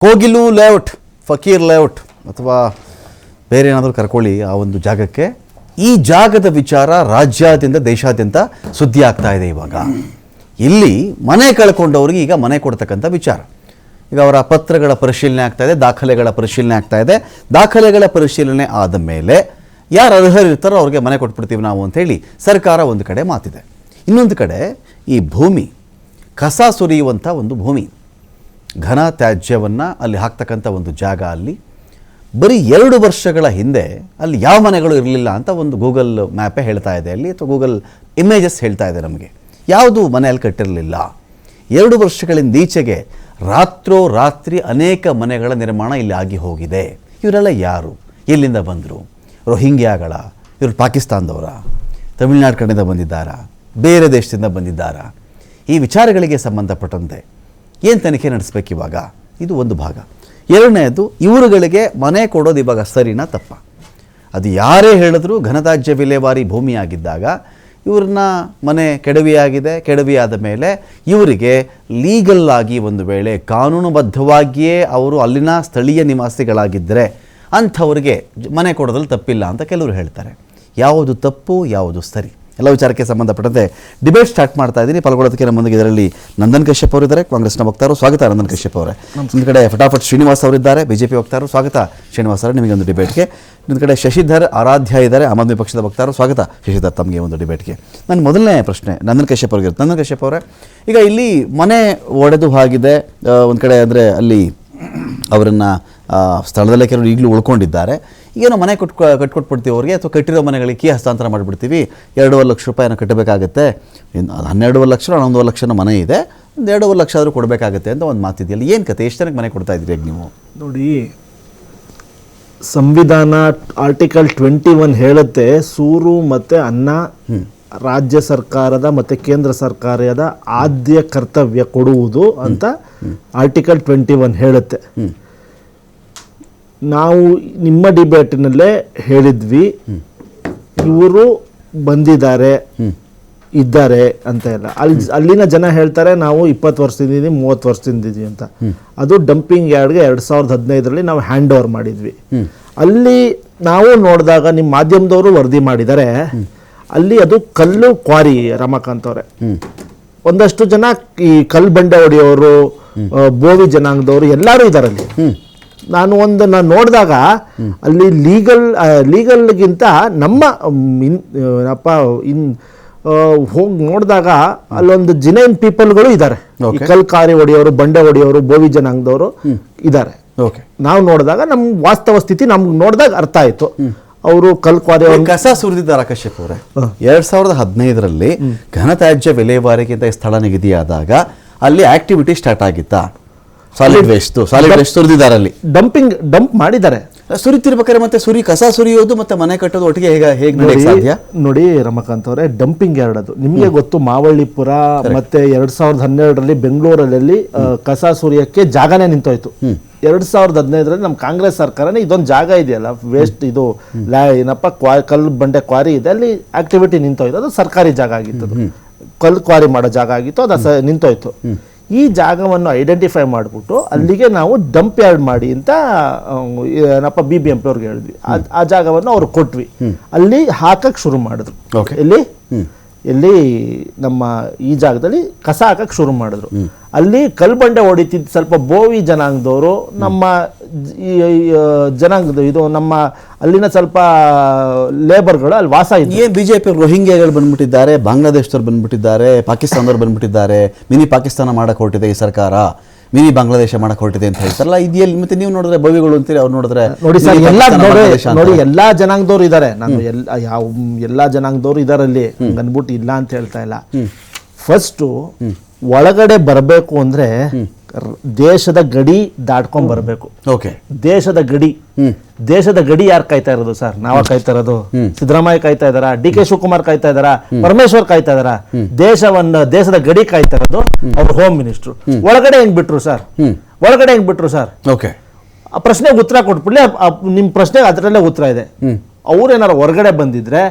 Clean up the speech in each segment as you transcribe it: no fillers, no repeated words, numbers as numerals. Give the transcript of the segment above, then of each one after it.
Kogilu layout, ಫಕೀರ್ layout ಅಥವಾ ಬೇರೆ ಏನಾದರೂ ಕರ್ಕೊಳ್ಳಿ ಆ ಒಂದು ಜಾಗಕ್ಕೆ. ಈ ಜಾಗದ ವಿಚಾರ ರಾಜ್ಯಾದ್ಯಂತ ದೇಶಾದ್ಯಂತ ಸುದ್ದಿ ಆಗ್ತಾ ಇದೆ. ಇವಾಗ ಇಲ್ಲಿ ಮನೆ ಕಳ್ಕೊಂಡವ್ರಿಗೆ ಈಗ ಮನೆ ಕೊಡ್ತಕ್ಕಂಥ ವಿಚಾರ. ಈಗ ಅವರ ಪತ್ರಗಳ ಪರಿಶೀಲನೆ ಆಗ್ತಾ ಇದೆ, ದಾಖಲೆಗಳ ಪರಿಶೀಲನೆ ಆಗ್ತಾ ಇದೆ. ದಾಖಲೆಗಳ ಪರಿಶೀಲನೆ ಆದ ಮೇಲೆ ಯಾರು ಅರ್ಹರಿರ್ತಾರೋ ಅವ್ರಿಗೆ ಮನೆ ಕೊಟ್ಬಿಡ್ತೀವಿ ನಾವು ಅಂಥೇಳಿ ಸರ್ಕಾರ ಒಂದು ಕಡೆ ಮಾತಿದೆ. ಇನ್ನೊಂದು ಕಡೆ ಈ ಭೂಮಿ ಕಸ ಸುರಿಯುವಂಥ ಒಂದು ಭೂಮಿ, ಘನ ತ್ಯಾಜ್ಯವನ್ನು ಅಲ್ಲಿ ಹಾಕ್ತಕ್ಕಂಥ ಒಂದು ಜಾಗ. ಅಲ್ಲಿ ಬರೀ 2 ವರ್ಷಗಳ ಹಿಂದೆ ಅಲ್ಲಿ ಯಾವ ಮನೆಗಳು ಇರಲಿಲ್ಲ ಅಂತ ಒಂದು ಗೂಗಲ್ ಮ್ಯಾಪೇ ಹೇಳ್ತಾ ಇದೆ ಅಲ್ಲಿ, ಅಥವಾ ಗೂಗಲ್ ಇಮೇಜಸ್ ಹೇಳ್ತಾ ಇದೆ ನಮಗೆ. ಯಾವುದು ಮನೆಯಲ್ಲಿ ಕಟ್ಟಿರಲಿಲ್ಲ. 2 ವರ್ಷಗಳಿಂದ ಈಚೆಗೆ ರಾತ್ರಿ ಅನೇಕ ಮನೆಗಳ ನಿರ್ಮಾಣ ಇಲ್ಲಿ ಆಗಿ ಹೋಗಿದೆ. ಇವರೆಲ್ಲ ಯಾರು, ಎಲ್ಲಿಂದ ಬಂದರು? ರೋಹಿಂಗ್ಯಾಗಳ, ಇವರು ಪಾಕಿಸ್ತಾನದವರ, ತಮಿಳುನಾಡು ಕಡೆಯಿಂದ ಬಂದಿದ್ದಾರಾ, ಬೇರೆ ದೇಶದಿಂದ ಬಂದಿದ್ದಾರಾ? ಈ ವಿಚಾರಗಳಿಗೆ ಸಂಬಂಧಪಟ್ಟಂತೆ ಏನು ತನಿಖೆ ನಡೆಸಬೇಕು ಇವಾಗ? ಇದು ಒಂದು ಭಾಗ. ಎರಡನೇದು, ಇವರುಗಳಿಗೆ ಮನೆ ಕೊಡೋದು ಇವಾಗ ಸರಿನಾ ತಪ್ಪ? ಅದು ಯಾರೇ ಹೇಳಿದ್ರು ಘನತ್ಯಾಜ್ಯ ವಿಲೇವಾರಿ ಭೂಮಿಯಾಗಿದ್ದಾಗ ಇವ್ರನ್ನ ಮನೆ ಕೆಡವಿಯಾದ ಮೇಲೆ ಇವರಿಗೆ ಲೀಗಲ್ ಆಗಿ ಒಂದು ವೇಳೆ ಕಾನೂನುಬದ್ಧವಾಗಿಯೇ ಅವರು ಅಲ್ಲಿನ ಸ್ಥಳೀಯ ನಿವಾಸಿಗಳಾಗಿದ್ದರೆ ಅಂಥವ್ರಿಗೆ ಮನೆ ಕೊಡೋದ್ರಲ್ಲಿ ತಪ್ಪಿಲ್ಲ ಅಂತ ಕೆಲವರು ಹೇಳ್ತಾರೆ. ಯಾವುದು ತಪ್ಪು, ಯಾವುದು ಸರಿ, ಎಲ್ಲ ವಿಚಾರಕ್ಕೆ ಸಂಬಂಧಪಟ್ಟಂತೆ ಡಿಬೇಟ್ ಸ್ಟಾರ್ಟ್ ಮಾಡ್ತಾ ಇದ್ದೀನಿ. ಪಾಲ್ಗೊಳ್ಳೋದಕ್ಕೆ ನಮ್ಮ ಮುಂದೆ ಇದರಲ್ಲಿ ನಂದನ್ ಕಶ್ಯಪ್ ಅವರಿದ್ದಾರೆ, ಕಾಂಗ್ರೆಸ್ನ ವಕ್ತಾರರು. ಸ್ವಾಗತ ನಂದನ್ ಕಶ್ಯಪ್ ಅವರೇ. ಒಂದು ಕಡೆ ಫಟಾಫಟ್ ಶ್ರೀನಿವಾಸ್ ಅವರಿದ್ದಾರೆ, ಬಿಜೆಪಿ ವಕ್ತಾರರು. ಸ್ವಾಗತ ಶ್ರೀನಿವಾಸ್ ಅವರೇ ನಿಮಗೆ ಒಂದು ಡಿಬೇಟ್ಗೆ. ಇನ್ನೊಂದು ಕಡೆ ಶಶಿಧರ್ ಆರಾಧ್ಯ ಇದ್ದಾರೆ, ಆಮ್ ಆದ್ಮಿ ಪಕ್ಷದ ವಕ್ತಾರರು. ಸ್ವಾಗತ ಶಶಿಧರ್ ತಮಗೆ ಒಂದು ಡಿಬೇಟ್ಗೆ. ನನ್ನ ಮೊದಲನೇ ಪ್ರಶ್ನೆ ನಂದನ್ ಕಶ್ಯಪ್ ಅವ್ರಿಗೆ. ನಂದನ್ ಕಶ್ಯಪ್ ಅವರೇ, ಈಗ ಇಲ್ಲಿ ಮನೆ ಒಡೆದು ಆಗಿದೆ ಒಂದು ಕಡೆ, ಅಂದರೆ ಅಲ್ಲಿ ಅವರನ್ನು ಸ್ಥಳದಲ್ಲೇ ಕೆಲವರು ಈಗಲೂ ಉಳ್ಕೊಂಡಿದ್ದಾರೆ. ಏನೋ ಮನೆ ಕಟ್ಕೊಟ್ಬಿಡ್ತೀವಿ ಅವ್ರಿಗೆ, ಅಥವಾ ಕಟ್ಟಿರೋ ಮನೆಗಳಿಗೆ ಕೀ ಹಸ್ತಾಂತರ ಮಾಡಿಬಿಡ್ತೀವಿ, 2.5 ಲಕ್ಷ ರೂಪಾಯಿನ ಕಟ್ಟಬೇಕಾಗತ್ತೆ. 12 ಲಕ್ಷ 11 ಲಕ್ಷನ ಮನೆ ಇದೆ, ಒಂದು 2.5 ಲಕ್ಷ ಆದರೂ ಕೊಡಬೇಕಾಗತ್ತೆ ಅಂತ ಒಂದು ಮಾತಿದೆಯಲ್ಲ, ಏನು ಕತೆ? ಎಷ್ಟು ಜನಕ್ಕೆ ಮನೆ ಕೊಡ್ತಾ ಇದ್ದೀರಿ ನೀವು? ನೋಡಿ, ಸಂವಿಧಾನ ಆರ್ಟಿಕಲ್ 21 ಹೇಳುತ್ತೆ ಸೂರು ಮತ್ತು ಅನ್ನ ರಾಜ್ಯ ಸರ್ಕಾರದ ಮತ್ತು ಕೇಂದ್ರ ಸರ್ಕಾರದ ಆದ್ಯ ಕರ್ತವ್ಯ ಕೊಡುವುದು ಅಂತ ಆರ್ಟಿಕಲ್ 21 ಹೇಳುತ್ತೆ. ನಾವು ನಿಮ್ಮ ಡಿಬೇಟ್ನಲ್ಲೇ ಹೇಳಿದ್ವಿ, ಇವರು ಬಂದಿದ್ದಾರೆ ಇದ್ದಾರೆ ಅಂತ ಎಲ್ಲ. ಅಲ್ಲಿನ ಜನ ಹೇಳ್ತಾರೆ ನಾವು 20 ವರ್ಷದಿಂದ 30 ವರ್ಷದಿಂದ ಅಂತ. ಅದು ಡಂಪಿಂಗ್ ಯಾರ್ಡ್ಗೆ 2015ರಲ್ಲಿ ನಾವು ಹ್ಯಾಂಡ್ ಓವರ್ ಮಾಡಿದ್ವಿ. ಅಲ್ಲಿ ನಾವು ನೋಡಿದಾಗ ನಿಮ್ಮ ಮಾಧ್ಯಮದವರು ವರದಿ ಮಾಡಿದ್ದಾರೆ, ಅಲ್ಲಿ ಅದು ಕಲ್ಲು ಕ್ವಾರಿ. ರಮಾಕಾಂತ್ ಅವರೇ, ಒಂದಷ್ಟು ಜನ ಈ ಕಲ್ಲು ಬಂಡೆ ಹೊಡೆಯೋರು, ಬೋವಿ ಜನಾಂಗದವರು ಎಲ್ಲರೂ ಇದ್ದಾರೆ ಅಲ್ಲಿ. ನಾನು ನೋಡಿದಾಗ ಅಲ್ಲಿ ಲೀಗಲ್ಗಿಂತ ನಮ್ಮ ಹೋಗಿ ನೋಡಿದಾಗ ಅಲ್ಲೊಂದು ಜಿನೈನ್ ಪೀಪಲ್ಗಳು ಇದ್ದಾರೆ. ಕಲ್ಕಾರಿ ಹೊಡೆಯೋರು, ಬಂಡೆ ಹೊಡೆಯೋರು, ಬೋವಿ ಜನಾಂಗದವರು ಇದ್ದಾರೆ. ನಾವು ನೋಡಿದಾಗ ನಮ್ಮ ವಾಸ್ತವ ಸ್ಥಿತಿ ನಮ್ಗೆ ನೋಡಿದಾಗ ಅರ್ಥ ಆಯ್ತು. ಅವರು ಕಲ್ಕ್ವಾರಿ ಕಸ ಸುರಿದಿದ್ದಾರೆ. ಕಶ್ಯಪ್ ಅವರೇ, 2015ರಲ್ಲಿ ಘನತ್ಯಾಜ್ಯ ವಿಲೇವಾರಿಗಿಂತ ಸ್ಥಳ ನಿಗದಿಯಾದಾಗ ಅಲ್ಲಿ ಆಕ್ಟಿವಿಟಿ ಸ್ಟಾರ್ಟ್ ಆಗಿತ್ತಾ? ಸಾಲಿಡ್ ವೇಸ್ಟ್ ಸುರಿದಿದ್ದಾರೆ, ಅಲ್ಲಿ ಡಂಪ್ ಮಾಡಿದ್ದಾರೆ. ಸುರಿತಿರ್ಬೇಕಾದ್ರೆ ಮತ್ತೆ ಕಸ ಸುರಿಯೋದು ಮತ್ತೆ ಮನೆ ಕಟ್ಟೋದು ಒಟ್ಟಿಗೆ ಹೇಗೆ ನಡೆಯಕ್ಕೆ ಸಾಧ್ಯ? ನೋಡಿ ರಮಾಕಾಂತ್ ಅವರೇ, ಡಂಪಿಂಗ್ ಯಾರ್ಡ್ ಅದು ನಿಮಗೆ ಗೊತ್ತು. ಮಾವಳ್ಳಿಪುರ ಮತ್ತೆ 2012ರಲ್ಲಿ ಬೆಂಗಳೂರಲ್ಲಿ ಕಸ ಸುರಿಯಕ್ಕೆ ಜಾಗನೇ ನಿಂತೋಯ್ತು. 2015ರಲ್ಲಿ ನಮ್ಮ ಕಾಂಗ್ರೆಸ್ ಸರ್ಕಾರನೇ ಇದೊಂದು ಜಾಗ ಇದೆಯಲ್ಲ ವೇಸ್ಟ್, ಇದು ಕಲ್ಲು ಬಂಡೆ ಕ್ವಾರಿ ಇದೆ, ಅಲ್ಲಿ ಆಕ್ಟಿವಿಟಿ ನಿಂತೋಯ್ತು. ಅದು ಸರ್ಕಾರಿ ಜಾಗ ಆಗಿತ್ತು, ಕಲ್ಲು ಕ್ವಾರಿ ಮಾಡೋ ಜಾಗ ಆಗಿತ್ತು, ಅದು ನಿಂತೋಯ್ತು. ಈ ಜಾಗವನ್ನು ಐಡೆಂಟಿಫೈ ಮಾಡಿಬಿಟ್ಟು ಅಲ್ಲಿಗೆ ನಾವು ಡಂಪ್ ಯಾರ್ಡ್ ಮಾಡಿ ಅಂತ BBMP ಅವ್ರಿಗೆ ಹೇಳಿದ್ವಿ. ಆ ಜಾಗವನ್ನು ಅವ್ರು ಕೊಟ್ವಿ. ಅಲ್ಲಿ ಹಾಕಕ್ಕೆ ಶುರು ಮಾಡಿದ್ರು. ಎಲ್ಲಿ ನಮ್ಮ ಈ ಜಾಗದಲ್ಲಿ ಕಸ ಹಾಕಕ್ಕೆ ಶುರು ಮಾಡಿದ್ರು. ಅಲ್ಲಿ ಕಲ್ಬಂಡೆ ಹೊಡಿತಿದ್ದು ಸ್ವಲ್ಪ ಬೋವಿ ಜನಾಂಗದವರು, ನಮ್ಮ ಜನಾಂಗದ ಇದು ನಮ್ಮ ಅಲ್ಲಿನ ಸ್ವಲ್ಪ ಲೇಬರ್ಗಳು ಅಲ್ಲಿ ವಾಸ ಇದೆ. ಏನು ಬಿಜೆಪಿ ರೋಹಿಂಗ್ಯಾಗಳು ಬಂದ್ಬಿಟ್ಟಿದ್ದಾರೆ, ಬಾಂಗ್ಲಾದೇಶದವ್ರು ಬಂದ್ಬಿಟ್ಟಿದ್ದಾರೆ, ಪಾಕಿಸ್ತಾನದವ್ರು ಬಂದ್ಬಿಟ್ಟಿದ್ದಾರೆ, ಮಿನಿ ಪಾಕಿಸ್ತಾನ ಮಾಡಕ್ಕೆ ಹೊರಟಿದೆ ಈ ಸರ್ಕಾರ, ಮಿನಿ ಬಾಂಗ್ಲಾದೇಶ ಮಾಡಕ್ಕೆ ಹೊರಟಿದೆ ಅಂತ ಹೇಳ್ತಾರಲ್ಲ, ಇದೆಯಲ್ಲಿ ಮತ್ತೆ ನೀವು ನೋಡಿದ್ರೆ ಬವಿಗಳು ಅಂತೀರಿ, ಅವ್ರು ನೋಡಿದ್ರೆ ನೋಡಿ ಸರ್, ನೋಡಿ ಎಲ್ಲಾ ಜನಾಂಗದವ್ರು ಇದ್ದಾರೆ. ನಾನು ಎಲ್ಲಾ ಜನಾಂಗದವ್ರು ಇದಾರೆ ಅಲ್ಲಿ, ಅಂದ್ಬಿಟ್ಟು ಇಲ್ಲ ಅಂತ ಹೇಳ್ತಾ ಇಲ್ಲ. ಫಸ್ಟ್ ಒಳಗಡೆ ಬರಬೇಕು ಅಂದ್ರೆ ದೇಶದ ಗಡಿ ದಾಟ್ಕೊಂಡ್ ಬರಬೇಕು. ದೇಶದ ಗಡಿ ಯಾರು ಕಾಯ್ತಾ ಇರೋದು ಸರ್? ನಾವ ಕಾಯ್ತಾ ಇರೋದು? ಸಿದ್ದರಾಮಯ್ಯ ಕಾಯ್ತಾ ಇದಾರ? DK ಶಿವಕುಮಾರ್ ಕಾಯ್ತಾ ಇದಾರ? ಪರಮೇಶ್ವರ್ ಕಾಯ್ತಾ ಇದಾರ? ದೇಶದ ಗಡಿ ಕಾಯ್ತಾ ಇರೋದು ಅವ್ರ ಹೋಮ್ ಮಿನಿಸ್ಟ್ರು. ಒಳಗಡೆ ಹೆಂಗ್ ಬಿಟ್ರು ಸರ್? ಆ ಪ್ರಶ್ನೆಗೆ ಉತ್ತರ ಕೊಟ್ಬಿಡ್ಲಿ. ನಿಮ್ ಪ್ರಶ್ನೆಗೆ ಅದರಲ್ಲೇ ಉತ್ತರ ಇದೆ. ಅವ್ರೇನಾರು ಹೊರಗಡೆ ಬಂದಿದ್ರೆ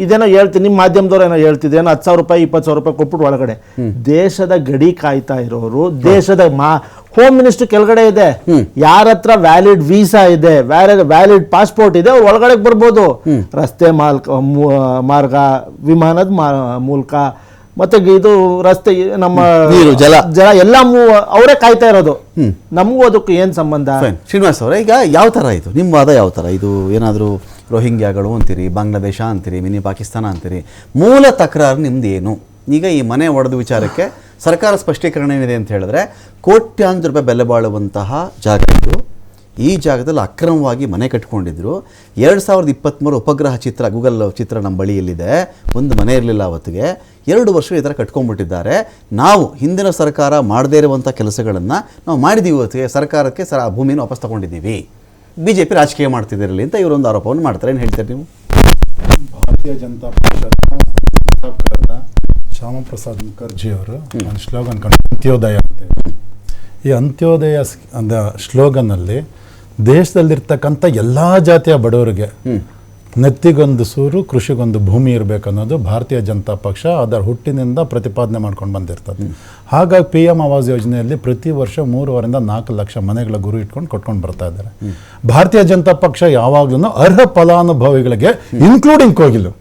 ಇದೇನೋ ಹೇಳ್ತೀನಿ, ನಿಮ್ಮ ಮಾಧ್ಯಮದವ್ರು ಏನೋ ಹೇಳ್ತಿದ್ರೆ ಏನೋ 10,000 ರೂಪಾಯಿ 20,000 ರೂಪಾಯಿ ಕೊಟ್ಬಿಟ್ಟು ಒಳಗಡೆ. ದೇಶದ ಗಡಿ ಕಾಯ್ತಾ ಇರೋರು, ದೇಶದ ಹೋಮ್ ಮಿನಿಸ್ಟರ್ ಕೆಳಗಡೆ ಇದೆ, ಯಾರ ಹತ್ರ ವ್ಯಾಲಿಡ್ ವೀಸಾ ಇದೆ, ವ್ಯಾಲಿಡ್ ಪಾಸ್ಪೋರ್ಟ್ ಇದೆ, ಅವ್ರು ಒಳಗಡೆ ಬರ್ಬೋದು. ರಸ್ತೆ ಮಾರ್ಗ, ವಿಮಾನದ ಮೂಲಕ, ಮತ್ತೆ ಇದು ರಸ್ತೆ, ನಮ್ಮ ಜಲ ಎಲ್ಲ ಅವರೇ ಕಾಯ್ತಾ ಇರೋದು. ನಮಗೂ ಅದಕ್ಕೂ ಏನ್ ಸಂಬಂಧ? ಶ್ರೀನಿವಾಸ್ ಅವರೇ, ಈಗ ಯಾವ ಥರ ಇದು ನಿಮ್ಮ ವಾದ? ಯಾವ ಥರ ಇದು? ಏನಾದರೂ ರೋಹಿಂಗ್ಯಾಗಳು ಅಂತೀರಿ, ಬಾಂಗ್ಲಾದೇಶ ಅಂತೀರಿ, ಮಿನಿ ಪಾಕಿಸ್ತಾನ ಅಂತೀರಿ, ಮೂಲ ತಕರಾರು ನಿಮ್ದು ಏನು? ಈಗ ಈ ಮನೆ ಒಡೆದ ವಿಚಾರಕ್ಕೆ ಸರ್ಕಾರ ಸ್ಪಷ್ಟೀಕರಣ ಏನಿದೆ ಅಂತ ಹೇಳಿದ್ರೆ, ಕೋಟ್ಯಾಂತರ ರೂಪಾಯಿ ಬೆಲೆ ಬಾಳುವಂತಹ ಜಾಗ ಇದು. ಈ ಜಾಗದಲ್ಲಿ ಅಕ್ರಮವಾಗಿ ಮನೆ ಕಟ್ಕೊಂಡಿದ್ರು. 2023 ಉಪಗ್ರಹ ಚಿತ್ರ, ಗೂಗಲ್ ಚಿತ್ರ ನಮ್ಮ ಬಳಿಯಲ್ಲಿದೆ. ಒಂದು ಮನೆ ಇರಲಿಲ್ಲ ಅವತ್ತಿಗೆ. 2 ವರ್ಷ ಈ ಥರ ಕಟ್ಕೊಂಡ್ಬಿಟ್ಟಿದ್ದಾರೆ. ನಾವು ಹಿಂದಿನ ಸರ್ಕಾರ ಮಾಡದೇ ಇರುವಂಥ ಕೆಲಸಗಳನ್ನು ನಾವು ಮಾಡಿದ್ದೀವಿ. ಇವತ್ತಿಗೆ ಸರ್ಕಾರಕ್ಕೆ ಆ ಭೂಮಿಯನ್ನು ವಾಪಸ್ ತಗೊಂಡಿದ್ದೀವಿ. BJP ರಾಜಕೀಯ ಮಾಡ್ತಿದ್ದೀರಲಿ ಅಂತ ಇವರೊಂದು ಆರೋಪವನ್ನು ಮಾಡ್ತಾರೆ. ಏನು ಹೇಳ್ತಾರೆ ನೀವು? ಭಾರತೀಯ ಜನತಾ ಪಕ್ಷದ ಶ್ಯಾಮಪ್ರಸಾದ್ ಮುಖರ್ಜಿ ಅವರು ಒಂದು ಸ್ಲೋಗನ್ ಅಂತ್ಯೋದಯ ಅಂತ. ಈ ಅಂತ್ಯೋದಯ ಅಂದ ಸ್ಲೋಗನ್ನಲ್ಲಿ ದೇಶದಲ್ಲಿರ್ತಕ್ಕಂಥ ಎಲ್ಲ ಜಾತಿಯ ಬಡವರಿಗೆ ನೆತ್ತಿಗೊಂದು ಸೂರು, ಕೃಷಿಗೊಂದು ಭೂಮಿ ಇರಬೇಕು ಅನ್ನೋದು ಭಾರತೀಯ ಜನತಾ ಪಕ್ಷ ಅದರ ಹುಟ್ಟಿನಿಂದ ಪ್ರತಿಪಾದನೆ ಮಾಡ್ಕೊಂಡು ಬಂದಿರ್ತದೆ. ಹಾಗಾಗಿ PM ಆವಾಸ್ ಯೋಜನೆಯಲ್ಲಿ ಪ್ರತಿ ವರ್ಷ 3.5 ರಿಂದ 4 ಲಕ್ಷ ಮನೆಗಳ ಗುರು ಇಟ್ಕೊಂಡು ಕೊಟ್ಕೊಂಡು ಬರ್ತಾ ಇದ್ದಾರೆ. ಭಾರತೀಯ ಜನತಾ ಪಕ್ಷ ಯಾವಾಗ್ಲೂ ಅರ್ಹ ಫಲಾನುಭವಿಗಳಿಗೆ ಇನ್ಕ್ಲೂಡಿಂಗ್ ಕೋಗಿಲು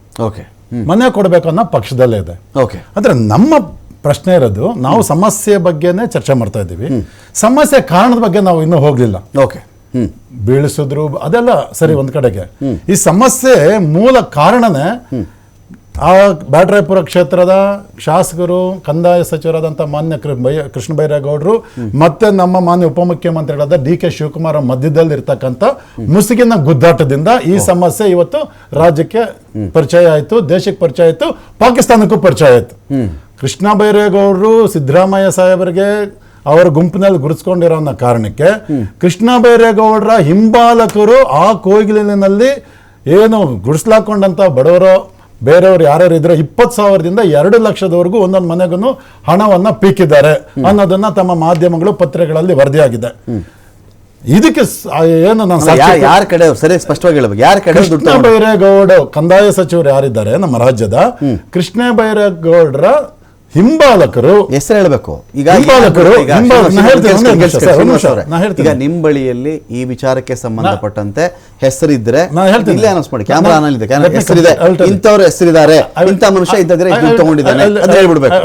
ಮನೆ ಕೊಡಬೇಕು ಅನ್ನೋ ಪಕ್ಷದಲ್ಲೇ ಇದೆ. ಅಂದ್ರೆ ನಮ್ಮ ಪ್ರಶ್ನೆ ಇರೋದು, ನಾವು ಸಮಸ್ಯೆ ಬಗ್ಗೆನೇ ಚರ್ಚೆ ಮಾಡ್ತಾ ಇದ್ದೀವಿ. ಸಮಸ್ಯೆ ಕಾರಣದ ಬಗ್ಗೆ ನಾವು ಇನ್ನೂ ಹೋಗ್ಲಿಲ್ಲ. ಬೀಳಿಸಿದ್ರು ಅದೆಲ್ಲ ಸರಿ ಒಂದ್ ಕಡೆಗೆ. ಈ ಸಮಸ್ಯೆ ಮೂಲ ಕಾರಣನೇ ಆ ಬ್ಯಾಟರಾಯಪುರ ಕ್ಷೇತ್ರದ ಶಾಸಕರು, ಕಂದಾಯ ಸಚಿವರಾದಂಥ ಮಾನ್ಯ ಕೃಷ್ಣ ಬೈರೇಗೌಡರು ಮತ್ತೆ ನಮ್ಮ ಮಾನ್ಯ ಉಪಮುಖ್ಯಮಂತ್ರಿಗಳಾದ DK ಶಿವಕುಮಾರ್ ಮಧ್ಯದಲ್ಲಿ ಇರ್ತಕ್ಕಂಥ ಮುಸುಗಿನ ಗುದ್ದಾಟದಿಂದ ಈ ಸಮಸ್ಯೆ ಇವತ್ತು ರಾಜ್ಯಕ್ಕೆ ಪರಿಚಯ ಆಯ್ತು, ದೇಶಕ್ಕೆ ಪರಿಚಯ ಆಯ್ತು, ಪಾಕಿಸ್ತಾನಕ್ಕೂ ಪರಿಚಯ ಆಯ್ತು. ಕೃಷ್ಣ ಬೈರೇಗೌಡರು ಸಿದ್ದರಾಮಯ್ಯ ಸಾಹೇಬರಿಗೆ ಅವರ ಗುಂಪಿನಲ್ಲಿ ಗುರುತಿಸ್ಕೊಂಡಿರೋ ಕಾರಣಕ್ಕೆ ಕೃಷ್ಣ ಬೈರೇಗೌಡರ ಹಿಂಬಾಲಕರು ಆ ಕೋಗಿಲಿನಲ್ಲಿ ಏನು ಗುಡಿಸ್ಲಾಕೊಂಡಂತ ಬಡವರು ಬೇರೆಯವರು ಯಾರ್ಯಾರು ಇದ್ರೆ 20,000ದಿಂದ 2 ಲಕ್ಷದವರೆಗೂ ಒಂದೊಂದು ಮನೆಗೂ ಹಣವನ್ನ ಪೀಕಿದ್ದಾರೆ ಅನ್ನೋದನ್ನ ತಮ್ಮ ಮಾಧ್ಯಮಗಳು, ಪತ್ರಿಕೆಗಳಲ್ಲಿ ವರದಿಯಾಗಿದೆ. ಇದಕ್ಕೆ ಏನು ಯಾರ ಕಡೆ ಸರಿ ಸ್ಪಷ್ಟವಾಗಿ ಹೇಳಬೇಕು? ಯಾರ ಕಡೆ? ಕೃಷ್ಣ ಬೈರೇಗೌಡ ಕಂದಾಯ ಸಚಿವರು ಯಾರಿದ್ದಾರೆ ನಮ್ಮ ರಾಜ್ಯದ, ಕೃಷ್ಣ ಬೈರೇಗೌಡರ ಹಿಂಬಾಲಕರು ಹೆಸರು ಹೇಳಬೇಕು. ಈಗ ನಿಮ್ಮ ಬಳಿಯಲ್ಲಿ ಈ ವಿಚಾರಕ್ಕೆ ಸಂಬಂಧಪಟ್ಟಂತೆ ಹೆಸರಿದ್ರೆ ಇಲ್ಲೇ ಅನೌನ್ಸ್ ಮಾಡಿ, ಕ್ಯಾಮ್ರಾ ಆನ್ ಇದೆ, ಹೆಸರಿದೆ, ಇಂಥವ್ರ ಹೆಸರಿದ್ದಾರೆ, ಇಂಥ ಮನುಷ್ಯ ಇದ್ದರೆ ತಗೊಂಡಿದ್ದಾನೆ ಅಂತ ಹೇಳ್ಬಿಡ್ಬೇಕು.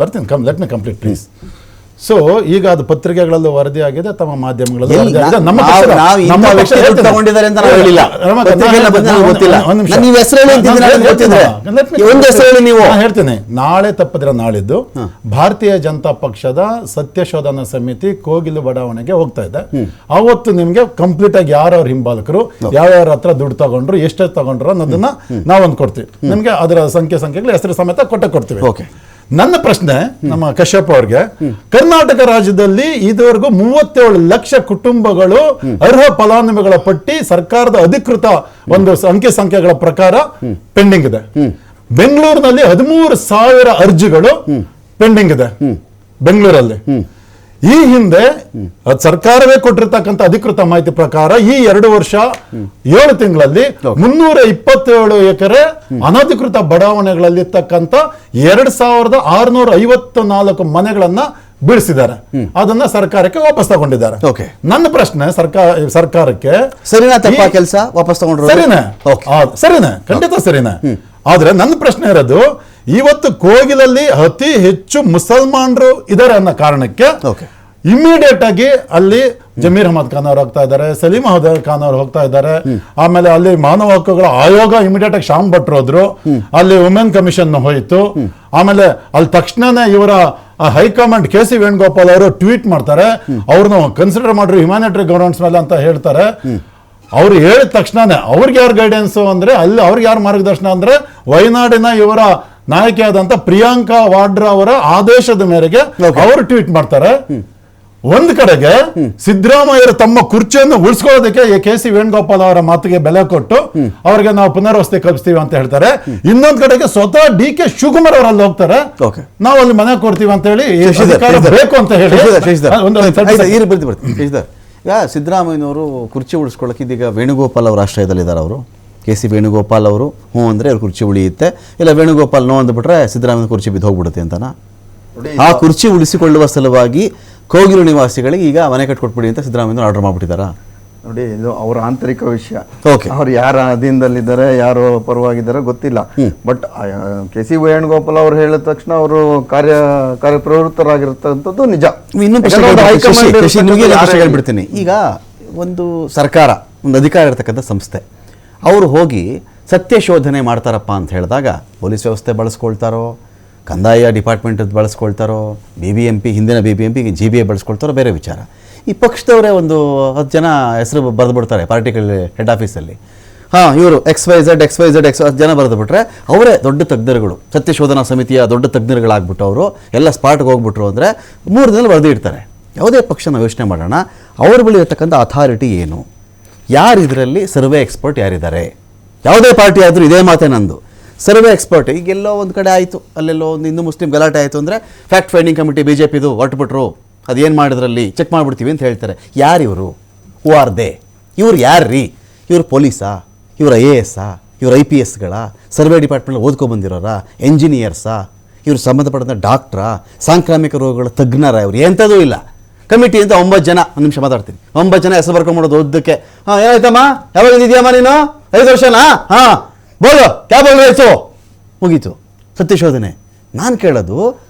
ಬರ್ತೀನಿ, let me complete please. So ಈಗ ಅದು ಪತ್ರಿಕೆಗಳಲ್ಲೂ ವರದಿ ಆಗಿದೆ, ತಮ್ಮ ಮಾಧ್ಯಮಗಳಲ್ಲಿ ಹೇಳ್ತೀನಿ. ನಾಳೆ ತಪ್ಪಿದ್ರೆ ನಾಳಿದ್ದು ಭಾರತೀಯ ಜನತಾ ಪಕ್ಷದ ಸತ್ಯಶೋಧನಾ ಸಮಿತಿ ಕೋಗಿಲು ಬಡಾವಣೆಗೆ ಹೋಗ್ತಾ ಇದೆ. ಅವತ್ತು ನಿಮ್ಗೆ ಕಂಪ್ಲೀಟ್ ಆಗಿ ಯಾರ್ಯಾರ ಹಿಂಬಾಲಕರು ಯಾವ್ಯಾರ ಹತ್ರ ದುಡ್ಡು ತಗೊಂಡ್ರು, ಎಷ್ಟೇ ತಗೊಂಡ್ರು ಅನ್ನೋದನ್ನ ನಾವೊಂದು ಕೊಡ್ತೀವಿ ನಿಮ್ಗೆ. ಅದರ ಸಂಖ್ಯೆಗಳು ಹೆಸರು ಸಮೇತ ಕೊಡ್ತೀವಿ. ನನ್ನ ಪ್ರಶ್ನೆ ನಮ್ಮ ಕಶ್ಯಪ್ ಅವ್ರಿಗೆ, ಕರ್ನಾಟಕ ರಾಜ್ಯದಲ್ಲಿ ಇದುವರೆಗೂ 37 ಲಕ್ಷ ಕುಟುಂಬಗಳು ಅರ್ಹ ಫಲಾನುಭವಿಗಳ ಪಟ್ಟಿ ಸರ್ಕಾರದ ಅಧಿಕೃತ ಒಂದು ಸಂಖ್ಯೆಗಳ ಪ್ರಕಾರ ಪೆಂಡಿಂಗ್ ಇದೆ. ಬೆಂಗಳೂರಿನಲ್ಲಿ 13,000 ಅರ್ಜಿಗಳು ಪೆಂಡಿಂಗ್ ಇದೆ ಬೆಂಗಳೂರಲ್ಲಿ. ಈ ಹಿಂದೆ ಸರ್ಕಾರವೇ ಕೊಟ್ಟಿರ್ತಕ್ಕಂಥ ಅಧಿಕೃತ ಮಾಹಿತಿ ಪ್ರಕಾರ ಈ 2 ವರ್ಷ 7 ತಿಂಗಳಲ್ಲಿ 327 ಎಕರೆ ಅನಧಿಕೃತ ಬಡಾವಣೆಗಳಲ್ಲಿ ಇರ್ತಕ್ಕಂಥ 2,654 ಮನೆಗಳನ್ನ ಬೀಳಿಸಿದ್ದಾರೆ. ಅದನ್ನ ಸರ್ಕಾರಕ್ಕೆ ವಾಪಸ್ ತಗೊಂಡಿದ್ದಾರೆ. ನನ್ನ ಪ್ರಶ್ನೆ ಸರ್ಕಾರಕ್ಕೆ, ಸರಿನಾ ತಪ್ಪ ಕೆಲಸ ವಾಪಸ್ ತಗೊಂಡ್ರು? ಸರಿನೇ, ಖಂಡಿತ ಸರಿನೇ. ಆದ್ರೆ ನನ್ನ ಪ್ರಶ್ನೆ ಇರೋದು, ಇವತ್ತು ಕೋಗಿಲಲ್ಲಿ ಅತಿ ಹೆಚ್ಚು ಮುಸಲ್ಮಾನರು ಇದ್ದಾರೆ ಅನ್ನೋ ಕಾರಣಕ್ಕೆ ಇಮಿಡಿಯೇಟ್ ಆಗಿ ಅಲ್ಲಿ ಜಮೀರ್ ಅಹಮದ್ ಖಾನ್ ಅವರು ಹೋಗ್ತಾ ಇದ್ದಾರೆ, ಸಲೀಂ ಅಹಮದ್ ಖಾನ್ ಅವರು ಹೋಗ್ತಾ ಇದ್ದಾರೆ. ಆಮೇಲೆ ಅಲ್ಲಿ ಮಾನವ ಹಕ್ಕುಗಳ ಆಯೋಗ ಇಮಿಡಿಯೇಟ್ ಆಗಿ ಶ್ಯಾಮ್ ಭಟ್ರು ಹೋದ್ರು, ಅಲ್ಲಿ ವುಮೆನ್ ಕಮಿಷನ್ ಹೋಯಿತು. ಆಮೇಲೆ ಅಲ್ಲಿ ತಕ್ಷಣನೇ ಇವರ ಹೈಕಮಾಂಡ್ KC ವೇಣುಗೋಪಾಲ್ ಅವರು ಟ್ವೀಟ್ ಮಾಡ್ತಾರೆ, ಅವ್ರನ್ನ ಕನ್ಸಿಡರ್ ಮಾಡ್ರಿ ಹ್ಯುಮ್ಯಾನಿಟರಿ ಗ್ರೌಂಡ್ಸ್ ಮೇಲೆ ಅಂತ ಹೇಳ್ತಾರೆ. ಅವ್ರು ಹೇಳಿದ ತಕ್ಷಣನೇ ಅವ್ರಿಗೆ ಯಾರು ಗೈಡೆನ್ಸ್ ಅಂದ್ರೆ, ಅಲ್ಲಿ ಅವ್ರಿಗೆ ಯಾರು ಮಾರ್ಗದರ್ಶನ ಅಂದ್ರೆ, ವಯನಾಡಿನ ಇವರ ನಾಯಕಿಯಾದಂತ ಪ್ರಿಯಾಂಕಾ ವಾಡ್ರಾ ಅವರ ಆದೇಶದ ಮೇರೆಗೆ ಅವರು ಟ್ವೀಟ್ ಮಾಡ್ತಾರೆ. ಒಂದ್ ಕಡೆಗೆ ಸಿದ್ದರಾಮಯ್ಯರು ತಮ್ಮ ಕುರ್ಚಿಯನ್ನು ಉಳಿಸ್ಕೊಳ್ಳೋದಕ್ಕೆ KC ವೇಣುಗೋಪಾಲ್ ಅವರ ಮಾತಿಗೆ ಬೆಲೆ ಕೊಟ್ಟು ಅವ್ರಿಗೆ ನಾವು ಪುನರ್ವಸತಿ ಕಲ್ಪಿಸ್ತೀವಿ ಅಂತ ಹೇಳ್ತಾರೆ. ಇನ್ನೊಂದ್ ಕಡೆಗೆ ಸ್ವತಃ DK ಶಿವಕುಮಾರ್ ಅವರಲ್ಲಿ ಹೋಗ್ತಾರೆ, ನಾವು ಅಲ್ಲಿ ಮನೆ ಕೊಡ್ತೀವಿ ಅಂತ ಹೇಳಿ ಬೇಕು ಅಂತ ಹೇಳಿ. ಈಗ ಸಿದ್ದರಾಮಯ್ಯನವರು ಕುರ್ಚಿ ಉಳಿಸ್ಕೊಳ್ಳೋಕೆ ಇದೀಗ ವೇಣುಗೋಪಾಲ್ ಅವರ ಆಶ್ರಯದಲ್ಲಿದ್ದಾರೆ. ಅವರು ಕೆ ಸಿ ವೇಣುಗೋಪಾಲ್ ಅವರು ಹ್ಞೂ ಅಂದರೆ ಅವ್ರ ಕುರ್ಚಿ ಉಳಿಯುತ್ತೆ, ಇಲ್ಲ ವೇಣುಗೋಪಾಲ್ ನೋ ಅಂದ್ಬಿಟ್ರೆ ಸಿದ್ದರಾಮಯ್ಯ ಕುರ್ಚಿ ಬಿದ್ದು ಹೋಗ್ಬಿಡುತ್ತೆ ಅಂತನಾ? ಆ ಕುರ್ಚಿ ಉಳಿಸಿಕೊಳ್ಳುವ ಸಲುವಾಗಿ ಕೋಗಿಲು ನಿವಾಸಿಗಳಿಗೆ ಈಗ ಮನೆ ಕಟ್ಕೊಟ್ಬಿಡಿ ಅಂತ ಸಿದ್ದರಾಮಯ್ಯ ಆರ್ಡರ್ ಮಾಡ್ಬಿಟ್ಟಿದ್ದಾರಾ? ನೋಡಿ, ಇದು ಅವರ ಆಂತರಿಕ ವಿಷಯ. ಓಕೆ, ಅವ್ರು ಯಾರ ಅಧೀನದಲ್ಲಿದ್ದಾರೆ, ಯಾರು ಪರವಾಗಿದ್ದಾರೆ ಗೊತ್ತಿಲ್ಲ. ಬಟ್ ಕೆ ಸಿ ವೇಣುಗೋಪಾಲ್ ಅವರು ಹೇಳಿದ ತಕ್ಷಣ ಅವರು ಕಾರ್ಯಪ್ರವೃತ್ತರಾಗಿರ್ತಕ್ಕಂಥದ್ದು ನಿಜ. ಹೇಳ್ಬಿಡ್ತೀನಿ. ಈಗ ಒಂದು ಸರ್ಕಾರ, ಒಂದು ಅಧಿಕಾರ ಇರತಕ್ಕಂಥ ಸಂಸ್ಥೆ, ಅವರು ಹೋಗಿ ಸತ್ಯ ಶೋಧನೆ ಮಾಡ್ತಾರಪ್ಪ ಅಂತ ಹೇಳಿದಾಗ ಪೊಲೀಸ್ ವ್ಯವಸ್ಥೆ ಬಳಸ್ಕೊಳ್ತಾರೋ, ಕಂದಾಯ ಡಿಪಾರ್ಟ್ಮೆಂಟ್ ಬಳಸ್ಕೊಳ್ತಾರೋ, BBMP ಹಿಂದಿನ BBMP GBA ಬಳಸ್ಕೊಳ್ತಾರೋ ಬೇರೆ ವಿಚಾರ. ಈ ಪಕ್ಷದವರೇ ಒಂದು 10 ಜನ ಹೆಸರು ಬರೆದುಬಿಡ್ತಾರೆ ಪಾರ್ಟಿಕಲ್ ಹೆಡ್ ಆಫೀಸಲ್ಲಿ. ಹಾಂ, ಇವರು XYZ 10 ಜನ ಬರೆದುಬಿಟ್ರೆ ಅವರೇ ದೊಡ್ಡ ತಜ್ಞರುಗಳು, ಸತ್ಯಶೋಧನಾ ಸಮಿತಿಯ ದೊಡ್ಡ ತಜ್ಞರುಗಳಾಗ್ಬಿಟ್ಟು ಅವರು ಎಲ್ಲ ಸ್ಪಾಟ್ಗೆ ಹೋಗ್ಬಿಟ್ರು ಅಂದರೆ 3 ದಿನ ಬರೆದು ಇಡ್ತಾರೆ. ಯಾವುದೇ ಪಕ್ಷ ನಾವು ಯೋಚನೆ ಮಾಡೋಣ, ಅವ್ರ ಬಳಿ ಇರ್ತಕ್ಕಂಥ ಅಥಾರಿಟಿ ಏನು, ಯಾರು ಇದರಲ್ಲಿ ಸರ್ವೆ ಎಕ್ಸ್ಪರ್ಟ್ ಯಾರಿದ್ದಾರೆ? ಯಾವುದೇ ಪಾರ್ಟಿ ಆದರೂ ಇದೇ ಮಾತೆ ನಂದು, ಸರ್ವೆ ಎಕ್ಸ್ಪರ್ಟ್. ಈಗೆಲ್ಲೋ ಒಂದು ಕಡೆ ಆಯಿತು, ಅಲ್ಲೆಲ್ಲೋ ಒಂದು ಹಿಂದೂ ಮುಸ್ಲಿಂ ಗಲಾಟೆ ಆಯಿತು ಅಂದರೆ ಫ್ಯಾಕ್ಟ್ ಫೈಂಡಿಂಗ್ ಕಮಿಟಿ BJPದು ಹೊರಟುಬಿಟ್ರು, ಅದೇನು ಮಾಡಿದ್ರಲ್ಲಿ ಚೆಕ್ ಮಾಡಿಬಿಡ್ತೀವಿ ಅಂತ ಹೇಳ್ತಾರೆ. ಯಾರು ಇವರು? Who are they? ಇವ್ರು ಯಾರ್ರೀ? ಇವರು ಪೊಲೀಸಾ? ಇವರು IAS-ಆ? ಇವರು IPS-ಗಳ? Survey department ಓದ್ಕೊಬಂದಿರೋರಾ? ಎಂಜಿನಿಯರ್ಸಾ? ಇವರು ಸಂಬಂಧಪಟ್ಟಂಥ ಡಾಕ್ಟ್ರಾ? ಸಾಂಕ್ರಾಮಿಕ ರೋಗಗಳ ತಜ್ಞರ? ಇವ್ರು ಎಂಥದೂ ಇಲ್ಲ. ಕಮಿಟಿ ಅಂತ 9 ಜನ, ಒಂದು ನಿಮಿಷ ಮಾತಾಡ್ತೀನಿ, 9 ಜನ ಹೆಸರು ಬರ್ಕೊಂಬಿಡೋದು ಓದಕ್ಕೆ. ಹಾಂ, ಏನಾಯ್ತಮ್ಮ, ಯಾವಾಗ ಇದೆಯಮ್ಮ ನೀನು? 5 ವರ್ಷನಾ? ಹಾಂ, ಬೋಲು ಕ್ಯಾ ಬೋಲ್ ರೈಸು, ಮುಗೀತು ಸತ್ಯಶೋಧನೆ. ನಾನು ಕೇಳೋದು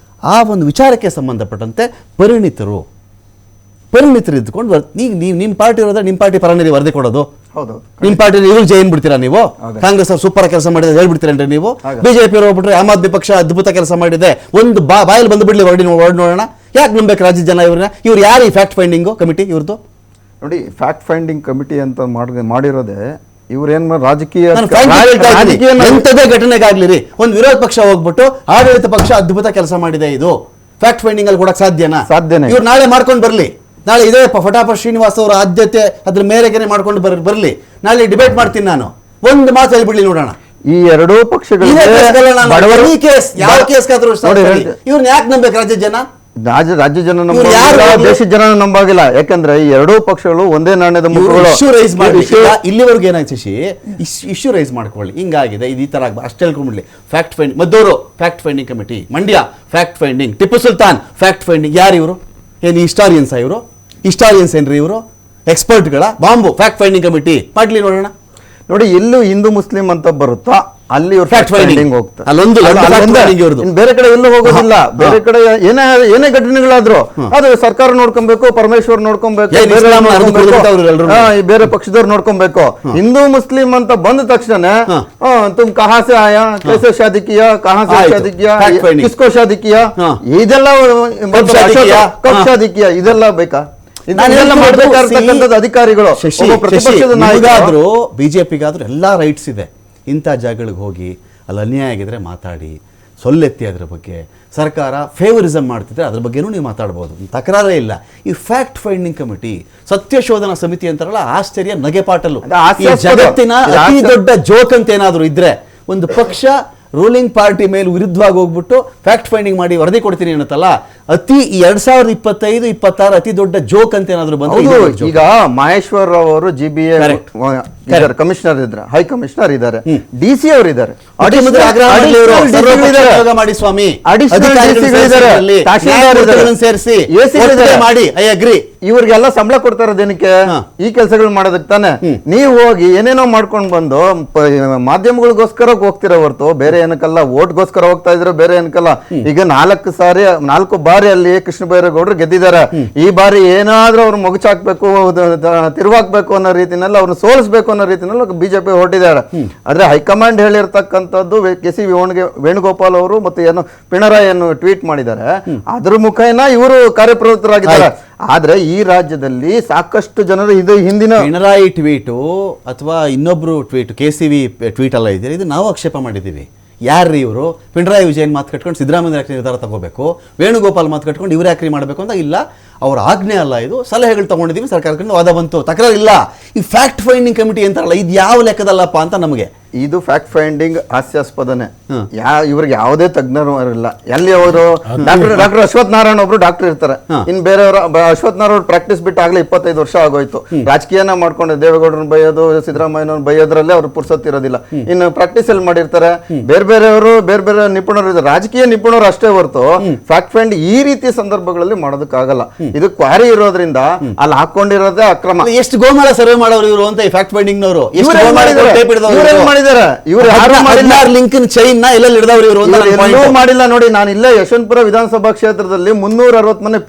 ಆ ಒಂದು ವಿಚಾರಕ್ಕೆ ಸಂಬಂಧಪಟ್ಟಂತೆ ಪರಿಣಿತರು ಇದ್ದುಕೊಂಡು ಈಗ ನಿಮ್ಮ ಪಾರ್ಟಿ ಇರೋದ್ರೆ ನಿಮ್ಮ ಪಾರ್ಟಿ ಪರನೇ ವರದಿ ಕೊಡೋದು. ಹೌದು, ನಿಮ್ಮ ಪಾರ್ಟಿ ಇವ್ರು ಜೈನ್ ಬಿಡ್ತೀರಾ ನೀವು? ಕಾಂಗ್ರೆಸ್ ಅವ್ರು ಸೂಪರ್ ಕೆಲಸ ಮಾಡಿದ್ರೆ ಹೇಳ್ಬಿಡ್ತೀರೇನ್ರಿ ನೀವು? BJP ಹೋಗ್ಬಿಟ್ರೆ ಆಮ್ ಆದ್ಮಿ ಪಕ್ಷ ಅದ್ಭುತ ಕೆಲಸ ಮಾಡಿದೆ, ಒಂದು ಬಾಯಲ್ಲಿ ಬಂದು ಬಿಡ್ಲಿ ವರ್ಡ್ ನೋಡೋಣ. ಯಾಕೆ ನಂಬೇಕು ರಾಜ್ಯದ ಜನ ಇವ್ರನ್ನ? ಇವ್ರು ಯಾರು ಈ ಫ್ಯಾಕ್ಟ್ ಫೈಂಡಿಂಗು ಕಮಿಟಿ ಇವ್ರದ್ದು? ನೋಡಿ, ಫ್ಯಾಕ್ಟ್ ಫೈಂಡಿಂಗ್ ಕಮಿಟಿ ಅಂತ ಮಾಡಿರೋದೇ ಇವ್ರೇನ್ ರಾಜಕೀಯ ಎಂಥದೇ ಘಟನೆಗಾಗ್ಲಿ ರೀ, ಒಂದು ವಿರೋಧ ಪಕ್ಷ ಹೋಗ್ಬಿಟ್ಟು ಆಡಳಿತ ಪಕ್ಷ ಅದ್ಭುತ ಕೆಲಸ ಮಾಡಿದೆ, ಇದು ಫ್ಯಾಕ್ಟ್ ಫೈಂಡಿಂಗ್ ಅಲ್ಲಿ ಕೊಡಕ್ ಸಾಧ್ಯನಾ? ಸಾಧ್ಯನೇ. ಇವ್ರು ನಾಳೆ ಮಾಡ್ಕೊಂಡು ಬರ್ಲಿ, ನಾಳೆ ಇದೇ ಫಟಾಫಟ್ ಶ್ರೀನಿವಾಸ್ ಅವರ ಆದ್ಯತೆ ಅದ್ರ ಮೇರೆಗೆ ಮಾಡ್ಕೊಂಡು ಬರ್ಲಿ, ನಾಳೆ ಡಿಬೇಟ್ ಮಾಡ್ತೀನಿ ನಾನು, ಒಂದು ಮಾತು ಹೇಳ್ಬಿಡ್ಲಿ ನೋಡೋಣ. ಈ ಎರಡೂ ಪಕ್ಷಗಳು ಯಾವ ಕೇಸ್ಗಾದ್ರೂ ಇವ್ರನ್ನ ಯಾಕೆ ನಂಬೇಕು ರಾಜ್ಯ ಜನ? ರಾಜ್ಯ ಜನ ನಂಬಾಗಿಲ್ಲ, ದೇಶದ ಜನ ನಂಬಾಗಿಲ್ಲ. ಯಾಕಂದ್ರೆ ಈ ಎರಡೂ ಪಕ್ಷಗಳು ಒಂದೇ ನಾಣ್ಯದ ಮುಖಗಳು. ಇಶ್ಯೂ ರೈಸ್ ಮಾಡಿ ಇಲ್ಲಿವರೆಗೂ ಏನಾಯ್ತು ಶಶಿ, ಇಶ್ಯೂ ರೈಸ್ ಮಾಡ್ಕೊಳ್ಳಿ, ಹಿಂಗಾಗಿದೆ, ಇದು ಈ ತರ ಅಷ್ಟೇ ಹೇಳ್ಕೊಂಡ್ಬಿಡ್ಲಿ. Fact finding Maddur fact finding committee, Mandya fact finding, Tipu Sultan fact finding. ಯಾರು ಇವರು? ಏನು ಹಿಸ್ಟಾರಿಯನ್ಸ್ ಇವರು? ಹಿಸ್ಟಾರಿಯನ್ಸ್ ಏನ್ರಿ ಇವರು? ಎಕ್ಸ್ಪರ್ಟ್ಗಳ? ಬಾಂಬು ಫ್ಯಾಕ್ಟ್ ಫೈಂಡಿಂಗ್ ಕಮಿಟಿ ಮಾಡ್ಲಿ ನೋಡೋಣ. ನೋಡಿ, ಎಲ್ಲೂ ಹಿಂದೂ ಮುಸ್ಲಿಂ ಅಂತ ಬರುತ್ತಾ ಅಲ್ಲಿ ಫ್ಯಾಕ್ಟ್ ಫೈಂಡಿಂಗ್ ಹೋಗ್ತಾರೆ. ಬೇರೆ ಕಡೆ ಎಲ್ಲೂ ಹೋಗೋದಿಲ್ಲ. ಬೇರೆ ಕಡೆ ಏನೇ ಘಟನೆಗಳಾದ್ರು ಅದು ಸರ್ಕಾರ ನೋಡ್ಕೊಬೇಕು, ಪರಮೇಶ್ವರ್ ನೋಡ್ಕೊಬೇಕು, ಬೇರೆ ಪಕ್ಷದವ್ರು ನೋಡ್ಕೊಬೇಕು. ಹಿಂದೂ ಮುಸ್ಲಿಂ ಅಂತ ಬಂದ ತಕ್ಷಣ ತುಮ್ ಕಹಾ ಸೆ ಆಯಾ, ಕೈಸೆ ಶಾದಿ ಕಿಯಾ, ಕಹಾ ಸೆ ಶಾದಿ ಕಿಯಾ, ಕಿಸ್ಕೋ ಶಾದಿ ಕಿಯಾ, ಇದೆಲ್ಲ ಕಬ್ ಶಾದಿ ಕಿಯಾ, ಇದೆಲ್ಲ ಬೇಕಾ? ಅಧಿಕಾರಿಗಳು BJPಗಾದ್ರೂ ಎಲ್ಲಾ ರೈಟ್ಸ್ ಇದೆ. ಇಂಥ ಜಾಗಗಳಿಗೆ ಹೋಗಿ ಅಲ್ಲಿ ಅನ್ಯಾಯ ಆಗಿದ್ರೆ ಮಾತಾಡಿ, ಸೊಲ್ಲೆತ್ತಿ ಅದ್ರ ಬಗ್ಗೆ. ಸರ್ಕಾರ ಫೇವರಿಸಮ್ ಮಾಡ್ತಿದ್ರೆ ಅದ್ರ ಬಗ್ಗೆನೂ ನೀವು ಮಾತಾಡ್ಬೋದು, ತಕರಾರೇ ಇಲ್ಲ. ಈ ಫ್ಯಾಕ್ಟ್ ಫೈಂಡಿಂಗ್ ಕಮಿಟಿ, ಸತ್ಯಶೋಧನಾ ಸಮಿತಿ ಅಂತಾರಲ್ಲ, ಆಶ್ಚರ್ಯ ನಗೆಪಾಟಲು. ಜಗತ್ತಿನ ಅತಿ ದೊಡ್ಡ ಜೋಕ್ ಅಂತ ಏನಾದ್ರು ಇದ್ರೆ, ಒಂದು ಪಕ್ಷ ರೂಲಿಂಗ್ ಪಾರ್ಟಿ ಮೇಲೆ ವಿರುದ್ಧವಾಗಿ ಹೋಗ್ಬಿಟ್ಟು ಫ್ಯಾಕ್ಟ್ ಫೈಂಡಿಂಗ್ ಮಾಡಿ ವರದಿ ಕೊಡ್ತೀನಿ ಅನ್ನತ್ತಲ್ಲ, ಅತಿ 2025-26 ಅತಿ ದೊಡ್ಡ ಜೋಕ್ ಅಂತ ಏನಾದ್ರು ಬಂದ್ರೆ. ಈಗ ಮಹೇಶ್ವರ್ ಅವರು GBA ಕಮಿಷನರ್ ಇದ್ದಾರೆ, ಹೈ ಕಮಿಷನರ್ ಇದ್ದಾರೆ, DC ಅವರು ಇದ್ದಾರೆ, ಮಾಡಿ ಸ್ವಾಮಿ ಸೇರಿಸಿ ಮಾಡಿ. I agree. ಇವ್ರಿಗೆಲ್ಲ ಸಂಬಳ ಕೊಡ್ತಾ ಇರೋದೇನಕ್ಕೆ? ಈ ಕೆಲಸಗಳು ಮಾಡೋದಕ್ಕೆ ತಾನೆ. ನೀವು ಹೋಗಿ ಏನೇನೋ ಮಾಡ್ಕೊಂಡು ಬಂದು ಮಾಧ್ಯಮಗಳಿಗೋಸ್ಕರ ಹೋಗ್ತಿರೋ ಹೊರತು ಬೇರೆ ಏನಕ್ಕಲ್ಲ. ಓಟ್ಗೋಸ್ಕರ ಹೋಗ್ತಾ ಇದ್ರೆ ಬೇರೆ ಏನಕ್ಕಲ್ಲ. ಈಗ 4 ಬಾರಿ ಅಲ್ಲಿ ಕೃಷ್ಣ ಬೈರೇಗೌಡರು ಗೆದ್ದಿದ್ದಾರೆ. ಈ ಬಾರಿ ಏನಾದ್ರೂ ಅವ್ರು ಮುಗುಚಾಕ್ಬೇಕು, ತಿರುವಾಕ್ಬೇಕು ಅನ್ನೋ ರೀತಿನಲ್ಲಿ, ಅವ್ರನ್ನ ಸೋಲಿಸ್ಬೇಕು ಅನ್ನೋ ರೀತಿನಲ್ಲಿ BJP ಹೊರಟಿದ್ದಾರೆ. ಆದ್ರೆ ಹೈಕಮಾಂಡ್ ಹೇಳಿರ್ತಕ್ಕಂಥದ್ದು KC ವೇಣುಗೋಪಾಲ್ ಅವರು ಮತ್ತು ಏನು ಪಿಣರಾಯಿಯನ್ನು ಟ್ವೀಟ್ ಮಾಡಿದ್ದಾರೆ, ಅದ್ರ ಮುಖೇನ ಇವರು ಕಾರ್ಯಪ್ರವೃತ್ತರಾಗಿದ್ದಾರೆ. ಆದ್ರೆ ಈ ರಾಜ್ಯದಲ್ಲಿ ಸಾಕಷ್ಟು ಜನರು ಇದು ಹಿಂದಿನ ಪಿಣರಾಯಿ ಟ್ವೀಟು ಅಥವಾ ಇನ್ನೊಬ್ರು ಟ್ವೀಟ್, KCV ಟ್ವೀಟ್ ಅಲ್ಲ ಇದೆ, ಇದು ನಾವು ಆಕ್ಷೇಪ ಮಾಡಿದ್ದೀವಿ. ಯಾರ್ರೀ ಇವರು? ಪಿಣರಾಯಿ ವಿಜಯನ್ ಮಾತು ಕಟ್ಕೊಂಡು ಸಿದ್ದರಾಮಯ್ಯ ಯಾಕೆ ನಿರ್ಧಾರ ತಗೋಬೇಕು, ವೇಣುಗೋಪಾಲ್ ಮಾತು ಕಟ್ಕೊಂಡು ಇವ್ರು ಯಾಕ್ರಿ ಮಾಡಬೇಕು ಅಂತ ಇಲ್ಲ. ಅವ್ರ ಆಜ್ಞೆ ಅಲ್ಲ ಇದು, ಸಲಹೆಗಳು ತಗೊಂಡಿದ್ದೀವಿ, ಸರ್ಕಾರದಿಂದ ವಾದ ಬಂತು, ತಕರಾರು ಇಲ್ಲ. ಈ ಫ್ಯಾಕ್ಟ್ ಫೈಂಡಿಂಗ್ ಕಮಿಟಿ ಅಂತಾರಲ್ಲ, ಇದು ಯಾವ ಲೆಕ್ಕದಲ್ಲಪ್ಪ ಅಂತ ನಮಗೆ ಇದು ಫ್ಯಾಕ್ಟ್ ಫೈಂಡಿಂಗ್ ಹಾಸ್ಯಾಸ್ಪದನೆ. ಇವ್ರಿಗೆ ಯಾವುದೇ ತಜ್ಞರು ಇರಲ್ಲ. ಎಲ್ಲಿ ಅವರು ಡಾಕ್ಟರ್ ಅಶ್ವಥ್ ನಾರಾಯಣ ಒಬ್ರು ಡಾಕ್ಟರ್ ಇರ್ತಾರೆ, ಇನ್ ಬೇರೆಯವರು ಅಶ್ವಥ್ ನಾರಾಯಣ ಪ್ರಾಕ್ಟೀಸ್ ಬಿಟ್ಟು ಆಗ್ಲೇ 25 ವರ್ಷ ಆಗೋಯ್ತು. ರಾಜಕೀಯನ ಮಾಡ್ಕೊಂಡು ದೇವೇಗೌಡರನ್ನ ಬೈಯೋದು, ಸಿದ್ದರಾಮಯ್ಯನವ್ರನ್ನ ಬೈಯೋದ್ರಲ್ಲೇ ಅವ್ರು ಪುರ್ಸೊತ್ತಿರೋದಿಲ್ಲ. ಇನ್ನು ಪ್ರಾಕ್ಟೀಸ್ ಅಲ್ಲಿ ಮಾಡಿರ್ತಾರೆ. ಬೇರೆ ಬೇರೆ ನಿಪುಣರು ಇದ್ದಾರೆ, ರಾಜಕೀಯ ನಿಪುಣರು ಅಷ್ಟೇ ಹೊರತು ಫ್ಯಾಕ್ಟ್ ಫೈಂಡ್ ಈ ರೀತಿ ಸಂದರ್ಭಗಳಲ್ಲಿ ಮಾಡೋದಕ್ಕಾಗಲ್ಲ. ಇದು ಕ್ವಾರಿ ಇರೋದ್ರಿಂದ ಅಲ್ಲಿ ಹಾಕೊಂಡಿರೋದೇ ಅಕ್ರಮ. ಎಷ್ಟು ಗೋಮಾಳ ಸರ್ವೆ ಮಾಡೋರು ಇವರು ಅಂತ ಈ ಫ್ಯಾಕ್ಟ್ ಫೈಂಡಿಂಗ್ ನವರು ಲಿಂಕ್ ಚೈನ್ ನ ಎಲ್ಲೆಲ್ಲಿ ಹಿಡಿದವ್ರು ಇವರು ಎಲ್ಲೂ ಮಾಡಿಲ್ಲ. ನೋಡಿ, ನಾನು ಇಲ್ಲೇ ಯಶವಂತಪುರ ವಿಧಾನಸಭಾ ಕ್ಷೇತ್ರದಲ್ಲಿ 360 ಮನೆ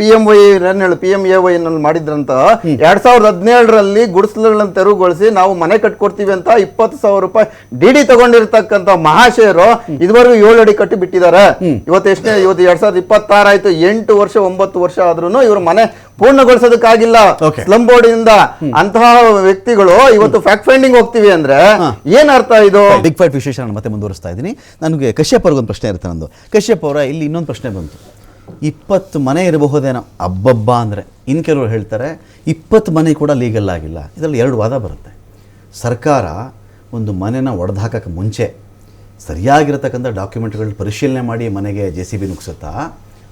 PMAY ಮಾಡಿದ್ರಂತ 2017ರಲ್ಲಿ ಗುಡಿಸಲುಗಳನ್ನು ತೆರವುಗೊಳಿಸಿ ನಾವು ಮನೆ ಕಟ್ಕೊಡ್ತೀವಿ ಅಂತ 20,000 ರೂಪಾಯಿ ಡಿಡಿ ತಗೊಂಡಿರ್ತಕ್ಕಂಥ ಮಹಾಶಯರು ಇದುವರೆಗೂ 7 ಅಡಿ ಕಟ್ಟಿ ಬಿಟ್ಟಿದ್ದಾರೆ. ಇವತ್ತು 2026 ಆಯ್ತು, 8 ವರ್ಷ 9 ವರ್ಷ ಆದ್ರೂ ಇವ್ರ ಮನೆ ಪೂರ್ಣಗೊಳಿಸೋದಕ್ಕಾಗಿಲ್ಲ ಸ್ಲಂ ಬೋರ್ಡ್ ಇಂದ. ಅಂತಹ ವ್ಯಕ್ತಿಗಳು ಇವತ್ತು ಫ್ಯಾಕ್ಟ್ ಫೈಂಡಿಂಗ್ ಹೋಗ್ತೀವಿ ಅಂದ್ರೆ ಏನ್ ಅರ್ಥ? ಇದು ಬಿಗ್ ಫೈಟ್ ವಿಶೇಷ ನಾನು ಮತ್ತೆ ಮುಂದುವರಿಸ್ತಾ ಇದ್ದೀನಿ. ನನಗೆ ಕಶ್ಯಪ್ ಅವ್ರಿಗೊಂದು ಪ್ರಶ್ನೆ ಇರುತ್ತೆ ನಂದು. ಕಶ್ಯಪ್ ಅವರ ಇಲ್ಲಿ ಇನ್ನೊಂದು ಪ್ರಶ್ನೆ ಬಂತು. 20 ಮನೆ ಇರಬಹುದೇನೋ ಅಬ್ಬಬ್ಬ ಅಂದರೆ, ಇನ್ನು ಕೆಲವರು ಹೇಳ್ತಾರೆ 20 ಮನೆ ಕೂಡ ಲೀಗಲ್ ಆಗಿಲ್ಲ. ಇದರಲ್ಲಿ 2 ವಾದ ಬರುತ್ತೆ. ಸರ್ಕಾರ ಒಂದು ಮನೆನ ಒಡೆದು ಮುಂಚೆ ಸರಿಯಾಗಿರತಕ್ಕಂಥ ಡಾಕ್ಯುಮೆಂಟ್ಗಳನ್ನ ಪರಿಶೀಲನೆ ಮಾಡಿ ಮನೆಗೆ JCB ನುಗ್ಸುತ್ತಾ,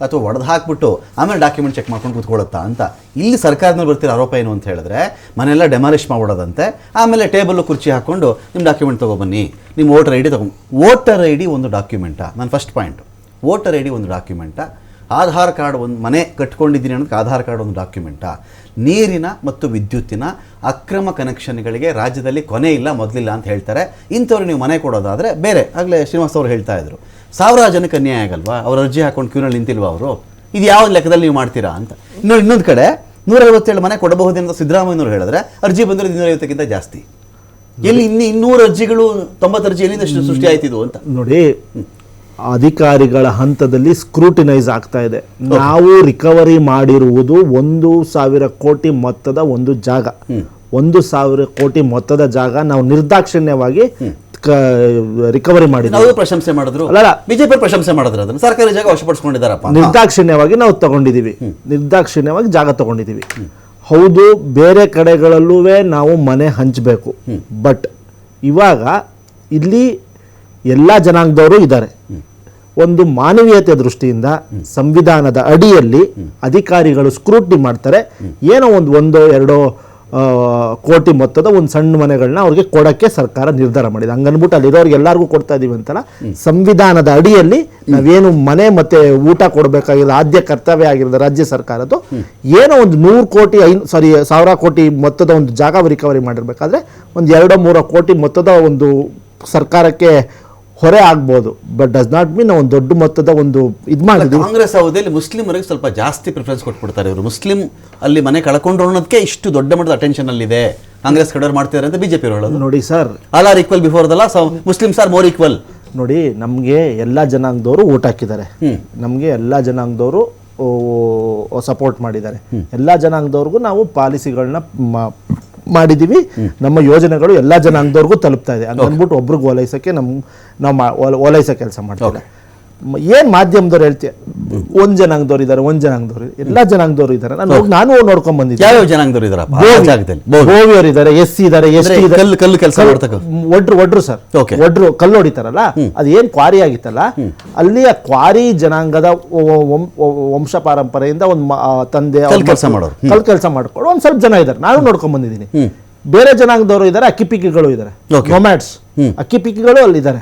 ಅಥವಾ ಒಡೆದು ಹಾಕ್ಬಿಟ್ಟು ಆಮೇಲೆ ಡಾಕ್ಯುಮೆಂಟ್ ಚೆಕ್ ಮಾಡ್ಕೊಂಡು ಕೂತ್ಕೊಳ್ಳುತ್ತಾ ಅಂತ. ಇಲ್ಲಿ ಸರ್ಕಾರದ ಮೇಲೆ ಬರ್ತಿರೋ ಆರೋಪ ಏನು ಅಂತ ಹೇಳಿದ್ರೆ, ಮನೆಯೆಲ್ಲ ಡೆಮಾಲಿಷ್ ಮಾಡ್ಬಿಡೋದಂತೆ, ಆಮೇಲೆ ಟೇಬಲ್ಲು ಕುರ್ಚಿ ಹಾಕ್ಕೊಂಡು ನಿಮ್ಮ ಡಾಕ್ಯುಮೆಂಟ್ ತೊಗೊಬನ್ನಿ, ನಿಮ್ಮ ವೋಟರ್ ID ತೊಗೊಂಡು. ವೋಟರ್ ID ಒಂದು ಡಾಕ್ಯುಮೆಂಟಾ? ನನ್ನ ಫಸ್ಟ್ ಪಾಯಿಂಟು, ವೋಟರ್ ID ಒಂದು ಡಾಕ್ಯುಮೆಂಟಾ? ಆಧಾರ್ ಕಾರ್ಡ್ ಒಂದು ಮನೆ ಕಟ್ಕೊಂಡಿದ್ದೀನಿ ಅನ್ನೋದಕ್ಕೆ ಆಧಾರ್ ಕಾರ್ಡ್ ಒಂದು ಡಾಕ್ಯುಮೆಂಟಾ? ನೀರಿನ ಮತ್ತು ವಿದ್ಯುತ್ತಿನ ಅಕ್ರಮ ಕನೆಕ್ಷನ್ಗಳಿಗೆ ರಾಜ್ಯದಲ್ಲಿ ಕೊನೆ ಇಲ್ಲ, ಮೊದಲಿಲ್ಲ ಅಂತ ಹೇಳ್ತಾರೆ. ಇಂಥವ್ರು ನೀವು ಮನೆ ಕೊಡೋದಾದರೆ ಬೇರೆ. ಆಗಲೇ ಶ್ರೀನಿವಾಸ್ ಅವರು ಹೇಳ್ತಾ ಇದ್ರು, 1000 ಜನಕ್ಕೆ ಅನ್ಯಾಯ ಆಗಲ್ವಾ? ಅವ್ರ ಅರ್ಜಿ ಹಾಕೊಂಡು ಕ್ಯೂನಲ್ಲಿ ನಿಂತಿಲ್ವಾ ಅವರು? ಇದು ಯಾವ ಲೆಕ್ಕದಲ್ಲಿ ನೀವು ಮಾಡ್ತೀರಾ ಅಂತ. ಇನ್ನೊಂದು ಕಡೆ 157 ಮನೆ ಕೊಡಬಹುದೆಂದು ಸಿದ್ದರಾಮಯ್ಯನವರು ಹೇಳಿದ್ರೆ ಅರ್ಜಿ ಬಂದರೆ 250ಕ್ಕಿಂತ ಜಾಸ್ತಿ. ಎಲ್ಲಿ 200 ಅರ್ಜಿಗಳು 90 ಅರ್ಜಿ ಎಲ್ಲಿಂದ ಸೃಷ್ಟಿ ಆಯ್ತಿದ್ವು ಅಂತ ನೋಡಿ. ಅಧಿಕಾರಿಗಳ ಹಂತದಲ್ಲಿ ಸ್ಕ್ರೂಟಿನೈಸ್ ಆಗ್ತಾ ಇದೆ. ನಾವು ರಿಕವರಿ ಮಾಡಿರುವುದು 1,000 ಕೋಟಿ ಮೊತ್ತದ ಒಂದು ಜಾಗ, 1,000 ಕೋಟಿ ಮೊತ್ತದ ಜಾಗ ನಾವು ನಿರ್ದಾಕ್ಷಿಣ್ಯವಾಗಿ ರಿಕವರಿ ಮಾಡಿದ್ವಿ. ಪ್ರಶಂಸೆ ಮಾಡಿದ್ರು, ಬಿಜೆಪಿ ಪ್ರಶಂಸೆ ಮಾಡಿದ್ರು, ಅದನ್ನು ಸರ್ಕಾರಿ ಜಾಗ ವಶಪಡಿಸಿಕೊಂಡಿದ್ದಾರಪ್ಪ. ನಿರ್ದಾಕ್ಷಿಣ್ಯವಾಗಿ ನಾವು ತಗೊಂಡಿದ್ದೀವಿ, ನಿರ್ದಾಕ್ಷಿಣ್ಯವಾಗಿ ಜಾಗ ತಗೊಂಡಿದ್ದೀವಿ. ಹೌದು, ಬೇರೆ ಕಡೆಗಳಲ್ಲೂ ನಾವು ಮನೆ ಹಂಚಬೇಕು. ಬಟ್ ಇವಾಗ ಇಲ್ಲಿ ಎಲ್ಲ ಜನಾಂಗದವರು ಇದ್ದಾರೆ. ಒಂದು ಮಾನವೀಯತೆ ದೃಷ್ಟಿಯಿಂದ ಸಂವಿಧಾನದ ಅಡಿಯಲ್ಲಿ ಅಧಿಕಾರಿಗಳು ಸ್ಕ್ರೂಟಿನಿ ಮಾಡ್ತಾರೆ. ಏನೋ ಒಂದು 1-2 ಕೋಟಿ ಮೊತ್ತದ ಒಂದು ಸಣ್ಣ ಮನೆಗಳನ್ನ ಅವ್ರಿಗೆ ಕೊಡಕ್ಕೆ ಸರ್ಕಾರ ನಿರ್ಧಾರ ಮಾಡಿದೆ. ಹಂಗನ್ಬಿಟ್ಟು ಅಲ್ಲಿರೋರಿಗೆ ಎಲ್ಲರಿಗೂ ಕೊಡ್ತಾ ಇದೀವಿ ಅಂತಲ್ಲ. ಸಂವಿಧಾನದ ಅಡಿಯಲ್ಲಿ ನಾವೇನು ಮನೆ ಮತ್ತೆ ಊಟ ಕೊಡಬೇಕಾಗಿಲ್ಲ, ಆದ್ಯ ಕರ್ತವ್ಯ ಆಗಿರೋದು ರಾಜ್ಯ ಸರ್ಕಾರದ್ದು. ಏನೋ ಒಂದು 1,000 ಕೋಟಿ ಮೊತ್ತದ ಒಂದು ಜಾಗ ರಿಕವರಿ ಮಾಡಿರ್ಬೇಕಾದ್ರೆ ಒಂದು 2-3 ಕೋಟಿ ಮೊತ್ತದ ಒಂದು ಸರ್ಕಾರಕ್ಕೆ ಹೊರೆ ಆಗ್ಬೋದು. ಬಟ್ ಡಸ್ ನಾಟ್ ಮೀನ್ ಒಂದು ದೊಡ್ಡ ಮೊತ್ತದ ಒಂದು ಇದು ಮಾಡಿದ್ವಿ. ಕಾಂಗ್ರೆಸ್ ಅವಧಿಯಲ್ಲಿ ಮುಸ್ಲಿಮರಿಗೆ ಸ್ವಲ್ಪ ಜಾಸ್ತಿ ಪ್ರಿಫರೆನ್ಸ್ ಕೊಟ್ಬಿಡ್ತಾರೆ ಇವರು. ಮುಸ್ಲಿಂ ಅಲ್ಲಿ ಮನೆ ಕಳ್ಕೊಂಡ್ರು ಅನ್ನೋದಕ್ಕೆ ಇಷ್ಟು ದೊಡ್ಡ ಮಟ್ಟದ ಅಟೆನ್ಷನ್ ಅಲ್ಲಿದೆ, ಕಾಂಗ್ರೆಸ್ ಕಡೆಯವ್ರು ಮಾಡ್ತಿದ್ದಾರೆ ಅಂತ ಬಿಜೆಪಿ ಹೇಳೋದು. ನೋಡಿ sir, all are equal before ದಲ್ಲ, ಮುಸ್ಲಿಮ್ಸ್ ಆರ್ ಮೋರ್ ಈಕ್ವಲ್. ನೋಡಿ, ನಮಗೆ ಎಲ್ಲ ಜನಾಂಗದವರು ಓಟ್ ಹಾಕಿದ್ದಾರೆ, ನಮಗೆ ಎಲ್ಲ ಜನಾಂಗದವರು ಸಪೋರ್ಟ್ ಮಾಡಿದ್ದಾರೆ. ಎಲ್ಲ ಜನಾಂಗದವ್ರಿಗೂ ನಾವು ಪಾಲಿಸಿಗಳನ್ನ ಮಾಡಿದ್ದೀವಿ. ನಮ್ಮ ಯೋಜನೆಗಳು ಎಲ್ಲ ಜನಾಂಗದವ್ರಿಗೂ ತಲುಪ್ತಾ ಇದೆ. ಅಂದ್ಬಿಟ್ಟು ಒಬ್ರಿಗೆ ಓಲೈಸೋಕ್ಕೆ ನಾವು ಓಲೈಸೋ ಕೆಲಸ ಮಾಡ್ತೀವಿ. ಏನು ಮಾಧ್ಯಮದವ್ರು ಹೇಳ್ತೀಯ, ಒಂದು ಜನಾಂಗದವ್ರು ಇದ್ದಾರೆ, ಒಂದು ಜನಾಂಗದವ್ರು, ಎಲ್ಲ ಜನಾಂಗದವರು ಇದ್ದಾರೆ. ನಾನು ನೋಡ್ಕೊಂಡ್ ಬಂದಿದ್ದೆ. ಯಾವ ಜನಾಂಗದವ್ರು ಇದ್ದಾರೆ? ಗೋವಿಯವರು ಇದ್ದಾರೆ, SC ಇದ್ದಾರೆ, ST ಇದ್ದಾರೆ. ಒಡ್ರು ಸರ್, ಒಡ್ರು ಕಲ್ಲು ಹೊಡಿತಾರಲ್ಲ, ಅದೇನ್ ಕ್ವಾರಿ ಆಗಿತ್ತಲ್ಲ, ಅಲ್ಲಿ ಆ ಕ್ವಾರಿ ಜನಾಂಗದ ವಂಶ ಪಾರಂಪರೆಯಿಂದ ಒಂದು ತಂದೆ ಕಲ್ ಕೆಲಸ ಮಾಡ್ಕೊಂಡು ಒಂದ್ ಸ್ವಲ್ಪ ಜನ ಇದ್ದಾರೆ. ನಾನು ನೋಡ್ಕೊಂಡ್ ಬಂದಿದ್ದೀನಿ. ಬೇರೆ ಜನಾಂಗದವರು ಇದ್ದಾರೆ, ಅಕ್ಕಿಪಿಕ್ಕಿಗಳು ಇದ್ದಾರೆ, ನೊಮ್ಯಾಡ್ಸ್ ಅಕ್ಕಿಪಿಕ್ಕಿಗಳು ಅಲ್ಲಿದ್ದಾರೆ.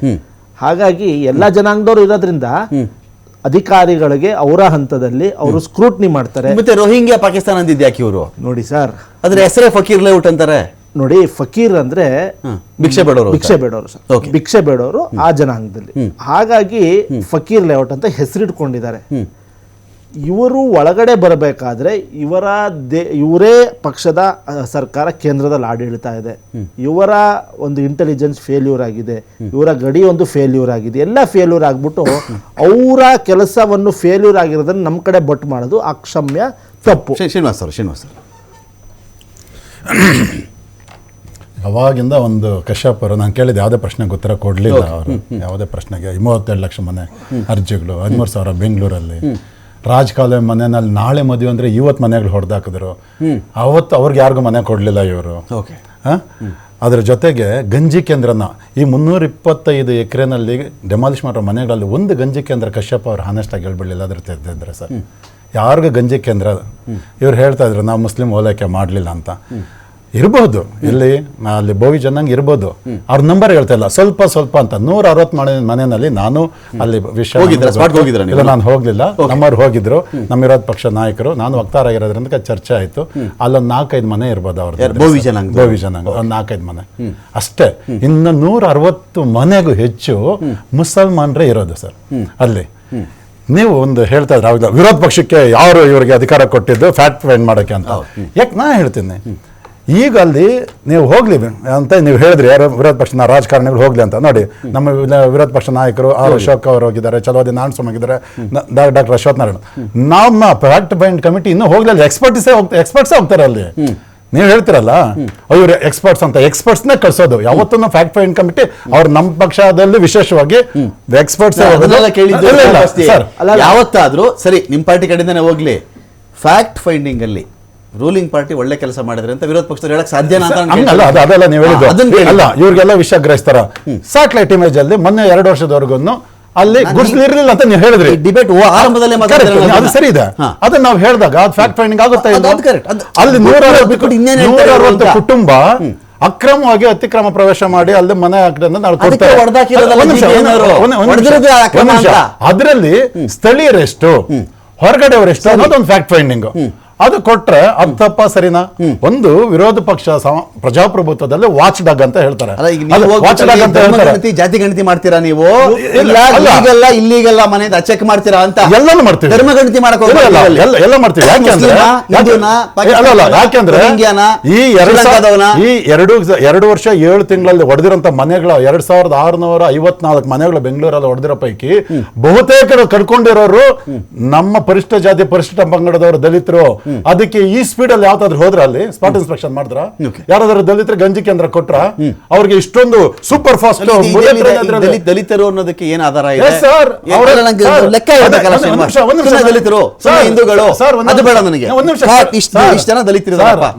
ಹಾಗಾಗಿ ಎಲ್ಲ ಜನಾಂಗದವರು ಇರೋದ್ರಿಂದ ಅಧಿಕಾರಿಗಳಿಗೆ ಅವರ ಹಂತದಲ್ಲಿ ಅವರು ಸ್ಕ್ರೂಟ್ನಿ ಮಾಡ್ತಾರೆ. ಮತ್ತೆ ರೋಹಿಂಗ್ಯಾ ಪಾಕಿಸ್ತಾನ ಅಂದಿದ್ದು ಯಾಕೆ ಇವರು? ನೋಡಿ ಸರ್, ಅದ್ರ ಹೆಸರೇ ಫಕೀರ್ ಲೇಔಟ್ ಅಂತಾರೆ. ನೋಡಿ, ಫಕೀರ್ ಅಂದ್ರೆ ಭಿಕ್ಷೆ ಬೇಡೋರು ಸರ್, ಭಿಕ್ಷೆ ಬೇಡೋರು ಆ ಜನಾಂಗದಲ್ಲಿ. ಹಾಗಾಗಿ ಫಕೀರ್ ಲೇಔಟ್ ಅಂತ ಹೆಸರಿಟ್ಕೊಂಡಿದ್ದಾರೆ. ಇವರು ಒಳಗಡೆ ಬರಬೇಕಾದ್ರೆ ಇವರೇ ಪಕ್ಷದ ಸರ್ಕಾರ ಕೇಂದ್ರದಲ್ಲಿ ಆಡಳಿತ ಇದೆ. ಇವರ ಒಂದು ಇಂಟೆಲಿಜೆನ್ಸ್ ಫೇಲ್ಯೂರ್ ಆಗಿದೆ, ಇವರ ಗಡಿ ಒಂದು ಫೇಲ್ಯೂರ್ ಆಗಿದೆ. ಎಲ್ಲ ಫೇಲ್ಯೂರ್ ಆಗ್ಬಿಟ್ಟು ಅವರ ಕೆಲಸವನ್ನು ಫೇಲ್ಯೂರ್ ಆಗಿರೋದನ್ನು ನಮ್ಮ ಕಡೆ ಬಟ್ ಮಾಡೋದು ಅಕ್ಷಮ್ಯ ತಪ್ಪು. ಶ್ರೀನಿವಾಸ್ ಅವಾಗಿಂದ ಒಂದು ಕಶ್ಯಪ್ ಅವರು ನಾನು ಕೇಳಿದ ಯಾವುದೇ ಪ್ರಶ್ನೆಗೆ ಉತ್ತರ ಕೊಡಲಿಲ್ಲ. ಅವರು ಯಾವುದೇ ಪ್ರಶ್ನೆಗೆ 32 ಲಕ್ಷ ಮನೆ ಅರ್ಜಿಗಳು, 13,000 ಬೆಂಗಳೂರಲ್ಲಿ. ರಾಜ್ ಕಾಲೋನಿ ಮನೆಯಲ್ಲಿ ನಾಳೆ ಮದುವೆ ಅಂದರೆ ಇವತ್ತು ಮನೆಗಳು ಹೊಡೆದಾಕಿದ್ರು. ಅವತ್ತು ಅವ್ರಿಗೆ ಯಾರಿಗೂ ಮನೆ ಕೊಡಲಿಲ್ಲ ಇವರು. ಅದರ ಜೊತೆಗೆ ಗಂಜಿ ಕೇಂದ್ರನ ಈ 325 ಎಕರೆನಲ್ಲಿ ಡೆಮಾಲಿಷ್ ಮಾಡೋ ಮನೆಗಳಲ್ಲಿ ಒಂದು ಗಂಜಿ ಕೇಂದ್ರ ಕಶ್ಯಪ್ ಅವ್ರು ಹಾನೆಸ್ಟಾಗಿ ಹೇಳ್ಬಿಡಲಿಲ್ಲ ಅದ್ರ ತೆಗೆದಿದ್ರೆ ಸರ್, ಯಾರಿಗೂ ಗಂಜಿ ಕೇಂದ್ರ ಇವ್ರು ಹೇಳ್ತಾ ಇದ್ರು ನಾವು ಮುಸ್ಲಿಂ ಓಲೈಕೆ ಮಾಡಲಿಲ್ಲ ಅಂತ. ಇರ್ಬೋದು, ಇಲ್ಲಿ ಅಲ್ಲಿ ಬೋವಿ ಜನ್ನಂಗೆ ಇರ್ಬೋದು, ಅವ್ರ ನಂಬರ್ ಹೇಳ್ತಾ ಇಲ್ಲ, ಸ್ವಲ್ಪ ಸ್ವಲ್ಪ ಅಂತ 160 ಮನೆಯಲ್ಲಿ ನಾನು ಅಲ್ಲಿ ವಿಷಯ ಇಲ್ಲ, ನಾನು ಹೋಗ್ಲಿಲ್ಲ, ನಮ್ಮವ್ರು ಹೋಗಿದ್ರು, ನಮ್ಮ ವಿರೋಧ ಪಕ್ಷ ನಾಯಕರು, ನಾನು ವಕ್ತಾರ ಆಗಿರೋದ್ರಿಂದ ಚರ್ಚೆ ಆಯ್ತು. ಅಲ್ಲೊಂದು 4-5 ಮನೆ ಇರ್ಬೋದು ಅವ್ರದ್ದು, ಬೋವಿ ಜನಾಂಗ ಒಂದು 4-5 ಮನೆ ಅಷ್ಟೇ. ಇನ್ನು 160 ಮನೆಗೂ ಹೆಚ್ಚು ಮುಸಲ್ಮಾನರೇ ಇರೋದು ಸರ್ ಅಲ್ಲಿ. ನೀವು ಒಂದು ಹೇಳ್ತಾ ಇದ್ರೆ ಅವಾಗ ವಿರೋಧ ಪಕ್ಷಕ್ಕೆ ಯಾರು ಇವರಿಗೆ ಅಧಿಕಾರ ಕೊಟ್ಟಿದ್ದು ಫ್ಯಾಕ್ಟ್ ಫೈಂಡ್ ಮಾಡೋಕ್ಕೆ ಅಂತ. ಯಾಕೆ ನಾ ಹೇಳ್ತೀನಿ, ಈಗ ಅಲ್ಲಿ ನೀವು ಹೋಗ್ಲಿ ಅಂತ ನೀವು ಹೇಳಿದ್ರಿ, ಯಾರು ವಿರೋಧ ಪಕ್ಷದ ರಾಜಕಾರಣಿಗಳು ಹೋಗ್ಲಿ ಅಂತ. ನೋಡಿ, ನಮ್ಮ ವಿರೋಧ ಪಕ್ಷ ನಾಯಕರು ಆರ್ ಅಶೋಕ್ ಅವರು ಹೋಗಿದ್ದಾರೆ, ಚಲೋದಿ ನಾರಾಯಣಸ್ವಾಮಿ ಹೋಗಿದ್ದಾರೆ, ಡಾಕ್ಟರ್ ಅಶ್ವಥ್ ನಾರಾಯಣ. ನಮ್ಮ ಫ್ಯಾಕ್ಟ್ ಫೈಂಡ್ ಕಮಿಟಿ ಇನ್ನೂ ಹೋಗ್ಲಿಲ್ಲ, ಎಕ್ಸ್ಪರ್ಟ್ಸೇ ಹೋಗ್ತಾರೆ ಅಲ್ಲಿ. ನೀವು ಹೇಳ್ತಿರಲ್ಲ ಇವ್ರು ಎಕ್ಸ್ಪರ್ಟ್ಸ್ ಅಂತ, ಎಕ್ಸ್ಪರ್ಟ್ಸ್ನೇ ಕಳ್ಸೋದು ಯಾವತ್ತೂ ಫ್ಯಾಕ್ಟ್ ಫೈಂಡ್ ಕಮಿಟಿ. ಅವ್ರು ನಮ್ಮ ಪಕ್ಷದಲ್ಲಿ ವಿಶೇಷವಾಗಿ ಎಕ್ಸ್ಪರ್ಟ್ಸ್ ಯಾವತ್ತಾದ್ರೂ ಸರಿ ನಿಮ್ಮ ಪಾರ್ಟಿ ಕಡೆಯಿಂದನೇ ಹೋಗ್ಲಿ, ಫ್ಯಾಕ್ಟ್ ಫೈಂಡಿಂಗ್ ಅಲ್ಲಿ ರೂಲಿಂಗ್ ಪಾರ್ಟಿ ಒಳ್ಳೆ ಕೆಲಸ ಮಾಡಿದ್ರೆ ಅಂತ ವಿರೋಧ ಪಕ್ಷದವ್ರು ಹೇಳಕ್ ಸಾಧ್ಯನಾ ಅಂತ ಅದೆಲ್ಲ ನೀವು ಹೇಳಿದ್ದು ಅಲ್ಲ. ಇವ್ರಿಗೆಲ್ಲ ವಿಷಯ ಗ್ರಹಿಸ್ತಾರ. ಸ್ಯಾಟಲೈಟ್ ಇಮೇಜ್ ಅಲ್ಲಿ ಮೊನ್ನೆ 2 ವರ್ಷದವರೆಗೂ ಅಲ್ಲಿ ಗುಡ್ಸ್ಲಿರ್ಲಿಲ್ಲ ಅಂತ ನೀವು ಹೇಳಿದ್ರಿ, ಡಿಬೇಟ್ ಆರಂಭದಲ್ಲೇ ಅದು ಸರಿ ಇದೆ. ಅದನ್ನ ನಾವು ಹೇಳಿದಾಗ ಅದು ಫ್ಯಾಕ್ಟ್ ಫೈಂಡಿಂಗ್ ಆಗುತ್ತೆ. ಅಲ್ಲಿ 160 ಕುಟುಂಬ ಅಕ್ರಮವಾಗಿ ಅತಿಕ್ರಮ ಪ್ರವೇಶ ಮಾಡಿ ಅಲ್ಲಿ ಮನೆ ಅದರಲ್ಲಿ ಸ್ಥಳೀಯರೆಷ್ಟು ಹೊರಗಡೆಯವರೆಷ್ಟು ಅನ್ನೋದೊಂದು ಫ್ಯಾಕ್ಟ್ ಫೈಂಡಿಂಗ್. ಅದು ಕೊಟ್ರೆ ಅದು ತಪ್ಪ ಸರಿನಾ? ಒಂದು ವಿರೋಧ ಪಕ್ಷ ಪ್ರಜಾಪ್ರಭುತ್ವದಲ್ಲಿ ವಾಚ್ ಡಾಗ್ ಅಂತ ಹೇಳ್ತಾರೆ. ಜಾತಿ ಗಣತಿ ಮಾಡ್ತೀರಾ ನೀವು? ಇಲ್ಲಿಗೆಲ್ಲ ಮನೆ ಚೆಕ್ ಮಾಡ್ತೀರಾ ಅಂತ? ಎಲ್ಲಾನು ಮಾಡ್ತೀವಿ, ಧರ್ಮ ಗಣತಿ ಎಲ್ಲ ಮಾಡ್ತೀವಿ. ಯಾಕೆಂದ್ರೆ ಈ 2 ವರ್ಷ 7 ತಿಂಗಳಲ್ಲಿ ಹೊಡೆದಿರೋಂಥ ಮನೆಗಳು 2654 ಮನೆಗಳು ಬೆಂಗಳೂರಲ್ಲಿ ಹೊಡೆದಿರೋ ಪೈಕಿ ಬಹುತೇಕರು ಕಡ್ಕೊಂಡಿರೋರು ನಮ್ಮ ಪರಿಶಿಷ್ಟ ಜಾತಿ ಪರಿಶಿಷ್ಟ ಪಂಗಡದವರು, ದಲಿತರು. ಅದಕ್ಕೆ ಈ ಸ್ಪೀಡ್ ಅಲ್ಲಿ ಯಾವ್ದಾದ್ರು ಹೋದ್ರ ಅಲ್ಲಿ ಸ್ಪಾಟ್ ಇನ್ಸ್ಪೆಕ್ಷನ್ ಮಾಡಿದ್ರ? ಯಾರಾದ್ರೂ ದಲಿತರ ಗಂಜಿ ಕೇಂದ್ರ ಕೊಟ್ರ? ಅವ್ರಿಗೆ ಇಷ್ಟೊಂದು ಸೂಪರ್ ಫಾಸ್ಟ್ ದಲಿತರು ಅನ್ನೋದಕ್ಕೆ ಏನ್ ಆಧಾರ ಇದೆ?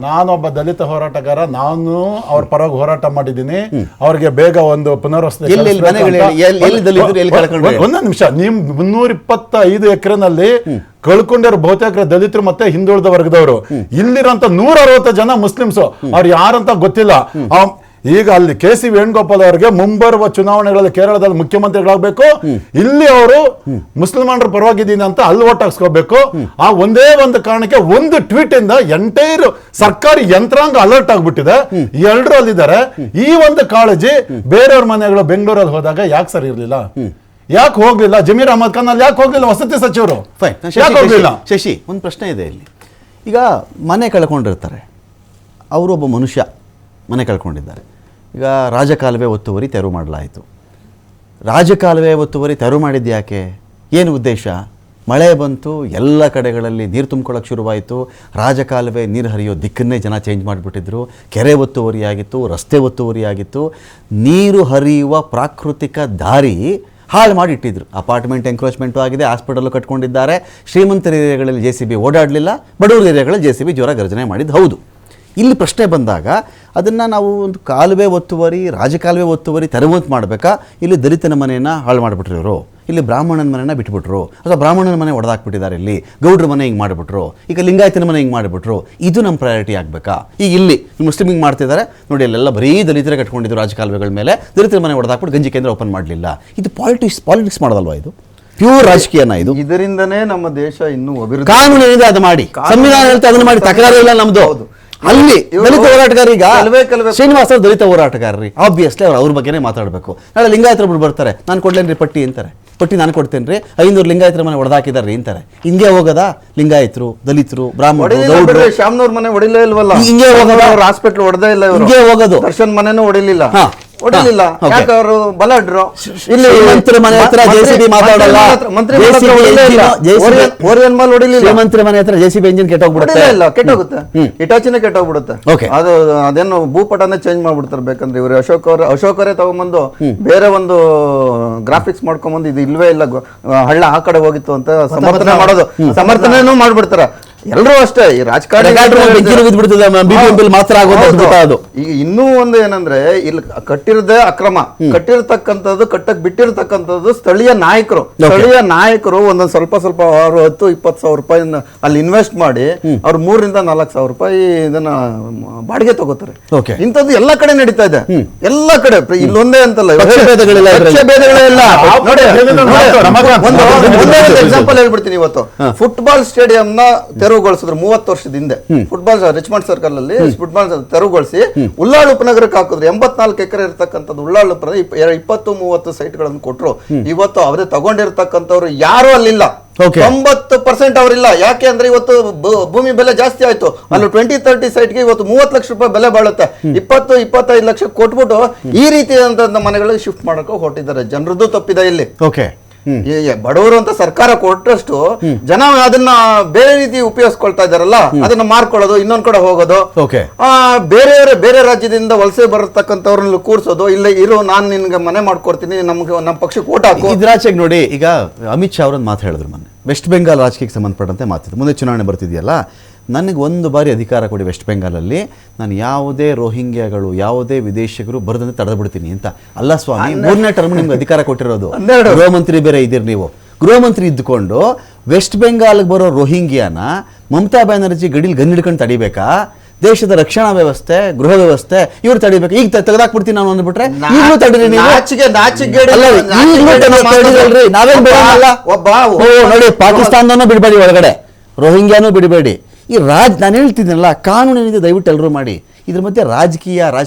ನಾನೊಬ್ಬ ದಲಿತ ಹೋರಾಟಗಾರ, ನಾನು ಅವ್ರ ಪರವಾಗಿ ಹೋರಾಟ ಮಾಡಿದ್ದೀನಿ. ಅವ್ರಿಗೆ ಬೇಗ ಒಂದು ಪುನರ್ವಸತಿ. ಒಂದೊಂದು ನಿಮಿಷ, ನಿಮ್ 325 ಎಕರೆನಲ್ಲಿ ಕಳ್ಕೊಂಡಿರೋ ಬಹುತೇಕ ದಲಿತರು ಮತ್ತೆ ಹಿಂದುಳಿದ ವರ್ಗದವರು. ಇಲ್ಲಿರೋಂಥ 160 ಜನ ಮುಸ್ಲಿಮ್ಸ್, ಅವ್ರು ಯಾರಂತ ಗೊತ್ತಿಲ್ಲ. ಈಗ ಅಲ್ಲಿ KC ವೇಣುಗೋಪಾಲ್ ಅವರಿಗೆ ಮುಂಬರುವ ಚುನಾವಣೆಗಳಲ್ಲಿ ಕೇರಳದಲ್ಲಿ ಮುಖ್ಯಮಂತ್ರಿಗಳಾಗಬೇಕು, ಇಲ್ಲಿ ಅವರು ಮುಸಲ್ಮಾನರ ಪರವಾಗಿದ್ದೀನಿ ಅಂತ ಅಲ್ಲಿ ಓಟ್ ಹಾಕ್ಸ್ಕೋಬೇಕು. ಆ ಒಂದೇ ಒಂದು ಕಾರಣಕ್ಕೆ ಒಂದು ಟ್ವೀಟ್ ಇಂದ ಎಂಟೈರ್ ಸರ್ಕಾರಿ ಯಂತ್ರಾಂಗ ಅಲರ್ಟ್ ಆಗ್ಬಿಟ್ಟಿದೆ. ಎಲ್ಲರೂ ಅಲ್ಲಿದ್ದಾರೆ. ಈ ಒಂದು ಕಾಳಜಿ ಬೇರೆಯವ್ರ ಮನೆಗಳು ಬೆಂಗಳೂರಲ್ಲಿ ಹೋದಾಗ ಯಾಕೆ ಸರಿ ಇರ್ಲಿಲ್ಲ? ಯಾಕೆ ಹೋಗ್ಲಿಲ್ಲ? ಜಮೀರ್ ಅಹಮದ್ ಖಾನ್ ಅಲ್ಲಿ ಯಾಕೆ ಹೋಗ್ಲಿಲ್ಲ? ವಸತಿ ಸಚಿವರು ಯಾಕೆ ಹೋಗ್ಲಿಲ್ಲ? ಶಶಿ, ಒಂದು ಪ್ರಶ್ನೆ ಇದೆ ಇಲ್ಲಿ. ಈಗ ಮನೆ ಕಳ್ಕೊಂಡಿರ್ತಾರೆ, ಅವರೊಬ್ಬ ಮನುಷ್ಯ ಮನೆ ಕಳ್ಕೊಂಡಿದ್ದಾರೆ. ಈಗ ರಾಜಕಾಲುವೆ ಒತ್ತುವರಿ ತೆರವು ಮಾಡಲಾಯಿತು. ರಾಜಕಾಲುವೆ ಒತ್ತುವರಿ ತೆರವು ಮಾಡಿದ್ದು ಯಾಕೆ? ಏನು ಉದ್ದೇಶ? ಮಳೆ ಬಂತು, ಎಲ್ಲ ಕಡೆಗಳಲ್ಲಿ ನೀರು ತುಂಬ್ಕೊಳ್ಳೋಕೆ ಶುರುವಾಯಿತು. ರಾಜಕಾಲುವೆ ನೀರು ಹರಿಯೋ ದಿಕ್ಕನ್ನೇ ಜನ ಚೇಂಜ್ ಮಾಡಿಬಿಟ್ಟಿದ್ರು. ಕೆರೆ ಒತ್ತುವರಿ ಆಗಿತ್ತು, ರಸ್ತೆ ಒತ್ತುವರಿ ಆಗಿತ್ತು. ನೀರು ಹರಿಯುವ ಪ್ರಾಕೃತಿಕ ದಾರಿ ಹಾಳು ಮಾಡಿಟ್ಟಿದ್ರು. ಅಪಾರ್ಟ್ಮೆಂಟ್ ಎಂಕ್ರೋಚ್ಮೆಂಟು ಆಗಿದೆ, ಹಾಸ್ಪಿಟಲ್ ಕಟ್ಕೊಂಡಿದ್ದಾರೆ. ಶ್ರೀಮಂತರ ಏರಿಯಾಗಳಲ್ಲಿ JCB ಓಡಾಡಲಿಲ್ಲ, ಬಡವರ ಏರಿಯಾಗಳಲ್ಲಿ JCB ಜೋರ ಗರ್ಜನೆ ಮಾಡಿದ್ದು ಹೌದು. ಇಲ್ಲಿ ಪ್ರಶ್ನೆ ಬಂದಾಗ ಅದನ್ನು ನಾವು ಒಂದು ಕಾಲುವೆ ಒತ್ತುವರಿ, ರಾಜಕಾಲುವೆ ಒತ್ತುವರಿ ತೆರವಂತ ಮಾಡಬೇಕಾ? ಇಲ್ಲಿ ದಲಿತನ ಮನೆಯನ್ನು ಹಾಳು ಮಾಡಿಬಿಟ್ರು ಇವರು, ಇಲ್ಲಿ ಬ್ರಾಹ್ಮಣನ ಮನೆನ ಬಿಟ್ಬಿಟ್ರು, ಅಥವಾ ಬ್ರಾಹ್ಮಣನ ಮನೆ ಹೊಡೆದಾಕ್ಬಿಟ್ಟಿದ್ದಾರೆ, ಇಲ್ಲಿ ಗೌಡ್ರ ಮನೆ ಹಿಂಗೆ ಮಾಡಿಬಿಟ್ರು, ಈಗ ಲಿಂಗಾಯತನ ಮನೆ ಹಿಂಗೆ ಮಾಡಿಬಿಟ್ರು. ಇದು ನಮ್ಮ ಪ್ರಯಾರಿಟಿ ಆಗಬೇಕಾ? ಈಗ ಇಲ್ಲಿ ಮುಸ್ಲಿಮ್ ಹಿಂಗೆ ಮಾಡ್ತಿದ್ದಾರೆ ನೋಡಿ, ಅಲ್ಲೆಲ್ಲ ಬರೀ ದಲಿತರೇ ಕಟ್ಕೊಂಡಿದ್ರು ರಾಜಕಾಲುವೆಗಳ ಮೇಲೆ, ದಲಿತರ ಮನೆ ಹೊಡೆದಾಕ್ಬಿಟ್ಟು ಗಂಜಿ ಕೇಂದ್ರ ಓಪನ್ ಮಾಡಲಿಲ್ಲ. ಇದು ಪಾಲಿಟಿಕ್ಸ್ ಮಾಡೋದಲ್ವಾ? ಇದು ಪ್ಯೂರ್ ರಾಜಕೀಯನ? ಇದು ಇದರಿಂದನೇ ನಮ್ಮ ದೇಶ ಇನ್ನೂ ಅಭಿವೃದ್ಧಿ. ಕಾನೂನಿನಿಂದ ಅದು ಮಾಡಿ, ಸಂವಿಧಾನ ಹೇಳ್ತಾ ಅದನ್ನು ಮಾಡಿ, ತಕರಾರು ಇಲ್ಲ ನಮ್ದು. ಅಲ್ಲಿ ದಲಿತ ಹೋರಾಟಗಾರ, ಈಗ ಶ್ರೀನಿವಾಸ ದಲಿತ ಹೋರಾಟಗಾರರಿ, ಆಬ್ವಿಯಸ್ಲಿ ಅವ್ರ ಬಗ್ಗೆನೇ ಮಾತಾಡಬೇಕು. ನಾಳೆ ಲಿಂಗಾಯತರು ಬರ್ತಾರೆ, ನಾನು ಕೊಡ್ಲೇನ್ರಿ ಪಟ್ಟಿ ಅಂತಾರೆ, ಪಟ್ಟಿ ನಾನು ಕೊಡ್ತೇನೆ ರೀ, 500 ಲಿಂಗಾಯತರ ಮನೆ ಹೊಡೆದಾಕಿದಾರೆ ಅಂತಾರೆ. ಹಿಂಗೆ ಹೋಗದಾ? ಲಿಂಗಾಯತರು, ದಲಿತರು, ಬ್ರಾಹ್ಮಣರು, ಶ್ಯಾಮ್ನವ್ರ ಮನೆ ಹೊಡಿಲೇ ಇಲ್ವಲ್ಲ, ಹಿಂಗೆ ಹೋಗೋದು. ಹಾಸ್ಪಿಟಲ್ ಹೊಡೆದೇ ಇಲ್ಲ, ಹಿಂಗೆ ಹೋಗೋದು. ದರ್ಶನ್ ಮನೆನೂ ಹೊಡಿಲಿಲ್ಲ, ಹೊಡಿಲಿಲ್ಲ. ಯಾಕೆ ಅವರು ಬಲಡ್ರು? ಇಲ್ಲಿ ಮಂತ್ರಿ ಮನೆ ಹತ್ರ JCB ಮಾತಾಡಲ್ಲ, ಶ್ರೀಮಂತರ ಮನೆ ಹತ್ರ JCB ಎಂಜಿನ್ ಕೆಟ್ಟೋಗ್ಬಿಡುತ್ತೆ. ಇಲ್ಲ, ಕೆಟ್ಟೋಗುತ್ತೆ, ಇಟಾಚಿನೇ ಕೆಟ್ಟೋಗ್ಬಿಡುತ್ತೆ. ಅದು ಅದೇನು ಭೂಪಟನೇ ಚೇಂಜ್ ಮಾಡ್ಬಿಡ್ತಾರೆ. ಬೇಕಂದ್ರೆ ಇವರು ಅಶೋಕರೇ ತಗೊಂಡ್ಬಂದು ಬೇರೆ ಒಂದು ಗ್ರಾಫಿಕ್ಸ್ ಮಾಡ್ಕೊಂಡ್ಬಂದು ಇದು ಇಲ್ವೇ ಇಲ್ಲ, ಹಳ್ಳ ಆ ಕಡೆ ಹೋಗಿತ್ತು ಅಂತ ಸಮರ್ಥನೆ ಮಾಡೋದು, ಸಮರ್ಥನೆನೂ ಮಾಡ್ಬಿಡ್ತಾರೆ. ಎಲ್ಲರೂ ಅಷ್ಟೇ ಈ ರಾಜಕಾರಣ ಮಾತ್ರ ಆಗೋದು ಅದು. ಈಗ ಇನ್ನೂ ಒಂದು ಏನಂದ್ರೆ ಇಲ್ಲಿ ಕಟ್ಟಿರದೇ ಅಕ್ರಮ, ಕಟ್ಟಿರ್ತಕ್ಕಂಥದ್ದು ಕಟ್ಟಕ್ ಬಿಟ್ಟಿರ್ತಕ್ಕಂಥದ್ದು ಸ್ಥಳೀಯ ನಾಯಕರು ಒಂದೊಂದು ಸ್ವಲ್ಪ ಅವರು 10-20 ಸಾವಿರ ರೂಪಾಯಿ ಅಲ್ಲಿ ಇನ್ವೆಸ್ಟ್ ಮಾಡಿ ಅವ್ರು 3,000-4,000 ಸಾವಿರ ರೂಪಾಯಿ ಇದನ್ನ ಬಾಡಿಗೆ ತಗೋತಾರೆ. ಇಂಥದ್ದು ಎಲ್ಲ ಕಡೆ ನಡೀತಾ ಇದೆ, ಎಲ್ಲ ಕಡೆ. ಇಲ್ಲೊಂದೇ ಅಂತಲ್ಲ, ಎಕ್ಸಾಂಪಲ್ ಹೇಳ್ಬಿಡ್ತೀನಿ. ಇವತ್ತು ಫುಟ್ಬಾಲ್ ಸ್ಟೇಡಿಯಂ ನ ತೆರವುಗೊಳಿಸಿದ್ರು 30 ವರ್ಷದ ಹಿಂದೆ. ಫುಟ್ಬಾಲ್ ರಿಚ್ಮಂಡ್ ಸರ್ಕಲ್ ಅಲ್ಲಿ ಫುಟ್ಬಾಲ್ ತೆರವುಗೊಳಿಸಿ ಉಳ್ಳಾಳ ಉಪನಗರಕ್ಕೆ ಹಾಕಿದ್ರು. 84 ಎಕರೆ ಇರತಕ್ಕಂಥದ್ದು ಉಳ್ಳಾಳ ಉಪನಗರ 20-30 ಸೈಟ್ ಗಳನ್ನು ಕೊಟ್ರು. ಇವತ್ತು ಅವರೇ ತಗೊಂಡಿರ್ತಕ್ಕಂಥವ್ರು ಯಾರು ಅಲ್ಲಿಲ್ಲ, 90% ಅವರಿಲ್ಲ. ಯಾಕೆ ಅಂದ್ರೆ ಇವತ್ತು ಭೂಮಿ ಬೆಲೆ ಜಾಸ್ತಿ ಆಯ್ತು. ಅಲ್ಲಿ 20-30 ಸೈಟ್ಗೆ ಇವತ್ತು 30 ಲಕ್ಷ ರೂಪಾಯಿ ಬೆಲೆ ಬಾಳುತ್ತೆ. 20-25 ಲಕ್ಷ ಕೊಟ್ಬಿಟ್ಟು ಈ ರೀತಿಯಾದಂತ ಮನೆಗಳಿಗೆ ಶಿಫ್ಟ್ ಮಾಡಕ್ಕೆ ಹೊರಟಿದ್ದಾರೆ. ಜನರದ್ದು ತಪ್ಪಿದೆ ಇಲ್ಲಿ. ಬಡವರು ಅಂತ ಸರ್ಕಾರ ಕೊಟ್ಟಷ್ಟು ಜನ ಅದನ್ನ ಬೇರೆ ರೀತಿ ಉಪಯೋಗಿಸ್ಕೊಳ್ತಾ ಇದಾರಲ್ಲ, ಅದನ್ನ ಮಾರ್ಕೊಳ್ಳೋದು, ಇನ್ನೊಂದ್ ಕಡೆ ಹೋಗೋದು, ಬೇರೆ ರಾಜ್ಯದಿಂದ ವಲಸೆ ಬರತಕ್ಕಂಥವ್ರನ್ನ ಕೂರ್ಸೋದು, ಇಲ್ಲ ಇರೋ ನಾನ್ ನಿನ್ಗೆ ಮನೆ ಮಾಡ್ಕೊಡ್ತೀನಿ, ನಮ್ಮ ಪಕ್ಷಕ್ಕೆ ಓಟ್ ಹಾಕು. ಇದ್ರಾಚೆಗೆ ನೋಡಿ, ಈಗ ಅಮಿತ್ ಶಾ ಅವರೊಂದು ಮಾತು ಹೇಳಿದ್ರು ಮೊನ್ನೆ, ವೆಸ್ಟ್ ಬೆಂಗಾಲ್ ರಾಜಕೀಯಕ್ಕೆ ಸಂಬಂಧಪಟ್ಟಂತೆ ಮಾತಿದ್ರು. ಮುಂದೆ ಚುನಾವಣೆ ಬರ್ತಿದೆಯಲ್ಲ, ನನಗೆ ಒಂದು ಬಾರಿ ಅಧಿಕಾರ ಕೊಡಿ ವೆಸ್ಟ್ ಬೆಂಗಾಲಲ್ಲಿ, ನಾನು ಯಾವುದೇ ರೋಹಿಂಗ್ಯಾಗಳು ಯಾವುದೇ ವಿದೇಶಿಗರು ಬರದಂತೆ ತಡೆದು ಬಿಡ್ತೀನಿ ಅಂತ. ಅಲ್ಲ ಸ್ವಾಮಿ, 3ನೇ ಟರ್ಮ್ ನಿಮ್ಗೆ ಅಧಿಕಾರ ಕೊಟ್ಟಿರೋದು, ಗೃಹ ಮಂತ್ರಿ ಬೇರೆ ಇದ್ದೀರಿ ನೀವು. ಗೃಹ ಮಂತ್ರಿ ಇದ್ದುಕೊಂಡು ವೆಸ್ಟ್ ಬೆಂಗಾಲ್ಗೆ ಬರೋ ರೋಹಿಂಗ್ಯಾನ ಮಮತಾ ಬ್ಯಾನರ್ಜಿ ಗಡಿಲಿ ಗನ್ ಹಿಡ್ಕೊಂಡು ತಡಿಬೇಕಾ? ದೇಶದ ರಕ್ಷಣಾ ವ್ಯವಸ್ಥೆ, ಗೃಹ ವ್ಯವಸ್ಥೆ ಇವ್ರು ತಡಿಬೇಕು. ಈಗ ತೆಗೆದಾಕ್ಬಿಡ್ತೀನಿ ನಾನು ಅಂದ್ಬಿಟ್ರೆ ಈಗಲೂ ತಡೀರಿ ನೀವು. ನಾವೇನ್ ಬೇಡಲ್ಲ. ನೋಡಿ, ಪಾಕಿಸ್ತಾನದನ್ನೂ ಬಿಡಬೇಡಿ, ಒಳಗಡೆ ರೋಹಿಂಗ್ಯಾನೂ ಬಿಡಬೇಡಿ. ಈ ನಾನು ಹೇಳ್ತಿದ್ದೀನಲ್ಲ, ಕಾನೂನಿನಿದೆ, ದಯವಿಟ್ಟು ಎಲ್ಲರೂ ಮಾಡಿ. ಇದ್ರ ಮಧ್ಯೆ ರಾಜಕೀಯ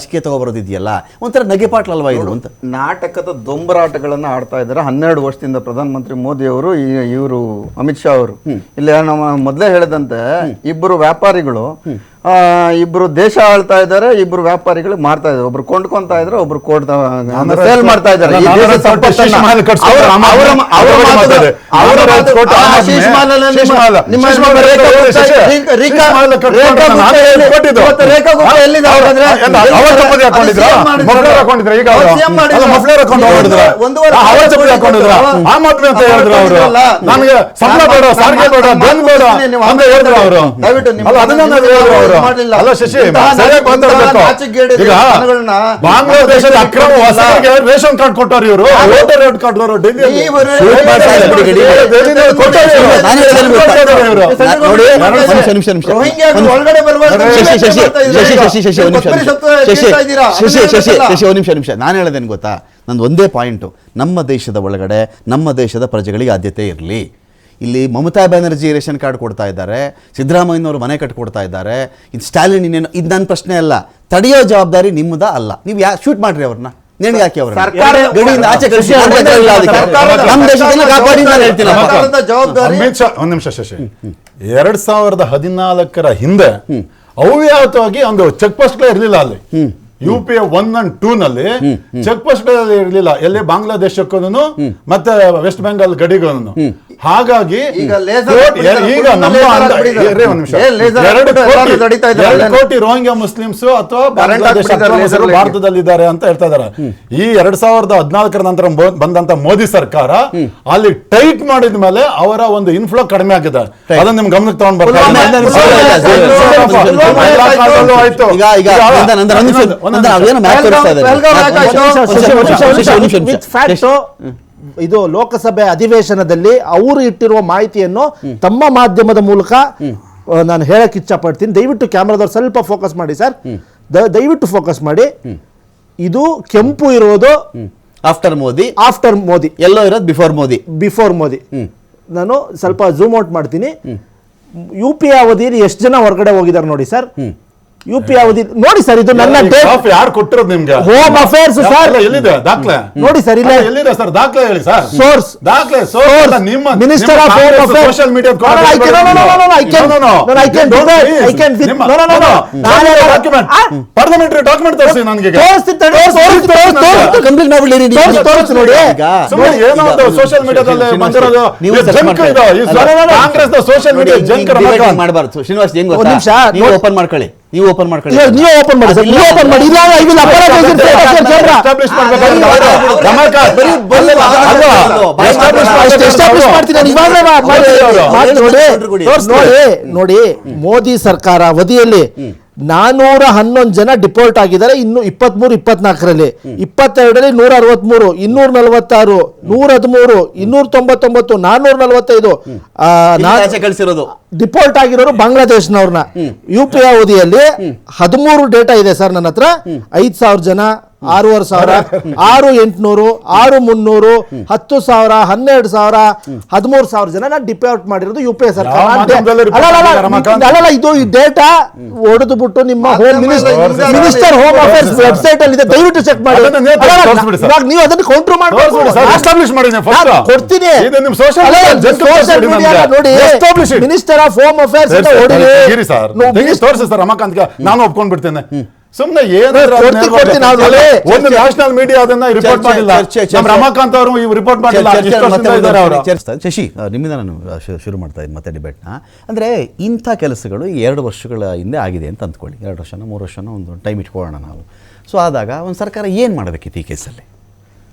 ತಗೊಬರೋದಿದೆಯಲ್ಲ, ಒಂಥರ ನಗೆಪಾಟ್ಲಲ್ವಾ ಇದು ಅಂತ. ನಾಟಕದ ದೊಂಬರಾಟಗಳನ್ನ ಆಡ್ತಾ ಇದ್ದಾರೆ 12 ವರ್ಷದಿಂದ ಪ್ರಧಾನಮಂತ್ರಿ ಮೋದಿ ಅವರು, ಇವರು ಅಮಿತ್ ಶಾ ಅವರು. ಇಲ್ಲಿ ನಮ್ಮ ಮೊದಲೇ ಹೇಳಿದಂತೆ ಇಬ್ಬರು ವ್ಯಾಪಾರಿಗಳು, ಇಬ್ರು ದೇಶ ಆಳ್ತಾ ಇದ್ದಾರೆ, ಇಬ್ರು ವ್ಯಾಪಾರಿಗಳು ಮಾರ್ತಾ ಇದ್ದಾರೆ. ಒಬ್ರು ಕೊಂಡ್ಕೊಂತಾ ಇದ್ರೆ, ಒಬ್ರು ಸೇಲ್ ಮಾಡ್ತಾ ಇದ್ದಾರೆ. ಅಲ್ಲ ಶಶಿ, ಈಗ ಬಾಂಗ್ಲಾದೇಶದ ಅಕ್ರಮ ವಸತಿಗೆ ರೇಷನ್ ಕಾರ್ಡ್ ಕೊಟ್ಟವ್ರು ಇವರು, ವೋಟರ್ ಐಡಿ ಕಾರ್ಡ್ ನಿಮಿಷ ನಾನು ಹೇಳೋದೇನು ಗೊತ್ತಾ, ನಂದು ಒಂದೇ ಪಾಯಿಂಟು, ನಮ್ಮ ದೇಶದ ಒಳಗಡೆ ನಮ್ಮ ದೇಶದ ಪ್ರಜೆಗಳಿಗೆ ಆದ್ಯತೆ ಇರಲಿ. ಇಲ್ಲಿ ಮಮತಾ ಬ್ಯಾನರ್ಜಿ ರೇಷನ್ ಕಾರ್ಡ್ ಕೊಡ್ತಾ ಇದ್ದಾರೆ, ಸಿದ್ದರಾಮಯ್ಯನವರು ಮನೆ ಕಟ್ಕೊಡ್ತಾ ಇದ್ದಾರೆ, ಇದು ಸ್ಟಾಲಿನ್ ಇನ್ನೇನು, ಇದು ನನ್ನ ಪ್ರಶ್ನೆ ಅಲ್ಲ. ತಡೆಯೋ ಜವಾಬ್ದಾರಿ ನಿಮ್ಮದ ಅಲ್ಲ. ನೀವು ಶೂಟ್ ಮಾಡ್ರಿ ಅವ್ರನ್ನ, ನೇಣಿಗೆ ಹಾಕಿ ಅವ್ರನ್ನ ಗಡಿಯಿಂದ ಆಚೆ ಕಳಿಸಿ. ನಮ್ಮ ದೇಶದಲ್ಲಿ ಕಾಪಾಡಿ ನಾನು ಹೇಳ್ತೀನಿ. ಒಂದ್ ನಿಮಿಷ ಶಶಿ, 2014 ಹಿಂದೆ ಅವ್ಯಾವತವಾಗಿ ಒಂದು ಚೆಕ್ ಪೋಸ್ಟ್ ಇರಲಿಲ್ಲ ಅಲ್ಲಿ. UP 1 and 2 ನಲ್ಲಿ ಚೆಕ್ ಪೋಸ್ಟ್ ಇರಲಿಲ್ಲ, ಎಲ್ಲಿ ಬಾಂಗ್ಲಾದೇಶಕ್ಕೂ ಮತ್ತೆ ವೆಸ್ಟ್ ಬೆಂಗಾಲ್ ಗಡಿಗೂ. ಹಾಗಾಗಿ ಈಗ ನಮ್ಮ 2 ಕೋಟಿ ರೋಹಿಂಗ್ಯಾ ಮುಸ್ಲಿಮ್ಸ್ ಅಥವಾ ಭಾರತದಲ್ಲಿದ್ದಾರೆ ಅಂತ ಹೇಳ್ತಾ ಇದಾರೆ. ಈ 2014 ನಂತರ ಬಂದಂತ ಮೋದಿ ಸರ್ಕಾರ ಅಲ್ಲಿ ಟೈಟ್ ಮಾಡಿದ ಮೇಲೆ ಅವರ ಒಂದು ಇನ್ಫ್ಲೋ ಕಡಿಮೆ ಆಗಿದೆ. ಅದನ್ನ ನಿಮ್ ಗಮನಕ್ಕೆ ತಗೊಂಡ್ ಬರ್ತಾರೆ. ಇದು ಲೋಕಸಭೆ ಅಧಿವೇಶನದಲ್ಲಿ ಅವರು ಇಟ್ಟಿರುವ ಮಾಹಿತಿಯನ್ನು ತಮ್ಮ ಮಾಧ್ಯಮದ ಮೂಲಕ ನಾನು ಹೇಳಕ್ ಇಚ್ಛ ಪಡ್ತೀನಿ. ದಯವಿಟ್ಟು ಕ್ಯಾಮ್ರಾದವ್ರು ಸ್ವಲ್ಪ ಫೋಕಸ್ ಮಾಡಿ ಸರ್, ದಯವಿಟ್ಟು ಫೋಕಸ್ ಮಾಡಿ. ಇದು ಕೆಂಪು ಇರೋದು ಆಫ್ಟರ್ ಮೋದಿ, ಎಲ್ಲೋ ಇರೋದು ಬಿಫೋರ್ ಮೋದಿ. ನಾನು ಸ್ವಲ್ಪ ಝೂಮ್ ಔಟ್ ಮಾಡ್ತೀನಿ. UP ಅವಧಿಯಲ್ಲಿ ಎಷ್ಟು ಜನ ಹೊರಗಡೆ ಹೋಗಿದ್ದಾರೆ ನೋಡಿ ಸರ್. UP ಅವಧಿ ನೋಡಿ ಸರ್, ಇದು ನನ್ನ ಯಾರು ಕೊಟ್ಟಿರೋದು ನಿಮ್ಗೆ? ಹೋಮ್ ಅಫೇರ್ಸ್ ಸರ್, ಎಲ್ಲಿದೆ ದಾಖಲೆ ನೋಡಿ ಸರ್, ಇಲ್ಲ ಎಲ್ಲಿದೆ ಸರ್ ದಾಖಲೆ ಹೇಳಿ ಸರ್. ಸೋರ್ಸ್ ನಿಮ್ಮ minister of home affairs social media parliamentary document ತೋರಿಸಿ ನನಗೆ. ಕಂಪ್ಲೀಟ್ ಮಾಡ್ಬಿಡಿ ನೋಡಿ. ಏನೋ ಸೋಶಿಯಲ್ ಮೀಡಿಯಾದಲ್ಲಿ ಬಂದಿರೋದು ಕಾಂಗ್ರೆಸ್ ಸೋಶಿಯಲ್ ಮೀಡಿಯಾ ಜಂಕ್ ಮಾಡಬಾರ್ದು. ಶ್ರೀನಿವಾಸ್, ನೀವು ಓಪನ್ ಮಾಡ್ಕೊಳ್ಳಿ. ನೀವು ಓಪನ್ ಮಾಡ್ಕೊಳ್ಳಿ. ನೀವು ಓಪನ್ ಮಾಡಿ ಸರ್, ನೀವು ಓಪನ್ ಮಾಡಿ. ಇಲ್ಲ ಇದನ್ನ ಅಪರಾಧ ಇರುತ್ತೆ, ಕೇಂದ್ರ Establish ಮಾಡ್ಬೇಕಾದ್ರೆ ರಮಾಕಾಂತ್ ಎಸ್ಟಾಬ್ಲಿಷ್ ಮಾಡ್ತೀನಿ ನೋಡಿ. ಮೋದಿ ಸರ್ಕಾರ ಅವಧಿಯಲ್ಲಿ 411 ಜನ ಡಿಪೋರ್ಟ್ ಆಗಿದ್ದಾರೆ. ಇನ್ನು 23-24ರಲ್ಲಿ 22ರಲ್ಲಿ 163, 246, 113, 299, 445 ಕಳಿಸಿರೋದು ಡಿಪೋರ್ಟ್ ಆಗಿರೋರು ಬಾಂಗ್ಲಾದೇಶ್ನವ್ರನ್ನ. UPA ಅವಧಿಯಲ್ಲಿ 13 ಡೇಟಾ ಇದೆ ಸರ್ ನನ್ನ ಹತ್ರ. 5,000 ಜನ, 6,500, 6,800, 6,300, 10,000, 12,000, 13,000 ಜನ ಡಿಪೋರ್ಟ್ ಮಾಡಿರೋದು UPA ಸರ್ಕಾರ. ಅಲ್ಲ, ಇದು ಈ ಡೇಟಾ ಹೊಡೆದು ಬಿಟ್ಟು ನಿಮ್ಮ home minister home affairs website ಅಲ್ಲಿ ಇದೆ, ದಯವಿಟ್ಟು ಚೆಕ್ ಮಾಡಿ. ನೀವು ಅದನ್ನು ಕೌಂಟರ್ ಕೊಡ್ತೀನಿ ನೋಡಿ. Minister of home affairs Ramakant ನಾನು ಒಪ್ಕೊಂಡ್ ಬಿಡ್ತೇನೆ. ಸುಮ್ಮನೆ ಒಂದು ನ್ಯಾಷನಲ್ ಮೀಡಿಯಾ ಅದನ್ನ ರಿಪೋರ್ಟ್ ಮಾಡಿಲ್ಲ, ರಮಾಕಾಂತ್ ಅವರು ರಿಪೋರ್ಟ್ ಮಾಡಿಲ್ಲ. ಶಶಿ, ನಿಮ್ಮಿಂದ ನಾನು ಶುರು ಮಾಡ್ತಾ ಇದ್ದೀನಿ ಮತ್ತೆ ಡಿಬೇಟ್ನ. ಅಂದರೆ ಇಂಥ ಕೆಲಸಗಳು 2 ವರ್ಷಗಳ ಹಿಂದೆ ಆಗಿದೆ ಅಂತ ಅಂದ್ಕೊಳ್ಳಿ, 2 ವರ್ಷನೋ 3 ವರ್ಷನೋ ಒಂದು ಟೈಮ್ ಇಟ್ಕೊಳ್ಳೋಣ ನಾವು. ಸೊ ಆದಾಗ ಒಂದು ಸರ್ಕಾರ ಏನು ಮಾಡಬೇಕಿತ್ತು ಈ ಕೇಸಲ್ಲಿ?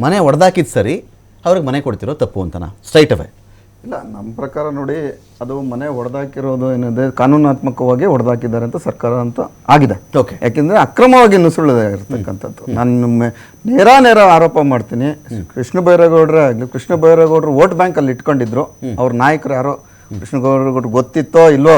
ಮನೆ ಹೊಡೆದಾಕಿದ್ದು ಸರಿ, ಅವ್ರಿಗೆ ಮನೆ ಕೊಡ್ತಿರೋ ತಪ್ಪು ಅಂತನಾ? ಸ್ಟ್ರೈಟ್ ಅವೇ ಇಲ್ಲ, ನಮ್ಮ ಪ್ರಕಾರ ನೋಡಿ, ಅದು ಮನೆ ಹೊಡೆದಾಕಿರೋದು ಏನಿದೆ ಕಾನೂನಾತ್ಮಕವಾಗಿ ಹೊಡೆದಾಕಿದ್ದಾರೆ ಅಂತ ಸರ್ಕಾರ ಅಂತ ಆಗಿದೆ. ಓಕೆ, ಯಾಕೆಂದರೆ ಅಕ್ರಮವಾಗಿ ನುಸುಳಿರ್ತಕ್ಕಂಥದ್ದು. ನಾನು ನೇರ ಆರೋಪ ಮಾಡ್ತೀನಿ. ಕೃಷ್ಣ ಬೈರೇಗೌಡರು ವೋಟ್ ಬ್ಯಾಂಕ್ ಅಲ್ಲಿ ಇಟ್ಕೊಂಡಿದ್ರು. ಅವ್ರ ನಾಯಕರು ಯಾರೋ ಕೃಷ್ಣ ಬೈರೇಗೌಡರು ಗೊತ್ತಿತ್ತೋ ಇಲ್ಲೋ,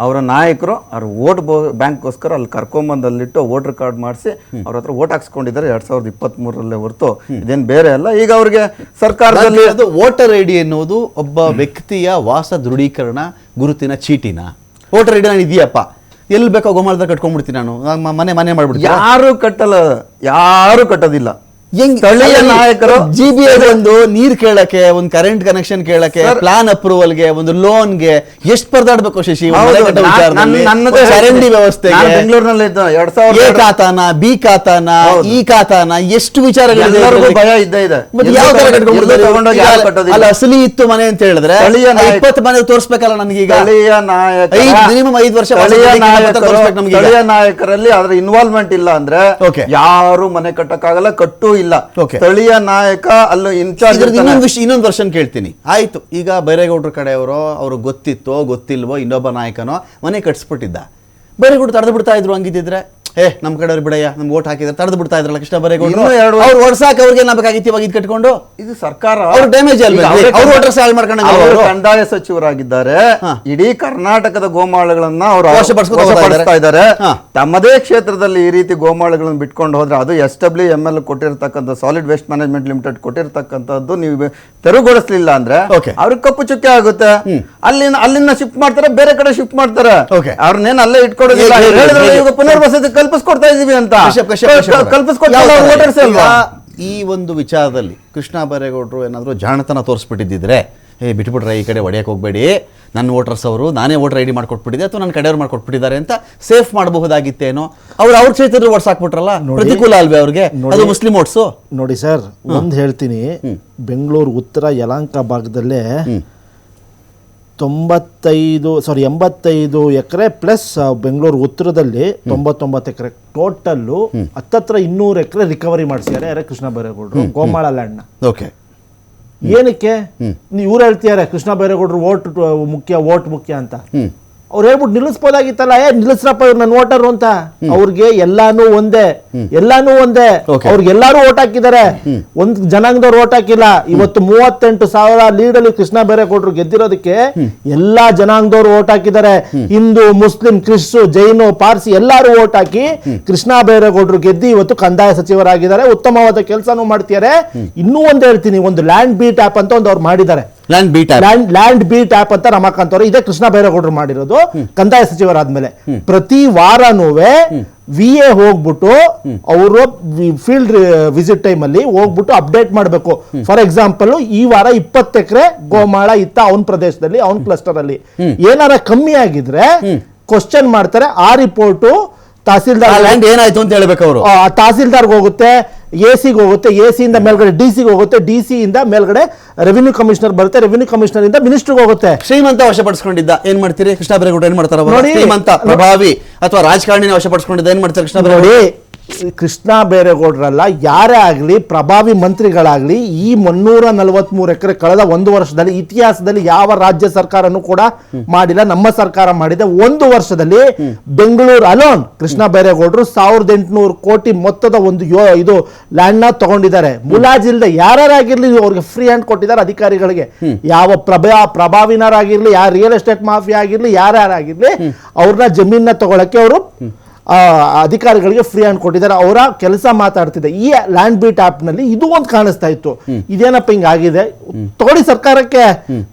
ಅವರ ನಾಯಕರು ಅವ್ರ ವೋಟ್ ಬ್ಯಾಂಕ್ಗೋಸ್ಕರ ಅಲ್ಲಿ ಕರ್ಕೊಂಬಂದು ಅಲ್ಲಿಟ್ಟು ವೋಟರ್ ಕಾರ್ಡ್ ಮಾಡಿಸಿ ಅವ್ರ ಹತ್ರ ವೋಟ್ ಹಾಕ್ಸ್ಕೊಂಡಿದ್ದಾರೆ 2023ರಲ್ಲೇ ಹೊರತು ಇದೇನು ಬೇರೆ ಅಲ್ಲ. ಈಗ ಅವ್ರಿಗೆ ಸರ್ಕಾರದಲ್ಲಿ ವೋಟರ್ ಐ ಡಿ ಎನ್ನುವುದು ಒಬ್ಬ ವ್ಯಕ್ತಿಯ ವಾಸ ದೃಢೀಕರಣ ಗುರುತಿನ ಚೀಟಿನ. ವೋಟರ್ ಐ ಡಿ ನಾನು ಇದೆಯಪ್ಪ, ಎಲ್ಲಿ ಬೇಕೋ ಗೋಮಾಳದಾಗ ಕಟ್ಕೊಂಡ್ಬಿಡ್ತೀನಿ ನಾನು, ಮನೆ ಮಾಡ್ಬಿಡ್ತೀನಿ. ಯಾರು ಕಟ್ಟೋದಿಲ್ಲ. ಸ್ಥಳೀಯ ನಾಯಕರು GBA ಒಂದು ನೀರ್ ಕೇಳಕ್ಕೆ, ಒಂದು ಕರೆಂಟ್ ಕನೆಕ್ಷನ್ ಕೇಳಕ್ಕೆ, ಪ್ಲಾನ್ ಅಪ್ರೂವಲ್ಗೆ, ಒಂದು ಲೋನ್ಗೆ ಎಷ್ಟು ಪರದಾಡ್ಬೇಕು ಶಶಿ? ಚರಂಡಿ ವ್ಯವಸ್ಥೆಗೆ, ಬೆಂಗಳೂರಿನಲ್ಲಿ ಎ ಖಾತಾನ, ಬಿ ಖಾತಾನ, ಈ ಖಾತಾನ, ಎಷ್ಟು ವಿಚಾರಗಳು ಭಯ ಇದ್ದೇ ಇದೆ. ಅಲ್ಲ, ಅಸಲಿ ಇತ್ತು ಮನೆ ಅಂತ ಹೇಳಿದ್ರೆ 20 ಮನೆ ತೋರಿಸ್ಬೇಕಲ್ಲ ನನಗೀಗ. ಮಿನಿಮಮ್ 5 ವರ್ಷ ಸ್ಥಳೀಯ ನಾಯಕರಲ್ಲಿ ಅದ್ರ ಇನ್ವಾಲ್ವ್ಮೆಂಟ್ ಇಲ್ಲ ಅಂದ್ರೆ ಯಾರು ಮನೆ ಕಟ್ಟಕ್ಕಾಗಲ್ಲ, ಕಟ್ಟು ಇಲ್ಲ. ಸ್ಥಳೀಯ ನಾಯಕ ಅಲ್ಲೂ ಇನ್ಚಾರ್ಜ್. ಇನ್ನೊಂದು ವರ್ಷನ್ ಕೇಳ್ತೀನಿ. ಆಯ್ತು, ಈಗ ಬೈರೇಗೌಡರ ಕಡೆಯವರು ಅವ್ರಿಗೆ ಗೊತ್ತಿತ್ತೋ ಗೊತ್ತಿಲ್ವೋ ಇನ್ನೊಬ್ಬ ನಾಯಕನೋ ಮನೆ ಕಟ್ಸ್ಬಿಟ್ಟಿದ್ದ, ಬೈರೇಗೌಡರು ತಡೆದು ಬಿಡ್ತಾ ಇದ್ರು. ಹಂಗಿದ್ರೆ ನಮ್ಮ ಕಡೆಯವ್ರು ಬಿಡಯ್ಯ, ನಮ್ಗೆ ಓಟ್ ಹಾಕಿದ್ರೆ ತಡೆದು ಬಿಡ್ತಾ ಇದ್ರಲ್ಲ ಕೃಷ್ಣ ಬೈರೇಗೌಡರು. ಅವ್ರು ಓಡ್ಸಾಕ ಅವ್ರಿಗೆ ಏನಾಗಬೇಕಾಗಿತ್ತು ಇವಾಗ ಇದು ಕಟ್ಕೊಂಡು? ಇದು ಸರ್ಕಾರ ಅವ್ರ ಡ್ಯಾಮೇಜ್ ಅಲ್ವಾ? ಅವ್ರು ಓಟರ್ ಸಾಲ್ ಮಾಡ್ಕೊಂಡು ಕಂದಾಯ ಸಚಿವರಾಗಿದ್ದಾರೆ. ಇಡೀ ಕರ್ನಾಟಕದ ಗೋಮಾಳಗಳನ್ನ ಅವರು ವಶಪಡಿಸ್ತಾ ಇದ್ದಾರೆ. ತಮ್ಮದೇ ಕ್ಷೇತ್ರದಲ್ಲಿ ಈ ರೀತಿ ಗೋಮಾಳಗಳನ್ನು ಬಿಟ್ಕೊಂಡು ಹೋದ್ರೆ, ಅದು SWML ಕೊಟ್ಟಿರ್ತಕ್ಕಂಥ ಸಾಲಿಡ್ ವೇಸ್ಟ್ ಮ್ಯಾನೇಜ್ಮೆಂಟ್ ಲಿಮಿಟೆಡ್ ಕೊಟ್ಟಿರ್ತಕ್ಕಂಥದ್ದು ನೀವು ತೆರವುಗೊಳಿಸಲಿಲ್ಲ ಅಂದ್ರೆ ಅವ್ರಿಗೆ ಕಪ್ಪು ಚುಕ್ಕೆ ಆಗುತ್ತೆ. ಅಲ್ಲಿಂದ ಶಿಫ್ಟ್ ಮಾಡ್ತಾರೆ, ಬೇರೆ ಕಡೆ ಶಿಫ್ಟ್ ಮಾಡ್ತಾರೆ. ಅವ್ರನ್ನೇನು ಅಲ್ಲೇ ಇಟ್ಕೊಡೋದಿಲ್ಲ. ಪುನರ್ವಸತಿ ಕಲ್ಪಿಸ್ಕೊಡ್ತಾ ಇದೀವಿ ಅಂತ ಈ ಒಂದು ವಿಚಾರದಲ್ಲಿ ಕೃಷ್ಣ ಬೈರೇಗೌಡರು ಏನಾದರೂ ಜಾಣತನ ತೋರಿಸ್ಬಿಟ್ಟಿದ್ದಿದ್ರೆ, ಬಿಟ್ಬಿಟ್ರೆ ಈ ಕಡೆ ಹೊಡೆಯಕ್ಕೆ ಹೋಗ್ಬೇಡಿ, ನನ್ನ ವೋಟರ್ಸ್ ಅವರು ನಾನೇ ವೋಟರ್ ID ಮಾಡ್ಕೊಟ್ಬಿಟ್ಟಿದೆ ಅಥವಾ ನನ್ನ ಕಡೆಯವ್ರು ಮಾಡ್ಕೊಟ್ಬಿಟ್ಟಿದ್ದಾರೆ ಅಂತ ಸೇಫ್ ಮಾಡಬಹುದಾಗಿತ್ತೇನೋ. ಅವ್ರ ಕ್ಷೇತ್ರ ಓಟ್ಸ್ ಹಾಕ್ಬಿಟ್ರಲ್ಲ, ಪ್ರತಿಕೂಲ ಅಲ್ವೇ ಅವ್ರಿಗೆ? ಅದು ಮುಸ್ಲಿಂ ಓಟ್ಸು. ನೋಡಿ ಸರ್, ಒಂದು ಹೇಳ್ತೀನಿ, ಬೆಂಗಳೂರು ಉತ್ತರ ಯಲಹಂಕ ಭಾಗದಲ್ಲೇ 85 ಎಕರೆ ಪ್ಲಸ್ ಬೆಂಗಳೂರು ಉತ್ತರದಲ್ಲಿ 99 ಎಕರೆ ಟೋಟಲ್ಲು ಹತ್ತತ್ರ 200 ಎಕರೆ ರಿಕವರಿ ಮಾಡಿಸಿದ್ದಾರೆ. ಯಾರೇ ಕೃಷ್ಣ ಬೈರೇಗೌಡರು ಗೋಮಾಳ ಲ್ಯಾಂಡ್ನ. ಓಕೆ, ಏನಕ್ಕೆ ಇವ್ರು ಹೇಳ್ತಿದ್ದಾರೆ ಕೃಷ್ಣ ಬೈರೇಗೌಡರು ವೋಟ್ ಮುಖ್ಯ ಅಂತ? ಅವ್ರು ಹೇಳ್ಬಿಟ್ಟು ನಿಲ್ಲಿಸ್ಬೋದಾಗಿತ್ತಲ್ಲ, ನಿಲ್ಲಿಸ್ರಪ್ಪ ಇವ್ರು ನನ್ನ ವೋಟರ್ ಅಂತ. ಅವ್ರಿಗೆ ಎಲ್ಲಾನು ಒಂದೇ. ಅವ್ರಿಗೆಲ್ಲಾರು ಓಟ್ ಹಾಕಿದ್ದಾರೆ, ಒಂದ್ ಜನಾಂಗದವ್ರು ಓಟ್ ಹಾಕಿಲ್ಲ. ಇವತ್ತು 38,000 ಲೀಡಲ್ಲಿ ಕೃಷ್ಣ ಬೈರೇಗೌಡರು ಗೆದ್ದಿರೋದಕ್ಕೆ ಎಲ್ಲಾ ಜನಾಂಗದವ್ರು ಓಟ್ ಹಾಕಿದ್ದಾರೆ. ಹಿಂದೂ, ಮುಸ್ಲಿಂ, ಕ್ರಿಶ್ಚು, ಜೈನು, ಪಾರ್ಸಿ ಎಲ್ಲಾರು ಓಟ್ ಹಾಕಿ ಕೃಷ್ಣ ಬೈರೇಗೌಡರು ಗೆದ್ದಿ ಇವತ್ತು ಕಂದಾಯ ಸಚಿವರಾಗಿದ್ದಾರೆ. ಉತ್ತಮವಾದ ಕೆಲಸನೂ ಮಾಡ್ತಿದ್ದಾರೆ. ಇನ್ನೂ ಒಂದು ಹೇಳ್ತೀನಿ, ಒಂದು ಲ್ಯಾಂಡ್ ಬೀಟ್ ಆಪ್ ಅಂತ ಒಂದು ಅವ್ರು ಮಾಡಿದ್ದಾರೆ. ಲ್ಯಾಂಡ್ ಬೀಟ್ ಆಪ್ ಅಂತ ರಮಾಕಾಂತ್ ಅವರು, ಇದೇ ಕೃಷ್ಣ ಬೈರೇಗೌಡರು ಮಾಡಿರೋದು ಕಂದಾಯ ಸಚಿವರಾದ್ಮೇಲೆ. ಪ್ರತಿ ವಾರನೂ VA ಹೋಗ್ಬಿಟ್ಟು ಅವರು ಫೀಲ್ಡ್ ವಿಸಿಟ್ ಟೈಮ್ ಅಲ್ಲಿ ಹೋಗ್ಬಿಟ್ಟು ಅಪ್ಡೇಟ್ ಮಾಡಬೇಕು. ಫಾರ್ ಎಕ್ಸಾಂಪಲ್, ಈ ವಾರ 20 ಎಕರೆ ಗೋಮಾಳ ಇತ್ತ ಅವನ್ ಪ್ರದೇಶದಲ್ಲಿ, ಅವನ್ ಕ್ಲಸ್ಟರ್ ಅಲ್ಲಿ ಏನಾರ ಕಮ್ಮಿ ಆಗಿದ್ರೆ ಕ್ವಶನ್ ಮಾಡ್ತಾರೆ. ಆ ರಿಪೋರ್ಟು ತಹಸೀಲ್ದಾರ್ ಏನಾಯ್ತು ಅಂತ ಹೇಳ್ಬೇಕು ಅವರು. ತಹಸೀಲ್ದಾರ್ಗೆ ಹೋಗುತ್ತೆ, AC ಗೆ ಹೋಗುತ್ತೆ, AC ಇಂದ ಮೇಲ್ಗಡೆ DC ಗೆ ಹೋಗುತ್ತೆ, DC ಇಂದ ಮೇಲ್ಗಡೆ ರೆವಿನ್ಯೂ ಕಮಿಷನರ್ ಬರುತ್ತೆ, ರೆವಿನ್ಯೂ ಕಮಿಷನರ್ ಇಂದ ಮಿನಿಸ್ಟರ್ಗೆ ಹೋಗುತ್ತೆ. ಶ್ರೀಮಂತ ವಶಪಡಿಸ್ಕೊಂಡಿದ್ದ ಏನ್ ಮಾಡ್ತೀರಿ? ಕೃಷ್ಣ ಬೈರೇಗೌಡ ಏನ್ ಮಾಡ್ತಾರ? ನೋಡಿ, ಶ್ರೀಮಂತ ಪ್ರಭಾವಿ ಅಥವಾ ರಾಜಕಾರಣಿನ ವಶಪಡಿಸ್ಕೊಂಡಿದ್ದ ಏನ್ ಮಾಡ್ತಾರೆ ಕೃಷ್ಣ ಬೈರೇಗೌಡ? ನೋಡಿ, ಕೃಷ್ಣ ಬೈರೇಗೌಡರಲ್ಲ, ಯಾರೇ ಆಗಲಿ, ಪ್ರಭಾವಿ ಮಂತ್ರಿಗಳಾಗಲಿ, ಈ 343 ಎಕರೆ ಕಳೆದ 1 ವರ್ಷದಲ್ಲಿ ಇತಿಹಾಸದಲ್ಲಿ ಯಾವ ರಾಜ್ಯ ಸರ್ಕಾರನೂ ಕೂಡ ಮಾಡಿಲ್ಲ. ನಮ್ಮ ಸರ್ಕಾರ ಮಾಡಿದೆ. 1 ವರ್ಷದಲ್ಲಿ ಬೆಂಗಳೂರು ಅಲೋನ್ ಕೃಷ್ಣ ಬೈರೇಗೌಡರು 1800 ಕೋಟಿ ಮೊತ್ತದ ಒಂದು ಇದು ಲ್ಯಾಂಡ್ ನ ತಗೊಂಡಿದ್ದಾರೆ. ಮುಲಾಜಿಲ್ದೆ ಯಾರಾಗಿರ್ಲಿ ಅವ್ರಿಗೆ ಫ್ರೀ ಹ್ಯಾಂಡ್ ಕೊಟ್ಟಿದ್ದಾರೆ ಅಧಿಕಾರಿಗಳಿಗೆ. ಯಾವ ಪ್ರಭಾವಿನರಾಗಿರ್ಲಿ, ಯಾರ ರಿಯಲ್ ಎಸ್ಟೇಟ್ ಮಾಫಿಯಾ ಆಗಿರ್ಲಿ, ಯಾರ್ಯಾರಾಗಿರ್ಲಿ, ಅವ್ರನ್ನ ಜಮೀನ ತಗೊಳಕ್ಕೆ ಅವರು ಅಧಿಕಾರಿಗಳಿಗೆ ಫ್ರೀ ಹ್ಯಾಂಡ್ ಕೊಟ್ಟಿದ್ದಾರೆ. ಅವರ ಕೆಲಸ ಮಾತಾಡ್ತಿದೆ. ಈ ಲ್ಯಾಂಡ್ ಬೀಟ್ ಆಪ್ ನಲ್ಲಿ ಇದು ಒಂದು ಕಾಣಿಸ್ತಾ ಇತ್ತು. ಇದೇನಪ್ಪ ಹಿಂಗಾಗಿದೆ, ತಗೊಳ್ಳಿ ಸರ್ಕಾರಕ್ಕೆ.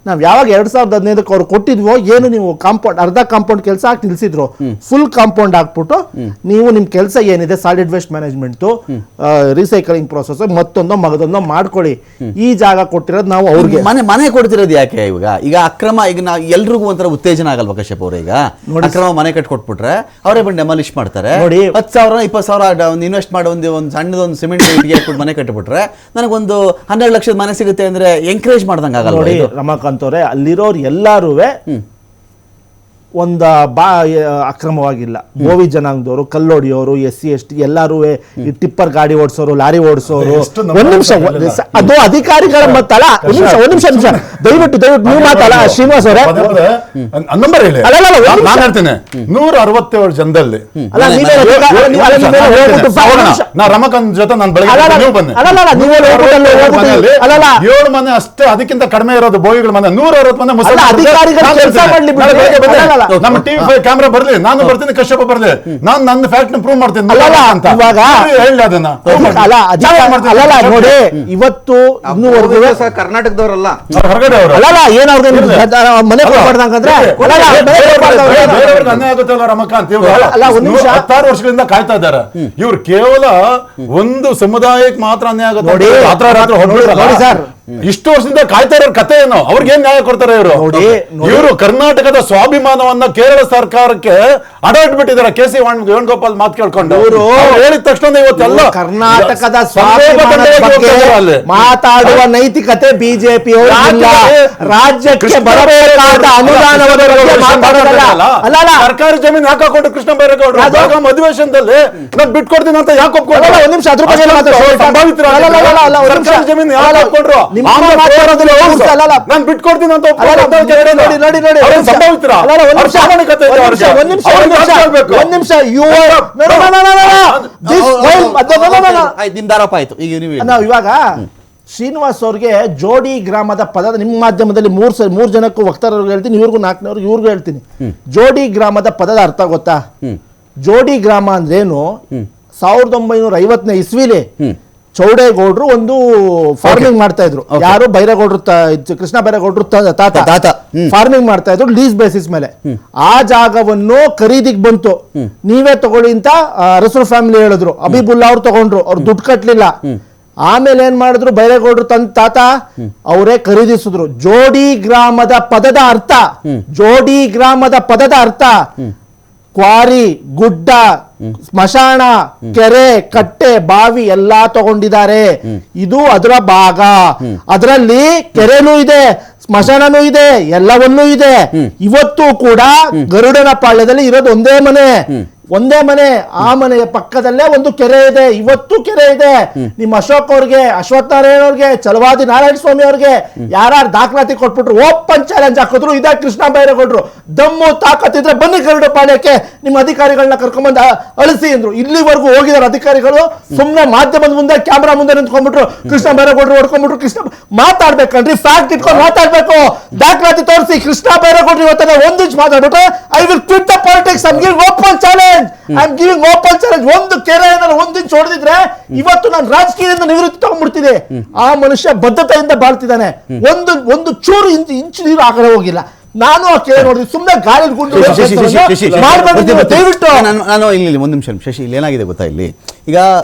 ನಾವ್ ಯಾವಾಗ 2015 ಅವ್ರು ಕೊಟ್ಟಿದ್ವೋ, ಏನು ನೀವು ಕಾಂಪೌಂಡ್ ಅರ್ಧ ಕಾಂಪೌಂಡ್ ಕೆಲಸ ಹಾಕಿ ನಿಲ್ಸಿದ್ರು, ಫುಲ್ ಕಾಂಪೌಂಡ್ ಹಾಕ್ಬಿಟ್ಟು ನೀವು ನಿಮ್ ಕೆಲಸ ಏನಿದೆ solid waste management, recycling process, ಮತ್ತೊಂದೋ ಮಗದೊಂದೋ ಮಾಡ್ಕೊಳ್ಳಿ. ಈ ಜಾಗ ಕೊಟ್ಟಿರೋದು ನಾವು ಅವ್ರಿಗೆ ಮನೆ ಕೊಡ್ತಿರೋದು ಯಾಕೆ ಇವಾಗ? ಈಗ ಅಕ್ರಮ, ಈಗ ನಾವು ಎಲ್ರಿಗೂ ಒಂಥರ ಉತ್ತೇಜನ ಆಗಲ್ವಾ ಕಶ್ಯಪ್ ಅವ್ರ? ಈಗ ಅಕ್ರಮ ಮನೆ ಕಟ್ಕೊಟ್ಬಿಟ್ರೆ ಅವರೇ ಬಂದು ಡೆಮಾಲಿಷ್ ಮಾಡ್ತಾರೆ. ನೋಡಿ, 10,000 20,000 ಒಂದು ಇನ್ವೆಸ್ಟ್ ಮಾಡಿ ಒಂದು ಸಣ್ಣದೊಂದು ಸಿಮೆಂಟ್ ಇಟ್ಟಿಗೆ ಹಾಕ್ಬಿಟ್ಟು ಮನೆ ಕಟ್ಟಿಬಿಟ್ರೆ ನನಗೊಂದು 12 ಲಕ್ಷದ ಮನೆ ಸಿಗುತ್ತೆ ಅಂದ್ರೆ ಎಂಕರೇಜ್ ಮಾಡ್ದಂಗೆ ಆಗಲ್ಲ. ನೋಡಿ ರಮಾಕಾಂತ್ ಅವರೇ, ಅಲ್ಲಿರೋರು ಎಲ್ಲಾರು ಒಂದು ಅಕ್ರಮವಾಗಿಲ್ಲ. ಗೋವಿ ಜನಾಂಗದವರು, ಕಲ್ಲೋಡಿಯವರು, SC ST ಎಲ್ಲಾರು ಈ ಟಿಪ್ಪರ್ ಗಾಡಿ ಓಡಿಸೋರು, ಲಾರಿ ಓಡಿಸೋರು. ಒಂದ್ ನಿಮಿಷ, ಅದು ಅಧಿಕಾರಿಗಳ ಮತ್ತಲ್ಲ. ಒಂದ್ ನಿಮಿಷ ದಯವಿಟ್ಟು ನೀವು ಮಾತಲ್ಲ ಶ್ರೀನಿವಾಸ್ ಅವರೇ. ನಂಬರ್ ಹೇಳಿ, ನಾನು ಹೇಳ್ತೇನೆ. 167 ಜನದಲ್ಲಿ ರಮಕಾಂತ್ ಜೊತೆ ನಾನು ಬೆಳಗ್ಗೆ ನೀವು ಬನ್ನಿ, 7 ಮನೆ ಅಷ್ಟೇ, ಅದಕ್ಕಿಂತ ಕಡಿಮೆ ಇರೋದು ಬೋಗಿಗಳ ಮನೆ. 160 ಮನೆ ನಮ್ಮ ಟಿವಿ ಕ್ಯಾಮ್ರಾ ಬರ್ಲಿ, ನಾನು ಬರ್ತೀನಿ, ಕಶ್ಯಪ ಬರ್ಲಿ, ನಾನು ನನ್ನ ಫ್ಯಾಕ್ಟ್ ಪ್ರೂವ್ ಮಾಡ್ತೀನಿ ಅಂತ ಹೇಳಿ ಅದನ್ನ. ನೋಡಿ, ಇವತ್ತು ಇನ್ನೂವರೆಗೂ ಕರ್ನಾಟಕದವರಲ್ಲ, ಹೊರಗಡೆ ಅವರು ಮನೆ ಅನ್ಯಾಯ ಆಗುತ್ತಲ್ಲ ರಮಕಾಂತ್. ಇವ್ರು 16 ವರ್ಷಗಳಿಂದ ಕಾಯ್ತಾ ಇದ್ದಾರೆ. ಇವ್ರು ಕೇವಲ ಒಂದು ಸಮುದಾಯಕ್ಕೆ ಮಾತ್ರ ಅನ್ಯಾಯ ಆಗುತ್ತೆ. ಇಷ್ಟು ವರ್ಷದಿಂದ ಕಾಯ್ತಾ ಇರೋ ಕಥೆ ಏನು? ಅವ್ರಿಗೆ ಏನ್ ನ್ಯಾಯ ಕೊಡ್ತಾರೆ ಇವರು? ಇವರು ಕರ್ನಾಟಕದ ಸ್ವಾಭಿಮಾನವನ್ನ ಕೇರಳ ಸರ್ಕಾರಕ್ಕೆ ಅಡಾಡ್ಬಿಟ್ಟಿದ್ದಾರೆ. KC ವೇಣುಗೋಪಾಲ್ ಮಾತು ಕೇಳ್ಕೊಂಡು ಅವರು ಹೇಳಿದ ತಕ್ಷಣ ಇವತ್ತೆಲ್ಲ ಕರ್ನಾಟಕದ ಮಾತಾಡುವ ನೈತಿಕತೆ ಬಿಜೆಪಿ ರಾಜ್ಯಕ್ಕೆ ಬರಬೇಕಾದ ಅನುದಾನವನ್ನು ಸರ್ಕಾರಿ ಜಮೀನು ಯಾಕೆ ಹಾಕೊಂಡು ಕೃಷ್ಣ ಬೈರೇಗೌಡರು ಅಧಿವೇಶನದಲ್ಲಿ ನಾನು ಬಿಟ್ಕೊಡ್ತೀನಿ ಅಂತ ಯಾಕೆ ಒಪ್ಕೊಂಡ್ರು? ಒಂದ್ ನಿಮಿಷ, ಅದ್ರ ಬಗ್ಗೆ ಸರ್ಕಾರಿ ಜಮೀನು ಯಾಕೆ ಹಾಕೊಂಡ್ರು? ನಾನು ಬಿಟ್ಕೊಡ್ತೀನಿ ಅಂತ ಇವಾಗ ಶ್ರೀನಿವಾಸ್ ಅವ್ರಿಗೆ ಜೋಡಿ ಗ್ರಾಮದ ಪದದ ನಿಮ್ಮ ಮಾಧ್ಯಮದಲ್ಲಿ 3 ಜನಕ್ಕೂ ವಕ್ತಾರರಿಗೆ ಹೇಳ್ತೀನಿ, ಇವ್ರಿಗೂ 4ನವ್ರಿಗೆ ಇವ್ರಿಗೂ ಹೇಳ್ತೀನಿ. ಜೋಡಿ ಗ್ರಾಮದ ಪದದ ಅರ್ಥ ಗೊತ್ತಾ? ಜೋಡಿ ಗ್ರಾಮ ಅಂದ್ರೇನು? 1950ನೇ ಇಸ್ವಿಲಿ ಚೌಡೇಗೌಡರು ಒಂದು ಫಾರ್ಮಿಂಗ್ ಮಾಡ್ತಾ ಇದ್ರು. ಯಾರು? ಬೈರೇಗೌಡರು, ಕೃಷ್ಣ ಬೈರೇಗೌಡರು ತಾತ ಫಾರ್ಮಿಂಗ್ ಮಾಡ್ತಾ ಇದ್ರು ಲೀಸ್ ಬೇಸಿಸ್ ಮೇಲೆ. ಆ ಜಾಗವನ್ನು ಖರೀದಿಗೆ ಬಂತು. ನೀವೇ ತಗೊಳ್ಳಿ ಅಂತ ಅರಸರು ಫ್ಯಾಮಿಲಿ ಹೇಳಿದ್ರು. ಅಬಿಬುಲ್ಲಾ ಅವ್ರು ತಗೊಂಡ್ರು, ಅವ್ರು ದುಡ್ಡು ಕಟ್ಲಿಲ್ಲ. ಆಮೇಲೆ ಏನ್ ಮಾಡಿದ್ರು? ಬೈರೇಗೌಡರು ತನ್ನ ತಾತ ಅವರೇ ಖರೀದಿಸಿದ್ರು. ಜೋಡಿ ಗ್ರಾಮದ ಪದದ ಅರ್ಥ, ಜೋಡಿ ಗ್ರಾಮದ ಪದದ ಅರ್ಥ ಕ್ವಾರಿ, ಗುಡ್ಡ, ಸ್ಮಶಾನ, ಕೆರೆ, ಕಟ್ಟೆ, ಬಾವಿ ಎಲ್ಲಾ ತಗೊಂಡಿದ್ದಾರೆ. ಇದು ಅದರ ಭಾಗ. ಅದರಲ್ಲಿ ಕೆರೆನೂ ಇದೆ, ಸ್ಮಶಾನನೂ ಇದೆ, ಎಲ್ಲವನ್ನೂ ಇದೆ. ಇವತ್ತು ಕೂಡ ಗರುಡನ ಪಾಳ್ಯದಲ್ಲಿ ಇರೋದು ಒಂದೇ ಮನೆ. ಆ ಮನೆಯ ಪಕ್ಕದಲ್ಲೇ ಒಂದು ಕೆರೆ ಇದೆ. ಇವತ್ತು ಕೆರೆ ಇದೆ. ನಿಮ್ಮ ಅಶೋಕ್ ಅವ್ರಿಗೆ, ಅಶ್ವಥ್ ನಾರಾಯಣ ಅವ್ರಿಗೆ, ಚಲವಾದಿ ನಾರಾಯಣ ಸ್ವಾಮಿ ಅವ್ರಿಗೆ ಯಾರು ದಾಖಲಾತಿ ಕೊಟ್ಬಿಟ್ರು, ಓಪನ್ ಚಾಲೆಂಜ್ ಹಾಕಿದ್ರು. ಇದೇ ಕೃಷ್ಣ ಬೈರೇಗೌಡರು. ದಮ್ಮು ತಾಕತ್ತಿದ್ರೆ ಬನ್ನಿ ಗರುಡ ಪಾಳ್ಯಕ್ಕೆ, ನಿಮ್ಮ ಅಧಿಕಾರಿಗಳನ್ನ ಕರ್ಕೊಂಡ್ಬಂದು ಅಳಿಸಿ ಅಂದ್ರು. ಇಲ್ಲಿವರೆಗೂ ಹೋಗಿದ್ದಾರೆ ಅಧಿಕಾರಿಗಳು. ಸುಮ್ಮನೆ ಮಾಧ್ಯಮದ ಮುಂದೆ, ಕ್ಯಾಮ್ರಾ ಮುಂದೆ ನಿಂತ್ಕೊಂಡ್ಬಿಟ್ರು. ಕೃಷ್ಣ ಬೈರೇಗೌಡರು ಹೊಡ್ಕೊಂಡ್ಬಿಟ್ರು. ಕೃಷ್ಣ ಮಾತಾಡ್ಬೇಕಂಡ್ರಿ, ಫ್ಯಾಕ್ಟ್ ಇಟ್ಕೊಂಡು ಮಾತಾಡ್ಬೇಕು. ದಾಖಲಾತಿ ತೋರಿಸಿ. ಕೃಷ್ಣ ಬೈರೇಗೌಡರು ಇವತ್ತನ್ನ ಒಂದಿಂಚ್ ಮಾತಾಡ್ಬಿಟ್ಟು I will quit the politics, I am giving open challenge, I am giving open challenge. ಒಂದು ಕೆರೆ ಒಂದಿಂಚ್ ಹೊಡೆದಿದ್ರೆ ಇವತ್ತು ನಾನು ರಾಜಕೀಯದಿಂದ ನಿವೃತ್ತಿ ತಗೊಂಡ್ಬಿಡ್ತೀನಿ. ಆ ಮನುಷ್ಯ ಬದ್ಧತೆಯಿಂದ ಬಾಳ್ತಿದ್ದಾನೆ. ಒಂದು ಚೂರು ಇಂಚು ನೀರು ಆ ಕಡೆ ಹೋಗಿಲ್ಲ. ನಾನು ಆ ಕೆರೆ ನೋಡಿದ್ವಿ, ಸುಮ್ಮನೆ ಗಾಳಿ ಗುಂಡು ದಯವಿಟ್ಟು. ನಾನು ಇಲ್ಲಿ 1 ನಿಮಿಷ ಶಶಿ, ಇಲ್ಲಿ ಏನಾಗಿದೆ ಗೊತ್ತಾ? ಇಲ್ಲಿ ಈಗ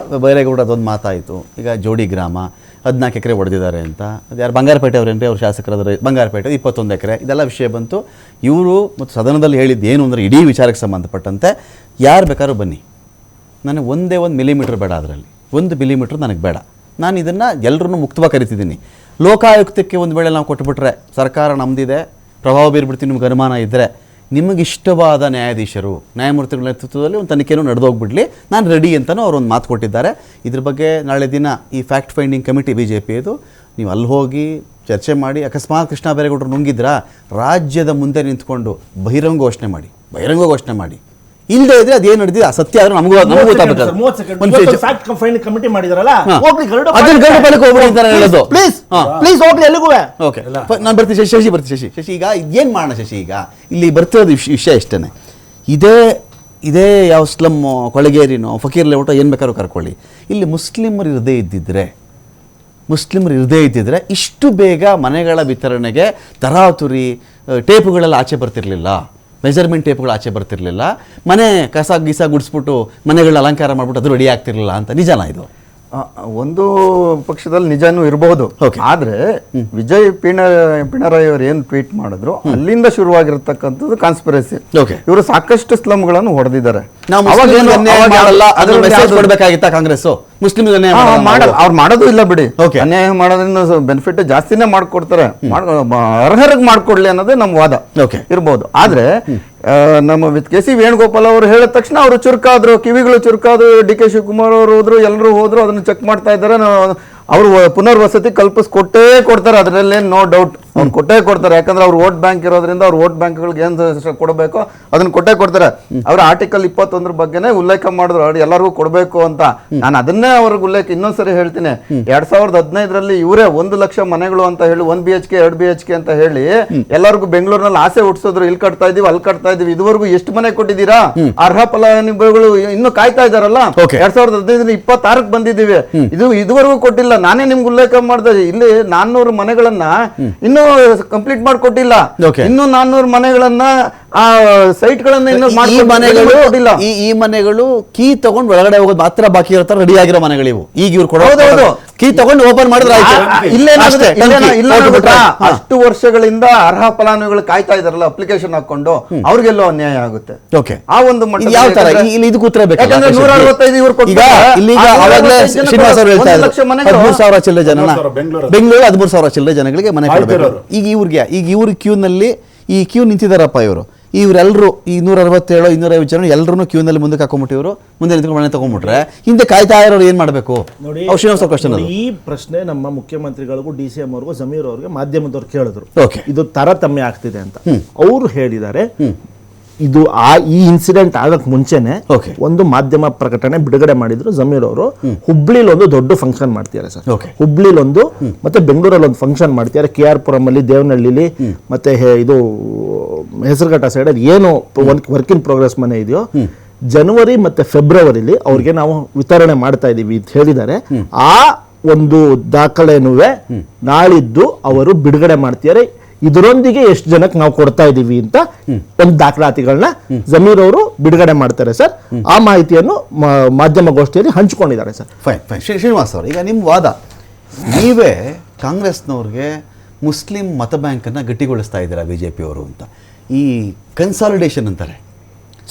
ಬೈರೇಗೌಡ ಅದೊಂದು ಮಾತಾಯಿತು. ಈಗ ಜೋಡಿ ಗ್ರಾಮ 14 ಎಕರೆ ಹೊಡೆದಿದ್ದಾರೆ ಅಂತ. ಅದು ಯಾರು? ಬಂಗಾರಪೇಟೆ ಅವರೇನ್ರಿ, ಅವ್ರು ಶಾಸಕರಾದ್ರೆ ಬಂಗಾರಪೇಟೆ 21 ಎಕರೆ. ಇದೆಲ್ಲ ವಿಷಯ ಬಂತು. ಇವರು ಮತ್ತು ಸದನದಲ್ಲಿ ಹೇಳಿದ್ದು ಏನು ಅಂದರೆ, ಇಡೀ ವಿಚಾರಕ್ಕೆ ಸಂಬಂಧಪಟ್ಟಂತೆ ಯಾರು ಬೇಕಾದ್ರೂ ಬನ್ನಿ, ನನಗೆ ಒಂದೇ 1 ಮಿಲಿಮೀಟರ್ ಬೇಡ ಅದರಲ್ಲಿ. 1 ಮಿಲಿಮೀಟ್ರ್ ನನಗೆ ಬೇಡ. ನಾನು ಇದನ್ನು ಎಲ್ಲರೂ ಮುಕ್ತವಾಗಿ ಕರಿತಿದ್ದೀನಿ. ಲೋಕಾಯುಕ್ತಕ್ಕೆ ಒಂದು ವೇಳೆ ನಾವು ಕೊಟ್ಟುಬಿಟ್ರೆ, ಸರ್ಕಾರ ನಮ್ಮದಿದೆ, ಪ್ರಭಾವ ಬೀರ್ಬಿಡ್ತೀನಿ, ನಿಮ್ಗೆ ಅನುಮಾನ ಇದ್ದರೆ ನಿಮಗಿಷ್ಟವಾದ ನ್ಯಾಯಮೂರ್ತಿಗಳ ನೇತೃತ್ವದಲ್ಲಿ ಒಂದು ತನಿಖೆನೂ ನಡೆದೋಗ್ಬಿಡ್ಲಿ, ನಾನು ರೆಡಿ ಅಂತಲೂ ಅವರು ಒಂದು ಮಾತು ಕೊಟ್ಟಿದ್ದಾರೆ. ಇದ್ರ ಬಗ್ಗೆ ನಾಳೆ ದಿನ ಈ ಫ್ಯಾಕ್ಟ್ ಫೈಂಡಿಂಗ್ ಕಮಿಟಿ BJPದು, ನೀವು ಅಲ್ಲಿ ಹೋಗಿ ಚರ್ಚೆ ಮಾಡಿ. ಅಕಸ್ಮಾತ್ ಕೃಷ್ಣ ಬೈರೇಗೌಡರು ನುಂಗಿದ್ರಾ, ರಾಜ್ಯದ ಮುಂದೆ ನಿಂತ್ಕೊಂಡು ಬಹಿರಂಗ ಘೋಷಣೆ ಮಾಡಿ. ಇಲ್ಲದೆ ಇದ್ರೆ ಅದೇನು ನಡೆದಿದೆ ಸತ್ಯ ಆದ್ರೆ ನಮಗೂ ಕಮಿಟಿ ಮಾಡಿದಾರಲ್ಲ, ಪ್ಲೀಸ್ ಹೋಗ್ಲಿ ಎಲ್ಲಿಗೂ. ಓಕೆ, ನಾನು ಬರ್ತೀನಿ. ಶಶಿ ಈಗ ಏನು ಮಾಡೋಣ? ಶಶಿ ಈಗ ಇಲ್ಲಿ ಬರ್ತಿರೋದು ವಿಷಯ ಇಷ್ಟೇ. ಇದೇ ಯಾವ ಸ್ಲಮ್, ಕೊಳಗೇರಿನೋ, ಫಕೀರ್ ಲೇಔಟೋ ಏನು ಬೇಕಾದ್ರೂ ಕರ್ಕೊಳ್ಳಿ. ಇಲ್ಲಿ ಮುಸ್ಲಿಮರು ಇರದೇ ಇದ್ದಿದ್ರೆ ಇಷ್ಟು ಬೇಗ ಮನೆಗಳ ವಿತರಣೆಗೆ ತರಾತುರಿ ಟೇಪುಗಳೆಲ್ಲ ಆಚೆ ಬರ್ತಿರ್ಲಿಲ್ಲ, ಮೆಜರ್ಮೆಂಟ್ ಟೇಪ್ಗಳು ಆಚೆ ಬರ್ತಿರ್ಲಿಲ್ಲ, ಮನೆ ಕಸ ಗುಡಿಸ್ಬಿಟ್ಟು ಮನೆಗಳ ಅಲಂಕಾರ ಮಾಡ್ಬಿಟ್ಟು ಅದು ರೆಡಿ ಆಗ್ತಿರ್ಲಿಲ್ಲ ಅಂತ. ನಿಜನಾ ಇದು? ಒಂದು ಪಕ್ಷದಲ್ಲಿ ನಿಜಾನೂ ಇರಬಹುದು. ಆದ್ರೆ ವಿಜಯ್ ಪಿಣರಾಯಿ ಅವರು ಏನು ಟ್ವೀಟ್ ಮಾಡಿದ್ರು ಅಲ್ಲಿಂದ ಶುರುವಾಗಿರತಕ್ಕಂಥದ್ದು ಕಾನ್ಸ್ಪಿರಸಿ. ಇವರು ಸಾಕಷ್ಟು ಸ್ಲಮ್ಗಳನ್ನು ಹೊಡೆದಿದ್ದಾರೆ. ಕೊಡ್ಬೇಕಾಗಿತ್ತ ಕಾಂಗ್ರೆಸ್ ಮುಸ್ಲಿಂ ಅವ್ರು ಮಾಡೋದು ಇಲ್ಲ ಬಿಡಿ. ಅನ್ಯಾಯ ಮಾಡೋದ್ರಿಂದ ಬೆನಿಫಿಟ್ ಜಾಸ್ತಿನೇ ಮಾಡ್ಕೊಡ್ತಾರೆ. ಅರ್ಹರಿಗೆ ಮಾಡ್ಕೊಡ್ಲಿ ಅನ್ನೋದೇ ನಮ್ಮ ವಾದ ಇರ್ಬೋದು. ಆದ್ರೆ ನಮ್ಮ ಕೆ.ಸಿ. ವೇಣುಗೋಪಾಲ್ ಅವರು ಹೇಳಿದ ತಕ್ಷಣ ಅವರು ಚುರುಕಾದ್ರು, ಕಿವಿಗಳು ಚುರುಕಾದ್ರು. ಡಿ.ಕೆ. ಶಿವಕುಮಾರ್ ಅವರು ಹೋದ್ರು, ಎಲ್ಲರೂ ಹೋದ್ರು, ಅದನ್ನು ಚೆಕ್ ಮಾಡ್ತಾ ಇದ್ದಾರೆ. ಅವರು ಪುನರ್ವಸತಿ ಕಲ್ಪಿಸ್ಕೊಟ್ಟೇ ಕೊಡ್ತಾರೆ, ಅದರಲ್ಲೇನು ನೋ ಡೌಟ್. ಅವ್ರು ಕೊಟ್ಟೇ ಕೊಡ್ತಾರೆ. ಯಾಕಂದ್ರೆ ಅವ್ರು ವೋಟ್ ಬ್ಯಾಂಕ್ ಇರೋದ್ರಿಂದ ಅವ್ರು ವೋಟ್ ಬ್ಯಾಂಕ್ಗಳಿಗೆ ಏನು ಕೊಡಬೇಕೋ ಅದನ್ನ ಕೊಟ್ಟೇ ಕೊಡ್ತಾರೆ. ಅವ್ರ ಆರ್ಟಿಕಲ್ 21 ಬಗ್ಗೆನೇ ಉಲ್ಲೇಖ ಮಾಡಿದ್ರು, ಎಲ್ಲರಿಗೂ ಕೊಡಬೇಕು ಅಂತ. ನಾನು ಅದನ್ನೇ ಅವ್ರಿಗೆ ಉಲ್ಲೇಖ ಇನ್ನೊಂದ್ಸರಿ ಹೇಳ್ತೀನಿ. 2015ರಲ್ಲಿ ಇವರೇ 1 ಲಕ್ಷ ಮನೆಗಳು ಅಂತ ಹೇಳಿ 1 BHK 2 BHK ಅಂತ ಹೇಳಿ ಎಲ್ಲರಿಗೂ ಬೆಂಗಳೂರಿನಲ್ಲಿ ಆಸೆ ಹುಟ್ಟಿಸಿದ್ರು. ಇಲ್ಲಿ ಕಟ್ತಾ ಇದೀವಿ, ಅಲ್ಲಿ ಕಟ್ತಾ ಇದೀವಿ. ಇದುವರೆಗೂ ಎಷ್ಟು ಮನೆ ಕೊಟ್ಟಿದ್ದೀರಾ? ಅರ್ಹ ಫಲಾನುಭವಿಗಳು ಇನ್ನೂ ಕಾಯ್ತಾ ಇದಾರಲ್ಲ. 2015 26ಕ್ಕೆ ಬಂದಿದ್ದೀವಿ, ಇದುವರೆಗೂ ಕೊಟ್ಟಿಲ್ಲ. ನಾನೇ ನಿಮ್ಗೆ ಉಲ್ಲೇಖ ಮಾಡಿದೆ, ಇಲ್ಲಿ 400 ಮನೆಗಳನ್ನ ಇನ್ನೂ ಕಂಪ್ಲೀಟ್ ಮಾಡಿಕೊಟ್ಟಿಲ್ಲ. ಇನ್ನು 400 ಮನೆಗಳನ್ನ ಆ ಸೈಟ್ ಗಳನ್ನ ಈ ಮನೆಗಳು ಕೀ ತಗೊಂಡು ಒಳಗಡೆ ಹೋಗೋದು ಮಾತ್ರ ಬಾಕಿ ಇರ್ತಾರೆ. ರೆಡಿ ಆಗಿರೋ ಮನೆಗಳಿವು. ಈಗ ಇವ್ರು ಕೊಡೋದು ಕೀ ತಗೊಂಡು ಓಪನ್ ಮಾಡಿದ್ರೆ ಅಷ್ಟು ವರ್ಷಗಳಿಂದ ಅರ್ಹ ಫಲಾನುಭವಿಗಳು ಕಾಯ್ತಾ ಇದಾರಲ್ಲ ಅಪ್ಲಿಕೇಶನ್ ಹಾಕೊಂಡು, ಅವ್ರಿಗೆಲ್ಲೋ ಅನ್ಯಾಯ ಆಗುತ್ತೆ. ಆ ಒಂದು ಯಾವ ತರ ಇದಕ್ಕೆ ಉತ್ತರ ಬೇಕು. 165 ಇವ್ರು ಚಿಲ್ಲರೆ ಜನ, ಬೆಂಗಳೂರು 13,000 ಚಿಲ್ಲರೆ ಜನಗಳಿಗೆ ಮನೆ ಕೊಡಬೇಕು. ಈಗ ಇವ್ರ ಕ್ಯೂನಲ್ಲಿ ಈ ಕ್ಯೂ ನಿಂತಿದಾರಪ್ಪ ಇವರೆಲ್ಲರೂ ಈ 167 250 ಜನ ಎಲ್ಲರೂ ಕ್ಯೂನಲ್ಲಿ ಮುಂದಕ್ಕೆ ಹಾಕೊಂಡ್ಬಿಟ್ಟಿವರು. ಮುಂದೆ ನಿಂತ್ಕೊಂಡು ಮನೆ ತಗೊಂಡ್ಬಿಟ್ರೆ ಹಿಂದೆ ಕಾಯ್ತಾ ಇರೋರು ಏನ್ ಮಾಡಬೇಕು? ಈ ಪ್ರಶ್ನೆ ನಮ್ಮ ಮುಖ್ಯಮಂತ್ರಿಗಳಿಗೂ DCM ಅವ್ರಿಗೂ ಜಮೀರ್ ಅವ್ರಿಗೆ ಮಾಧ್ಯಮದವ್ರು ಕೇಳಿದ್ರು, ಇದು ತಾರತಮ್ಯ ಆಗ್ತಿದೆ ಅಂತ. ಅವರು ಹೇಳಿದ್ದಾರೆ, ಇದು ಈ ಇನ್ಸಿಡೆಂಟ್ ಆಗಕ್ ಮುಂಚೆನೆ ಒಂದು ಮಾಧ್ಯಮ ಪ್ರಕಟಣೆ ಬಿಡುಗಡೆ ಮಾಡಿದ್ರು ಜಮೀರ್ ಅವರು. ಹುಬ್ಳಿಲಿ ಒಂದು ದೊಡ್ಡ ಫಂಕ್ಷನ್ ಮಾಡ್ತಿದ್ದಾರೆ ಸರ್. ಹುಬ್ಳಿಲಿ ಒಂದು ಮತ್ತೆ ಬೆಂಗಳೂರಲ್ಲಿ ಒಂದು ಫಂಕ್ಷನ್ ಮಾಡ್ತಿದ್ದಾರೆ. KR ಪುರಂ ಅಲ್ಲಿ, ದೇವನಹಳ್ಳಿಲಿ, ಮತ್ತೆ ಇದು ಹೆಸರುಘಟ್ಟ ಸೈಡ್ ಅಲ್ಲಿ ಏನು ವರ್ಕ್ ಇನ್ ಪ್ರೋಗ್ರೆಸ್ ಮನೆ ಇದೆಯೋ, ಜನವರಿ ಮತ್ತೆ ಫೆಬ್ರವರಿಲಿ ಅವ್ರಿಗೆ ನಾವು ವಿತರಣೆ ಮಾಡ್ತಾ ಇದೀವಿ ಅಂತ ಹೇಳಿದ್ದಾರೆ. ಆ ಒಂದು ದಾಖಲೆನುವೆ ನಾಳಿದ್ದು ಅವರು ಬಿಡುಗಡೆ ಮಾಡ್ತಿದ್ದಾರೆ. ಇದರೊಂದಿಗೆ ಎಷ್ಟು ಜನಕ್ಕೆ ನಾವು ಕೊಡ್ತಾ ಇದೀವಿ ಅಂತ ಒಂದು ದಾಖಲಾತಿಗಳನ್ನ ಜಮೀರ್ ಅವರು ಬಿಡುಗಡೆ ಮಾಡ್ತಾರೆ ಸರ್. ಆ ಮಾಹಿತಿಯನ್ನು ಮಾಧ್ಯಮಗೋಷ್ಠಿಯಲ್ಲಿ ಹಂಚಿಕೊಂಡಿದ್ದಾರೆ ಸರ್. ಶ್ರೀನಿವಾಸ್ ಅವರು, ಈಗ ನಿಮ್ಮ ವಾದ, ನೀವೇ ಕಾಂಗ್ರೆಸ್ನವ್ರಿಗೆ ಮುಸ್ಲಿಂ ಮತ ಬ್ಯಾಂಕನ್ನು ಗಟ್ಟಿಗೊಳಿಸ್ತಾ ಇದ್ದೀರಾ BJP ಅವರು ಅಂತ. ಈ ಕನ್ಸಾಲಿಡೇಷನ್ ಅಂತಾರೆ,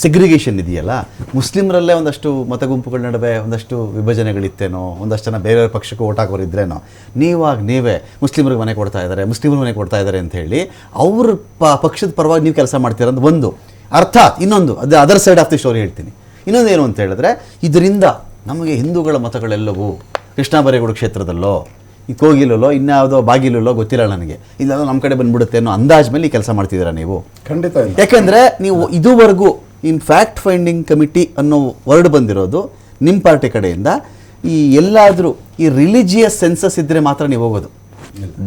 ಸೆಗ್ರಿಗೇಷನ್ ಇದೆಯಲ್ಲ, ಮುಸ್ಲಿಮರಲ್ಲೇ ಒಂದಷ್ಟು ಮತಗುಂಪುಗಳ ನಡುವೆ ಒಂದಷ್ಟು ವಿಭಜನೆಗಳಿತ್ತೇನೋ, ಒಂದಷ್ಟು ಜನ ಬೇರೆ ಪಕ್ಷಕ್ಕೆ ಓಟ್ ಹಾಕೋರಿದ್ರೇನೋ, ನೀವೇ ಮುಸ್ಲಿಮರಿಗೆ ಮನೆ ಕೊಡ್ತಾ ಇದ್ದಾರೆ, ಮುಸ್ಲಿಮರು ಮನೆ ಕೊಡ್ತಾ ಇದ್ದಾರೆ ಅಂತ ಹೇಳಿ ಅವ್ರ ಪಕ್ಷದ ಪರವಾಗಿ ನೀವು ಕೆಲಸ ಮಾಡ್ತೀರ ಅಂತ ಒಂದು ಅರ್ಥಾತ್. ಇನ್ನೊಂದು ಅದು other side of the story ಹೇಳ್ತೀನಿ. ಇನ್ನೊಂದೇನು ಅಂತ ಹೇಳಿದ್ರೆ, ಇದರಿಂದ ನಮಗೆ ಹಿಂದೂಗಳ ಮತಗಳೆಲ್ಲವೂ ಕೃಷ್ಣ ಬೈರೇಗೌಡ ಕ್ಷೇತ್ರದಲ್ಲೋ, ಈ ಕೋಗಿಲಲ್ಲೋ, ಇನ್ಯಾವುದೋ ಬಾಗಿಲಲ್ಲೋ ಗೊತ್ತಿಲ್ಲ ನನಗೆ, ಇಲ್ಲ ನಮ್ಮ ಕಡೆ ಬಂದ್ಬಿಡುತ್ತೆ ಅನ್ನೋ ಅಂದಾಜ್ ಮೇಲೆ ಈ ಕೆಲಸ ಮಾಡ್ತಿದ್ದೀರಾ ನೀವು? ಖಂಡಿತ. ಯಾಕೆಂದರೆ ನೀವು ಇದುವರೆಗೂ ಇನ್ ಫ್ಯಾಕ್ಟ್ ಫೈಂಡಿಂಗ್ ಕಮಿಟಿ ಅನ್ನೋ ವರ್ಡ್ ಬಂದಿರೋದು ನಿಮ್ಮ ಪಾರ್ಟಿ ಕಡೆಯಿಂದ. ಈ ಎಲ್ಲಾದರೂ ಈ ರಿಲಿಜಿಯಸ್ ಸೆನ್ಸಸ್ ಇದ್ದರೆ ಮಾತ್ರ ನೀವು ಹೋಗೋದು.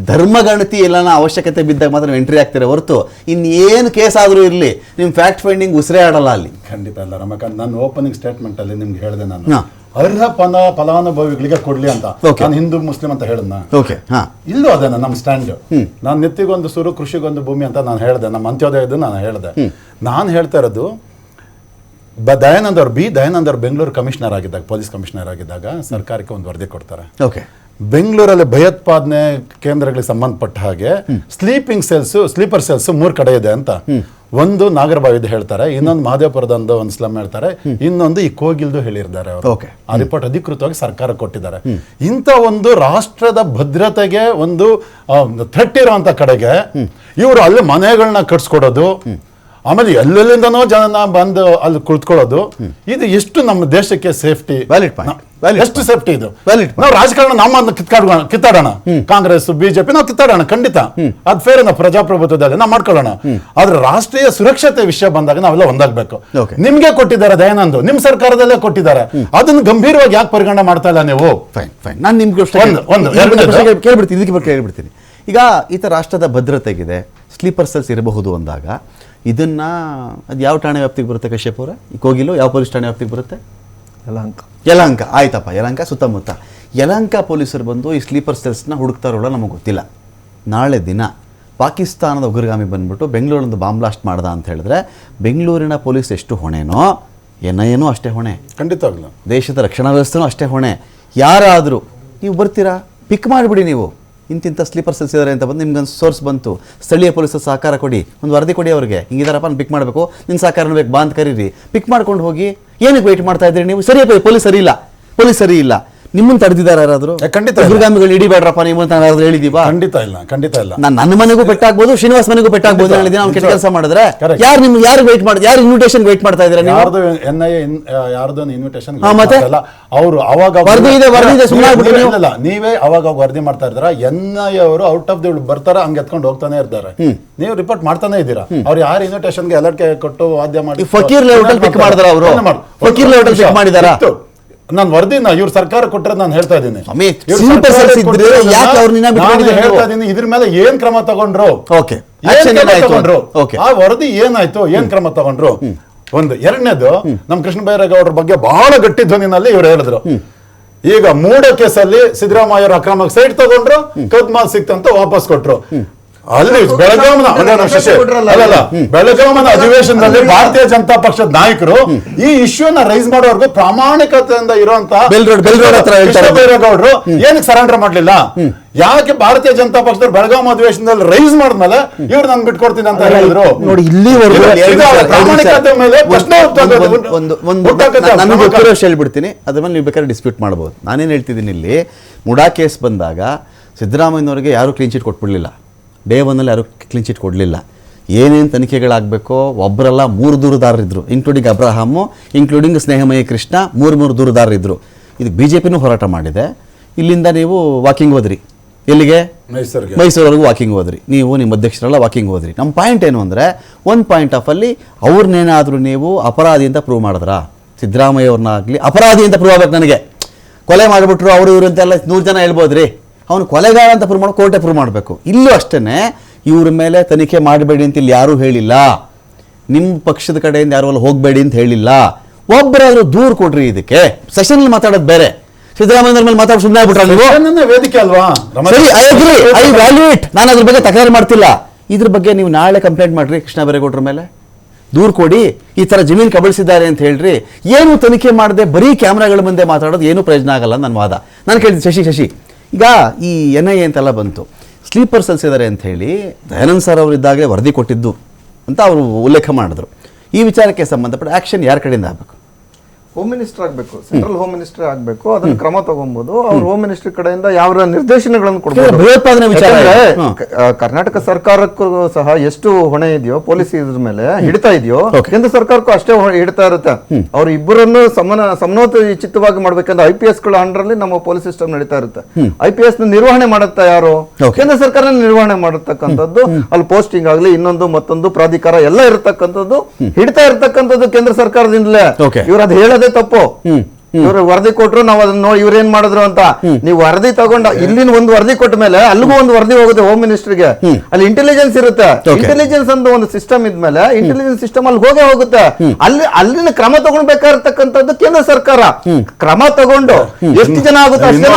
ಧರ್ಮಗಣತಿ ಎಲ್ಲನ ಅವಶ್ಯಕತೆ ಬಿದ್ದಾಗ ಮಾತ್ರ ನೀವು ಎಂಟ್ರಿ ಆಗ್ತೀರ ಹೊರತು ಇನ್ನೇನು ಕೇಸ್ ಆದರೂ ಇರಲಿ ನಿಮ್ಮ ಫ್ಯಾಕ್ಟ್ ಫೈಂಡಿಂಗ್ ಉಸಿರೇ ಆಡಲ್ಲ ಅಲ್ಲಿ. ಖಂಡಿತ ಅಲ್ಲ ರಮಕಾಂತ್. ನಾನು ಓಪನಿಂಗ್ ಸ್ಟೇಟ್ಮೆಂಟ್ ಅಲ್ಲಿ ನಿಮ್ಗೆ ಹೇಳಿದೆ, ನಾನು ಅರ್ಹ ಫಲಾನುಭವಿಗಳಿಗೆ ಕೊಡ್ಲಿ ಅಂತ. ನಾನು ಹಿಂದೂ ಮುಸ್ಲಿಂ ಅಂತ ಹೇಳಿದ್ನ? ಇಲ್ಲೂ ಅದೇನ ನಮ್ಮ ಸ್ಟ್ಯಾಂಡ್. ನಾನು ನೆತ್ತಿಗೊಂದು ಸುರು, ಕೃಷಿಗೊಂದು ಭೂಮಿ ಅಂತ ನಾನು ಹೇಳಿದೆ. ನಮ್ಮ ಅಂತ್ಯೋದಯದ ನಾನು ಹೇಳಿದೆ. ನಾನು ಹೇಳ್ತಾ ಇರೋದು, ದಯಾನಂದ್ ಅವ್ರು ಬೆಂಗಳೂರು ಕಮಿಷನರ್ ಆಗಿದ್ದಾಗ, ಪೊಲೀಸ್ ಕಮಿಷನರ್ ಆಗಿದ್ದಾಗ ಸರ್ಕಾರಕ್ಕೆ ಒಂದು ವರದಿ ಕೊಡ್ತಾರೆ. ಬೆಂಗಳೂರಲ್ಲಿ ಭಯೋತ್ಪಾದನೆ ಕೇಂದ್ರಗಳಿಗೆ ಸಂಬಂಧಪಟ್ಟ ಹಾಗೆ ಸ್ಲೀಪರ್ ಸೆಲ್ಸ್ 3 ಕಡೆ ಇದೆ ಅಂತ. ಒಂದು ನಾಗರಬಾವಿದು ಹೇಳ್ತಾರೆ, ಇನ್ನೊಂದು ಮಹದೇವಪುರದ ಒಂದು ಸ್ಲಮ್ ಹೇಳ್ತಾರೆ, ಇನ್ನೊಂದು ಈ ಕೋಗಿಲ್ದು ಹೇಳಿರ್ತಾರೆ ಅವರು. Okay. ಆ ರಿಪೋರ್ಟ್ ಅಧಿಕೃತವಾಗಿ ಸರ್ಕಾರ ಕೊಟ್ಟಿದ್ದಾರೆ. ಇಂಥ ಒಂದು ರಾಷ್ಟ್ರದ ಭದ್ರತೆಗೆ ಒಂದು ಥ್ರೆಟ್ ಇರೋಂಥ ಕಡೆಗೆ ಇವರು ಅಲ್ಲಿ ಮನೆಗಳನ್ನ ಕಟ್ಸ್ಕೊಡೋದು, ಆಮೇಲೆ ಎಲ್ಲೆಲ್ಲಿಂದನೋ ಜನ ಬಂದು ಅಲ್ಲಿ ಕುಳಿತುಕೊಳ್ಳೋದು, ಇದು ಎಷ್ಟು ನಮ್ಮ ದೇಶಕ್ಕೆ ಸೇಫ್ಟಿ? Valid point. ಎಷ್ಟು ಸೇಫ್ಟಿ ಇದು? Valid. ನಾವು ರಾಜಕಾರಣ ನಮ್ಮನ್ನು ಕಿತ್ತಾಡೋಣ, ಕಾಂಗ್ರೆಸ್ ಬಿಜೆಪಿ ನಾವು ಕಿತ್ತಾಡೋಣ, ಖಂಡಿತ ಅದು ಫೇರ್, ನಾವು ಪ್ರಜಾಪ್ರಭುತ್ವದಲ್ಲಿ ನಾವು ಮಾಡ್ಕೊಳ್ಳೋಣ. ಆದ್ರೆ ರಾಷ್ಟ್ರೀಯ ಸುರಕ್ಷತೆ ವಿಷಯ ಬಂದಾಗ ನಾವೆಲ್ಲ ಒಂದಾಗ್ಬೇಕು. Okay. ನಿಮ್ಗೆ ಕೊಟ್ಟಿದ್ದಾರೆ ದಯಾನಂದ್, ನಿಮ್ ಸರ್ಕಾರದಲ್ಲೇ ಕೊಟ್ಟಿದ್ದಾರೆ, ಅದನ್ನು ಗಂಭೀರವಾಗಿ ಯಾಕೆ ಪರಿಗಣನೆ ಮಾಡ್ತಾ ಇಲ್ಲ ನೀವು? ಫೈನ್. ನಾನು ನಿಮ್ಗೆ ಕೇಳ್ಬಿಡ್ತೀನಿ, ಇದಕ್ಕೆ ಬಗ್ಗೆ ಕೇಳ್ಬಿಡ್ತೀನಿ. ಈಗ ಈತ ರಾಷ್ಟ್ರದ ಭದ್ರತೆಗಿದೆ, ಸ್ಲೀಪರ್ ಸೆಲ್ಸ್ ಇರಬಹುದು ಅಂದಾಗ ಇದನ್ನ ಅದು ಯಾವ ಠಾಣೆ ವ್ಯಾಪ್ತಿಗೆ ಬರುತ್ತೆ ಕಶ್ಯಪ್ ಅವರ? ಈ ಕೋಗಿಲು ಯಾವ ಪೊಲೀಸ್ ಠಾಣೆ ವ್ಯಾಪ್ತಿಗೆ ಬರುತ್ತೆ? ಯಲಹಂಕ. ಆಯ್ತಪ್ಪ, ಯಲಹಂಕ ಸುತ್ತಮುತ್ತ ಯಲಹಂಕ ಪೊಲೀಸರು ಬಂದು ಈ ಸ್ಲೀಪರ್ ಸೆಲ್ಸ್ನ ಹುಡುಕ್ತಾರೋಲ್ಲ ನಮಗೆ ಗೊತ್ತಿಲ್ಲ. ನಾಳೆ ದಿನ ಪಾಕಿಸ್ತಾನದ ಉಗ್ರಗಾಮಿ ಬಂದ್ಬಿಟ್ಟು ಬೆಂಗಳೂರಿನದು ಬಾಂಬ್ ಬ್ಲಾಸ್ಟ್ ಮಾಡ್ದ ಅಂತ ಹೇಳಿದ್ರೆ ಬೆಂಗಳೂರಿನ ಪೊಲೀಸ್ ಎಷ್ಟು ಹೊಣೆನೋ NIA ಅಷ್ಟೇ ಹೊಣೆ, ಖಂಡಿತವಾಗ್ಲು ದೇಶದ ರಕ್ಷಣಾ ವ್ಯವಸ್ಥೆನೂ ಅಷ್ಟೇ ಹೊಣೆ. ಯಾರಾದರೂ ನೀವು ಬರ್ತೀರಾ, ಪಿಕ್ ಮಾಡಿಬಿಡಿ, ನೀವು ಇಂತಿಂಥ ಸ್ಲೀಪರ್ ಸೆಲ್ಸ್ ಇದ್ದಾರೆ ಅಂತ ಬಂದು ನಿಮ್ಗೊಂದು ಸೋರ್ಸ್ ಬಂತು, ಸ್ಥಳೀಯ ಪೊಲೀಸರು ಸಹಕಾರ ಕೊಡಿ, ಒಂದು ವರದಿ ಕೊಡಿ ಅವ್ರಿಗೆ, ಹಿಂಗಿದಾರಪ್ಪ ನಾನು ಪಿಕ್ ಮಾಡಬೇಕು, ನಿನ್ನ ಸಹಕಾರನೂ ಬೇಕು, ಬಾ ಅಂತ ಕರೀರಿ, ಪಿಕ್ ಮಾಡ್ಕೊಂಡು ಹೋಗಿ. ಏನಕ್ಕೆ ವೆಯ್ಟ್ ಮಾಡ್ತಾ ಇದ್ದೀರಿ ನೀವು? ಸರಿ, ಪೊಲೀಸ್ ಸರಿ ಇಲ್ಲ, ನಿಮ್ಮನ್ನು ತಡೆದಿದ್ದಾರೆ ಯಾರಾದರೂ? ಖಂಡಿತ ದುರ್ಗಾಮಿಗಳು ಹಿಡಿಬೇಡ್ರಪ್ಪ ನೀವು ಅಂತ ಯಾರಾದ್ರೂ ಹೇಳಿದೀವಾ? ಖಂಡಿತ ಇಲ್ಲ. ನನ್ನ ಮನೆಗೂ ಪೆಟ್ಟಾಗ್ಬೋದು, ಶ್ರೀನಿವಾಸ್ ಮನೆಗೂ ಪೆಟ್ಟಾಗ್ಬೋದು, ಹೇಳಿದ್ದೀನಿ ಅವ್ನು ಕೆಟ್ಟ ಕೆಲಸ ಮಾಡಿದ್ರೆ. ಯಾರು ನಿಮ್ಗೆ ಯಾರು ವೆಯ್ಟ್ ಮಾಡಿ, ಯಾರು ಇನ್ವಿಟೇಷನ್ ವೆಯ್ಟ್ ಮಾಡ್ತಾ ಇದ್ದೀರಾ ನೀವು? ಯಾರ್ದು ಇನ್ವಿಟೇಷನ್ ಮತ್ತೆ ಅವರು ಅವಾಗ ವರದಿ ಇದೆ ಸುಮ್ಮನೆ ನೀವೇ ಅವಾಗ ವರದಿ ಮಾಡ್ತಾ ಇದ್ದೀರಾ. NIA ಅವರು ಔಟ್ ಆಫ್ ದಿ ಬರ್ತಾರ, ಹಂಗೆ ಎತ್ಕೊಂಡು ಹೋಗ್ತಾನೆ ಇರ್ತಾರೆ, ನೀವು ರಿಪೋರ್ಟ್ ಮಾಡ್ತಾನೆ ಇದ್ದೀರಾ. ಅವ್ರು ಯಾರು ಇನ್ವಿಟೇಷನ್ಗೆ ಅಲರ್ಟ್ ಕೊಟ್ಟು ವಾದ್ಯ ಮಾಡಿ ಫಕೀರ್ ಲೇಔಟ್ ಪಿಕ್ ಮಾಡಿದಾರ ಅವರು? ಫಕೀರ್ ಲೇಔಟ್ ಪಿಕ್ ಮಾಡಿದಾರ? ನಾನು ವರದಿನ ಇವ್ರ ಸರ್ಕಾರ ಕೊಟ್ಟರೆ ನಾನು ಹೇಳ್ತಾ ಇದ್ದೀನಿ, ಹೇಳ್ತಾ ಇದ್ದೀನಿ, ಇದ್ರ ಮೇಲೆ ಏನ್ ಕ್ರಮ ತಗೊಂಡ್ರು, ಆ ವರದಿ ಏನಾಯ್ತು, ಏನ್ ಕ್ರಮ ತಗೊಂಡ್ರು. ಒಂದು ಎರಡನೇದು, ನಮ್ ಕೃಷ್ಣ ಬೈರೇಗೌಡರ ಬಗ್ಗೆ ಬಹಳ ಗಟ್ಟಿ ಧ್ವನಿನಲ್ಲಿ ಇವ್ರು ಹೇಳಿದ್ರು, ಈಗ 3 ಕೇಸಲ್ಲಿ ಸಿದ್ದರಾಮಯ್ಯ ಅಕ್ರಮ ಸೈಟ್ ತಗೊಂಡ್ರು, ಕದ್ಮಾಲ್ ಸಿಕ್ತಂತ ವಾಪಸ್ ಕೊಟ್ರು. ಅಲ್ಲಿ ಬೆಳಗಾವಿನ ಅಧಿವೇಶನದಲ್ಲಿ ಭಾರತೀಯ ಜನತಾ ಪಕ್ಷದ ನಾಯಕರು ಈ ಇಶ್ಯೂನ ರೈಸ್ ಮಾಡೋರ್ಗು ಪ್ರಾಮಾಣಿಕತೆಯಿಂದ ಇರುವಂತ ಬೈರೇಗೌಡರು ಏನಕ್ಕೆ ಸರೆಂಡರ್ ಮಾಡ್ಲಿಲ್ಲ? ಯಾಕೆ ಭಾರತೀಯ ಜನತಾ ಪಕ್ಷದವ್ರು ಬೆಳಗಾವಿ ಅಧಿವೇಶನದಲ್ಲಿ ರೈಸ್ ಮಾಡಿದ್ಮೇಲೆ ಇವ್ರು ನಾನು ಬಿಟ್ಕೊಡ್ತೀನಿ ಅಂತ ಹೇಳಿದ್ರು? ನೋಡಿ, ಪ್ರಾಮಾಣಿಕತೆ ಮೇಲೆ ಪ್ರಶ್ನೆ ಹೇಳ್ಬಿಡ್ತೀನಿ, ಅದ್ರ ಮೇಲೆ ನೀವು ಬೇಕಾದ್ರೆ ಡಿಸ್ಪ್ಯೂಟ್ ಮಾಡ್ಬೋದು. ನಾನೇನು ಹೇಳ್ತಿದ್ದೀನಿ, ಇಲ್ಲಿ ಮುಡಾ ಕೇಸ್ ಬಂದಾಗ ಸಿದ್ದರಾಮಯ್ಯನವರಿಗೆ ಯಾರು ಕ್ಲೀನ್ ಚೀಟ್ ಕೊಟ್ಬಿಡ್ಲಿಲ್ಲ, ಡೇ 1ನಲ್ಲಿ ಯಾರು ಕ್ಲೀನ್ ಚೀಟ್ ಕೊಡಲಿಲ್ಲ. ಏನೇನು ತನಿಖೆಗಳಾಗಬೇಕೋ ಒಬ್ಬರಲ್ಲ 3 ದೂರುದಾರರಿದ್ದರು, ಇನ್ಕ್ಲೂಡಿಂಗ್ ಅಬ್ರಹಾಮು, ಇನ್ಕ್ಲೂಡಿಂಗ್ ಸ್ನೇಹಮಯಿ ಕೃಷ್ಣ, 3 ದೂರುದಾರರಿದ್ದರು. ಇದಕ್ಕೆ BJPನೂ ಹೋರಾಟ ಮಾಡಿದೆ. ಇಲ್ಲಿಂದ ನೀವು ವಾಕಿಂಗ್ ಹೋದ್ರಿ, ಎಲ್ಲಿಗೆ? ಮೈಸೂರವರೆಗೂ ವಾಕಿಂಗ್ ಹೋದ್ರಿ, ನೀವು ನಿಮ್ಮ ಅಧ್ಯಕ್ಷರೆಲ್ಲ ವಾಕಿಂಗ್ ಹೋದ್ರಿ. ನಮ್ಮ ಪಾಯಿಂಟ್ ಏನು ಅಂದರೆ, ಒಂದು ಪಾಯಿಂಟ್ ಆಫ್ ಅಲ್ಲಿ ಅವ್ರನ್ನೇನಾದರೂ ನೀವು ಅಪರಾಧಿ ಅಂತ ಪ್ರೂವ್ ಮಾಡಿದ್ರಾ? ಸಿದ್ದರಾಮಯ್ಯ ಅವ್ರನ್ನಾಗಲಿ ಅಪರಾಧಿ ಅಂತ ಪ್ರೂವ್ ಆಗ್ಬೇಕು. ನನಗೆ ಕೊಲೆ ಮಾಡಿಬಿಟ್ರು ಅವರು ಇವರು ಅಂತೆಲ್ಲ 100 ಜನ ಹೇಳ್ಬೋದ್ರಿ, ಅವನು ಕೊಲೆಗಾರ ಅಂತ ಪ್ರೂವ್ ಮಾಡಿ ಕೋರ್ಟೆ ಪ್ರೂವ್ ಮಾಡಬೇಕು. ಇಲ್ಲೂ ಅಷ್ಟೇ, ಇವ್ರ ಮೇಲೆ ತನಿಖೆ ಮಾಡಬೇಡಿ ಅಂತ ಇಲ್ಲಿ ಯಾರೂ ಹೇಳಿಲ್ಲ, ನಿಮ್ಮ ಪಕ್ಷದ ಕಡೆಯಿಂದ ಯಾರು ಅಲ್ಲಿ ಹೋಗಬೇಡಿ ಅಂತ ಹೇಳಿಲ್ಲ. ಒಬ್ಬರಾದ್ರೂ ದೂರು ಕೊಡ್ರಿ. ಇದಕ್ಕೆ ಸೆಷನ್ ಮಾತಾಡೋದು ಬೇರೆ, ಸಿದ್ದರಾಮಯ್ಯ ಮೇಲೆ ಮಾತಾಡಿ ಸುಮ್ಮನೆ ಆಗ್ಬಿಟ್ರೆ ನೀವು ವೇದಿಕೆ ಅಲ್ವಾ? ಸರಿ, ಐ ವ್ಯಾಲ್ಯೂಯೇಟ್, ನಾನು ಅದ್ರ ಬಗ್ಗೆ ತಕರಾರು ಮಾಡ್ತಿಲ್ಲ. ಇದ್ರ ಬಗ್ಗೆ ನೀವು ನಾಳೆ ಕಂಪ್ಲೇಂಟ್ ಮಾಡ್ರಿ, ಕೃಷ್ಣ ಬೈರೇಗೌಡರ ಮೇಲೆ ದೂರು ಕೊಡಿ, ಈ ಥರ ಜಮೀನು ಕಬಳಿಸಿದ್ದಾರೆ ಅಂತ ಹೇಳ್ರಿ. ಏನು ತನಿಖೆ ಮಾಡದೆ ಬರೀ ಕ್ಯಾಮ್ರಾಗಳ ಮುಂದೆ ಮಾತಾಡೋದು ಏನು ಪ್ರಯೋಜನ ಆಗಲ್ಲ ನನ್ನ ವಾದ. ನಾನು ಕೇಳಿದ್ದೆ, ಶಶಿ ಈಗ ಈ NIA ಅಂತೆಲ್ಲ ಬಂತು, ಸ್ಲೀಪರ್ ಸೆಲ್ಸ್ ಇದ್ದಾರೆ ಅಂತ ಹೇಳಿ ದಯಾನಂದ್ ಸರ್ ಅವರು ಇದ್ದಾಗಲೇ ವರದಿ ಕೊಟ್ಟಿದ್ದು ಅಂತ ಅವರು ಉಲ್ಲೇಖ ಮಾಡಿದ್ರು. ಈ ವಿಚಾರಕ್ಕೆ ಸಂಬಂಧಪಟ್ಟ ಆಕ್ಷನ್ ಯಾರ ಕಡೆಯಿಂದ ಆಗಬೇಕು? ಹೋಮ್ ಮಿನಿಸ್ಟರ್ ಆಗಬೇಕು, ಸೆಂಟ್ರಲ್ ಹೋಮ್ ಮಿನಿಸ್ಟರ್ ಆಗಬೇಕು. ಅದನ್ನ ಕ್ರಮ ತಗೊಬಹುದು. ಅವ್ರ ಹೋಮ್ ಮಿನಿಸ್ಟರ್ ಕಡೆಯಿಂದ ಯಾವ ನಿರ್ದೇಶನಗಳನ್ನು ಕೊಡಬಹುದು. ಭಯೋತ್ಪಾದನೆ ವಿಚಾರ, ಕರ್ನಾಟಕ ಸರ್ಕಾರಕ್ಕೂ ಸಹ ಎಷ್ಟು ಹೊಣೆ ಇದೆಯೋ ಪೊಲೀಸ್ ಇದ್ರ ಮೇಲೆ ಹಿಡಿತಾ ಇದೆಯೋ, ಕೇಂದ್ರ ಸರ್ಕಾರಕ್ಕೂ ಅಷ್ಟೇ ಹಿಡಿತಾ ಇರುತ್ತೆ. ಅವ್ರ ಇಬ್ಬರನ್ನು ಸಮನೋಚಿತವಾಗಿ ಮಾಡ್ಬೇಕಂದ್ರೆ IPS ಗಳ ಅಂಡರ್ ಅಲ್ಲಿ ನಮ್ಮ ಪೊಲೀಸ್ ಸಿಸ್ಟಮ್ ನಡೀತಾ ಇರುತ್ತೆ. IPS ನ ನಿರ್ವಹಣೆ ಮಾಡುತ್ತಾ ಯಾರು? ಕೇಂದ್ರ ಸರ್ಕಾರ ನಿರ್ವಹಣೆ ಮಾಡತಕ್ಕಂಥದ್ದು. ಅಲ್ಲಿ ಪೋಸ್ಟಿಂಗ್ ಆಗ್ಲಿ, ಇನ್ನೊಂದು ಮತ್ತೊಂದು ಪ್ರಾಧಿಕಾರ ಎಲ್ಲ ಇರತಕ್ಕಂಥದ್ದು, ಹಿಡಿತಾ ಇರತಕ್ಕಂಥದ್ದು ಕೇಂದ್ರ ಸರ್ಕಾರದಿಂದಲೇ. ಇವ್ರು ಅದು ಹೇಳೋದೇ ತಪ್ಪು. ಇವ್ರು ವರದಿ ಕೊಟ್ರು, ನಾವು ಅದನ್ನ ನೋಡಿ ಇವ್ರು ಏನ್ ಮಾಡಿದ್ರು ಅಂತ. ನೀವು ವರದಿ ತಗೊಂಡ ಇಲ್ಲಿನ ಒಂದು ವರದಿ ಕೊಟ್ಟ ಮೇಲೆ ಅಲ್ಲಿಗೂ ಒಂದು ವರದಿ ಹೋಗುತ್ತೆ ಹೋಮ್ ಮಿನಿಸ್ಟರ್ಗೆ. ಅಲ್ಲಿ ಇಂಟೆಲಿಜೆನ್ಸ್ ಇರುತ್ತೆ. ಇಂಟೆಲಿಜೆನ್ಸ್ ಅಂತ ಒಂದು ಸಿಸ್ಟಮ್ ಇದ್ಮೇಲೆ ಇಂಟೆಲಿಜೆನ್ಸ್ ಸಿಸ್ಟಮ್ ಅಲ್ಲಿ ಹೋಗುತ್ತೆ. ಅಲ್ಲಿನ ಕ್ರಮ ತಗೊಳ್ಬೇಕಾಗಿರ್ತಕ್ಕಂಥದ್ದು ಕೇಂದ್ರ ಸರ್ಕಾರ. ಕ್ರಮ ತಗೊಂಡು ಎಷ್ಟು ಜನ ಆಗುತ್ತೆ ಅಷ್ಟೇ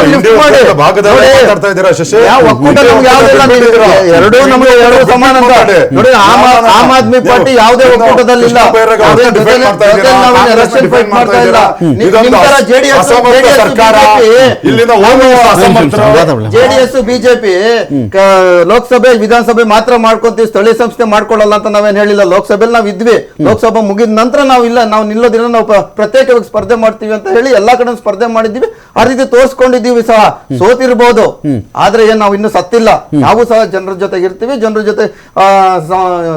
ಎರಡೂ ನಮಗೆ ಎರಡು ಸಮಾನ ಅಂತ ನೋಡಿ. ಆಮ್ ಆದ್ಮಿ ಪಾರ್ಟಿ ಯಾವುದೇ ಒಕ್ಕೂಟದಲ್ಲಿಲ್ಲ, ಫೈಟ್ ಮಾಡ್ತಾ ಇಲ್ಲ. ಅಸಮರ್ಥ ಸರ್ಕಾರ, ಇಲ್ಲಿನ ಅಸಮರ್ಥರು. ಜೆಡಿಎಸ್ ಬಿಜೆಪಿ ಲೋಕಸಭೆ ವಿಧಾನಸಭೆ ಮಾತ್ರ ಮಾಡ್ಕೊಂತೀವಿ, ಸ್ಥಳೀಯ ಸಂಸ್ಥೆ ಮಾಡ್ಕೊಳ್ಳಲ್ಲ ಅಂತ ನಾವೇನ್ ಹೇಳಿಲ್ಲ. ಲೋಕಸಭೆಯಲ್ಲಿ ನಾವ್ ಇದ್ವಿ, ಲೋಕಸಭೆ ಮುಗಿದ ನಂತರ ನಾವು ನಿಲ್ಲೋದಿಲ್ಲ, ನಾವು ಪ್ರತ್ಯೇಕವಾಗಿ ಸ್ಪರ್ಧೆ ಮಾಡ್ತೀವಿ ಅಂತ ಹೇಳಿ ಎಲ್ಲಾ ಕಡೆ ಸ್ಪರ್ಧೆ ಮಾಡಿದ್ದೀವಿ. ಆ ರೀತಿ ತೋರಿಸ್ಕೊಂಡಿದ್ದೀವಿ ಸಹ. ಸೋತಿರ್ಬೋದು, ಆದ್ರೆ ಏನ್ ನಾವು ಇನ್ನು ಸತ್ತಿಲ್ಲ. ನಾವು ಸಹ ಜನರ ಜೊತೆಗೆ ಇರ್ತೀವಿ, ಜನರ ಜೊತೆ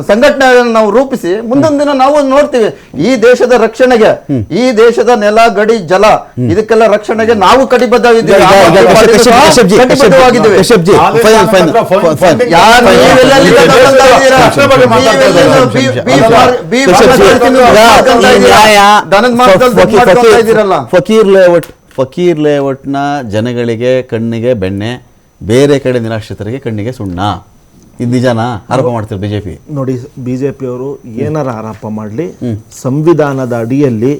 ಸಂಘಟನೆಯನ್ನು ನಾವು ರೂಪಿಸಿ ಮುಂದೊಂದು ದಿನ ನಾವು ನೋಡ್ತೀವಿ. ಈ ದೇಶದ ರಕ್ಷಣೆಗೆ, ಈ ದೇಶದ ನೆಲ, ಗಡಿ, ಜಲ ಇದಕ್ಕೆಲ್ಲ ರಕ್ಷಣೆಗೆ ನಾವು ಕಟಿಬದ್ಧವಾಗಿದ್ದೀವಿ. ಫಕೀರ್ ಲೇಔಟ್ನ ಜನಗಳಿಗೆ ಕಣ್ಣಿಗೆ ಬೆಣ್ಣೆ, ಬೇರೆ ಕಡೆ ನಿರಾಶ್ರಿತರಿಗೆ ಕಣ್ಣಿಗೆ ಸುಣ್ಣ. ಇದು ನಿಜನಾ? ಆರೋಪ ಮಾಡ್ತಾರೆ ಬಿಜೆಪಿ. ನೋಡಿ, ಬಿಜೆಪಿಯವರು ಏನಾರ ಆರೋಪ ಮಾಡಲಿ, ಸಂವಿಧಾನದ ಅಡಿಯಲ್ಲಿ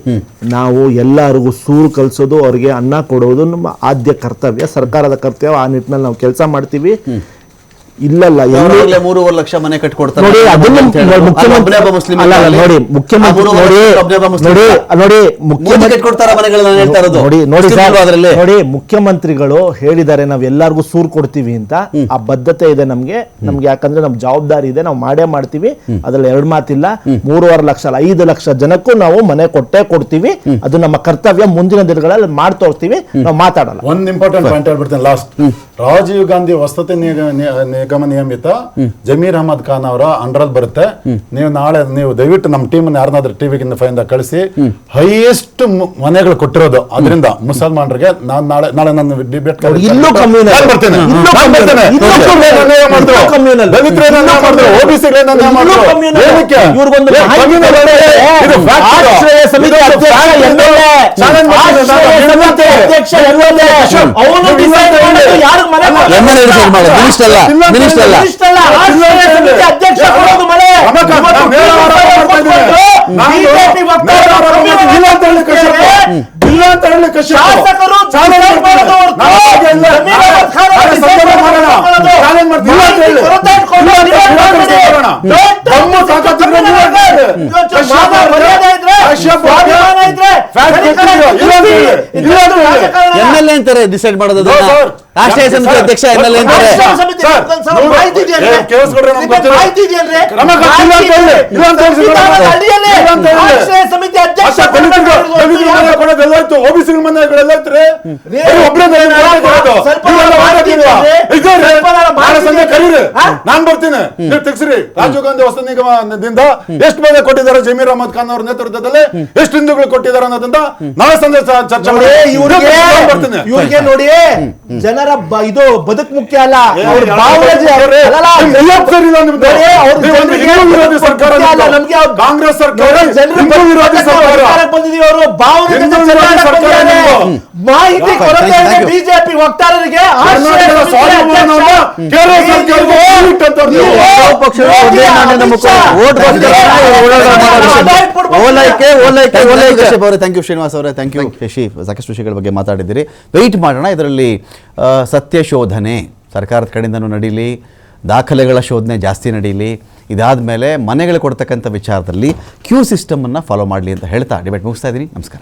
ನಾವು ಎಲ್ಲರಿಗೂ ಸೂರು ಕಲಿಸೋದು, ಅವ್ರಿಗೆ ಅನ್ನ ಕೊಡೋದು ನಮ್ಮ ಆದ್ಯ ಕರ್ತವ್ಯ, ಸರ್ಕಾರದ ಕರ್ತವ್ಯ. ಆ ನಿಟ್ಟಿನಲ್ಲಿ ನಾವು ಕೆಲಸ ಮಾಡ್ತೀವಿ. ಇಲ್ಲಲ್ಲ, 3.5 ಲಕ್ಷ ಮನೆ ಕಟ್ಕೊಡ್ತಾರೆ. ನೋಡಿ, ಅದನ್ನು ಮುಖ್ಯಮಂತ್ರಿ ಮುಖ್ಯಮಂತ್ರಿಗಳು ಹೇಳಿದ್ದಾರೆ ನಾವು ಎಲ್ಲರಿಗೂ ಸೂರು ಕೊಡ್ತೀವಿ ಅಂತ. ಆ ಬದ್ಧತೆ ಇದೆ ನಮ್ಗೆ. ಯಾಕಂದ್ರೆ ನಮ್ ಜವಾಬ್ದಾರಿ ಇದೆ, ನಾವು ಮಾಡೇ ಮಾಡ್ತೀವಿ. ಅದ್ರಲ್ಲಿ ಎರಡು ಮಾತಿಲ್ಲ. 3.5 ಲಕ್ಷ ಅಲ್ಲ, 5 ಲಕ್ಷ ಜನಕ್ಕೂ ನಾವು ಮನೆ ಕೊಟ್ಟೇ ಕೊಡ್ತೀವಿ. ಅದು ನಮ್ಮ ಕರ್ತವ್ಯ. ಮುಂದಿನ ದಿನಗಳಲ್ಲಿ ಮಾಡ್ತಾ ಹೋಗ್ತೀವಿ, ನಾವು ಮಾತಾಡಲ್ಲ. ಒಂದು ಇಂಪಾರ್ಟೆಂಟ್ ಪಾಯಿಂಟ್ ಹೇಳ್ಬಿಡ್ತೇನೆ ಲಾಸ್ಟ್. ರಾಜೀವ್ ಗಾಂಧಿ ವಸತಿ ನಿಗಮ ನಿಯಮಿತ ಜಮೀರ್ ಅಹಮದ್ ಖಾನ್ ಅವರ ಅಂಡರಲ್ಲಿ ಬರುತ್ತೆ. ನೀವು ನಾಳೆ ದಯವಿಟ್ಟು ನಮ್ಮ ಟೀಮ್ ಯಾರನ್ನಾದ್ರೂ ಟಿವಿಗಿಂದ ಫೈಂದ ಕಳಿಸಿ. ಹೈಯೆಸ್ಟ್ ಮನೆಗಳು ಕೊಟ್ಟಿರೋದು ಅದರಿಂದ ಮುಸಲ್ಮಾನರಿಗೆ. ನಾಳೆ ನನ್ನ ಡಿಬೇಟ್ MLA ಅಂತಾರೆ ಡಿಸೈಡ್ ಮಾಡೋದು. ರಾಷ್ಟ್ರೀಯ ಸಮಿತಿ ಅಧ್ಯಕ್ಷ MLA ಅಂತಾರೆ. ನಾನ್ ಬರ್ತೀನಿ, ನೀವು ತೆಗ್ಸ್ರಿ. ರಾಜೀವ್ ಗಾಂಧಿ ವಸತಿ ನಿಗಮದಿಂದ ಎಷ್ಟು ಮನೆ ಕೊಟ್ಟಿದ್ದಾರೆ ಜಮೀರ್ ಅಹಮದ್ ಖಾನ್ ಅವ್ರ ನೇತೃತ್ವದಲ್ಲಿ, ಎಷ್ಟು ಹಿಂದೂಗಳು ಕೊಟ್ಟಿದ್ದಾರೆ ಅನ್ನೋದ್ರಿಂದ ನಾಳೆ ಸಂಜೆ ಚರ್ಚೆ ಮಾಡಿ. ಇವ್ರಿಗೆ ನೋಡಿ, ಜನರ ಇದು ಬದುಕು ಮುಖ್ಯ ಅಲ್ಲ. ಕಾಂಗ್ರೆಸ್ ಸರ್ಕಾರ ಮಾಹಿತಿ ಬಿಜೆಪಿ ವಕ್ತಾರರಿಗೆ ಥ್ಯಾಂಕ್ ಯು ಶ್ರೀನಿವಾಸ್ ಅವರೇ, ಥ್ಯಾಂಕ್ ಯು ಶಶಿ. ಸಾಕಷ್ಟು ವಿಷಯಗಳ ಬಗ್ಗೆ ಮಾತಾಡಿದ್ದೀರಿ. ವೆಯ್ಟ್ ಮಾಡೋಣ. ಇದರಲ್ಲಿ ಸತ್ಯ ಶೋಧನೆ ಸರ್ಕಾರದ ಕಡೆಯಿಂದನೂ ನಡೀಲಿ, ದಾಖಲೆಗಳ ಶೋಧನೆ ಜಾಸ್ತಿ ನಡೀಲಿ. ಇದಾದ ಮೇಲೆ ಮನೆಗಳು ಕೊಡ್ತಕ್ಕಂಥ ವಿಚಾರದಲ್ಲಿ ಕ್ಯೂ ಸಿಸ್ಟಮನ್ನು ಫಾಲೋ ಮಾಡಲಿ ಅಂತ ಹೇಳ್ತಾ ಡಿಬೇಟ್ ಮುಗಿಸ್ತಾ ಇದ್ದೀನಿ. ನಮಸ್ಕಾರ.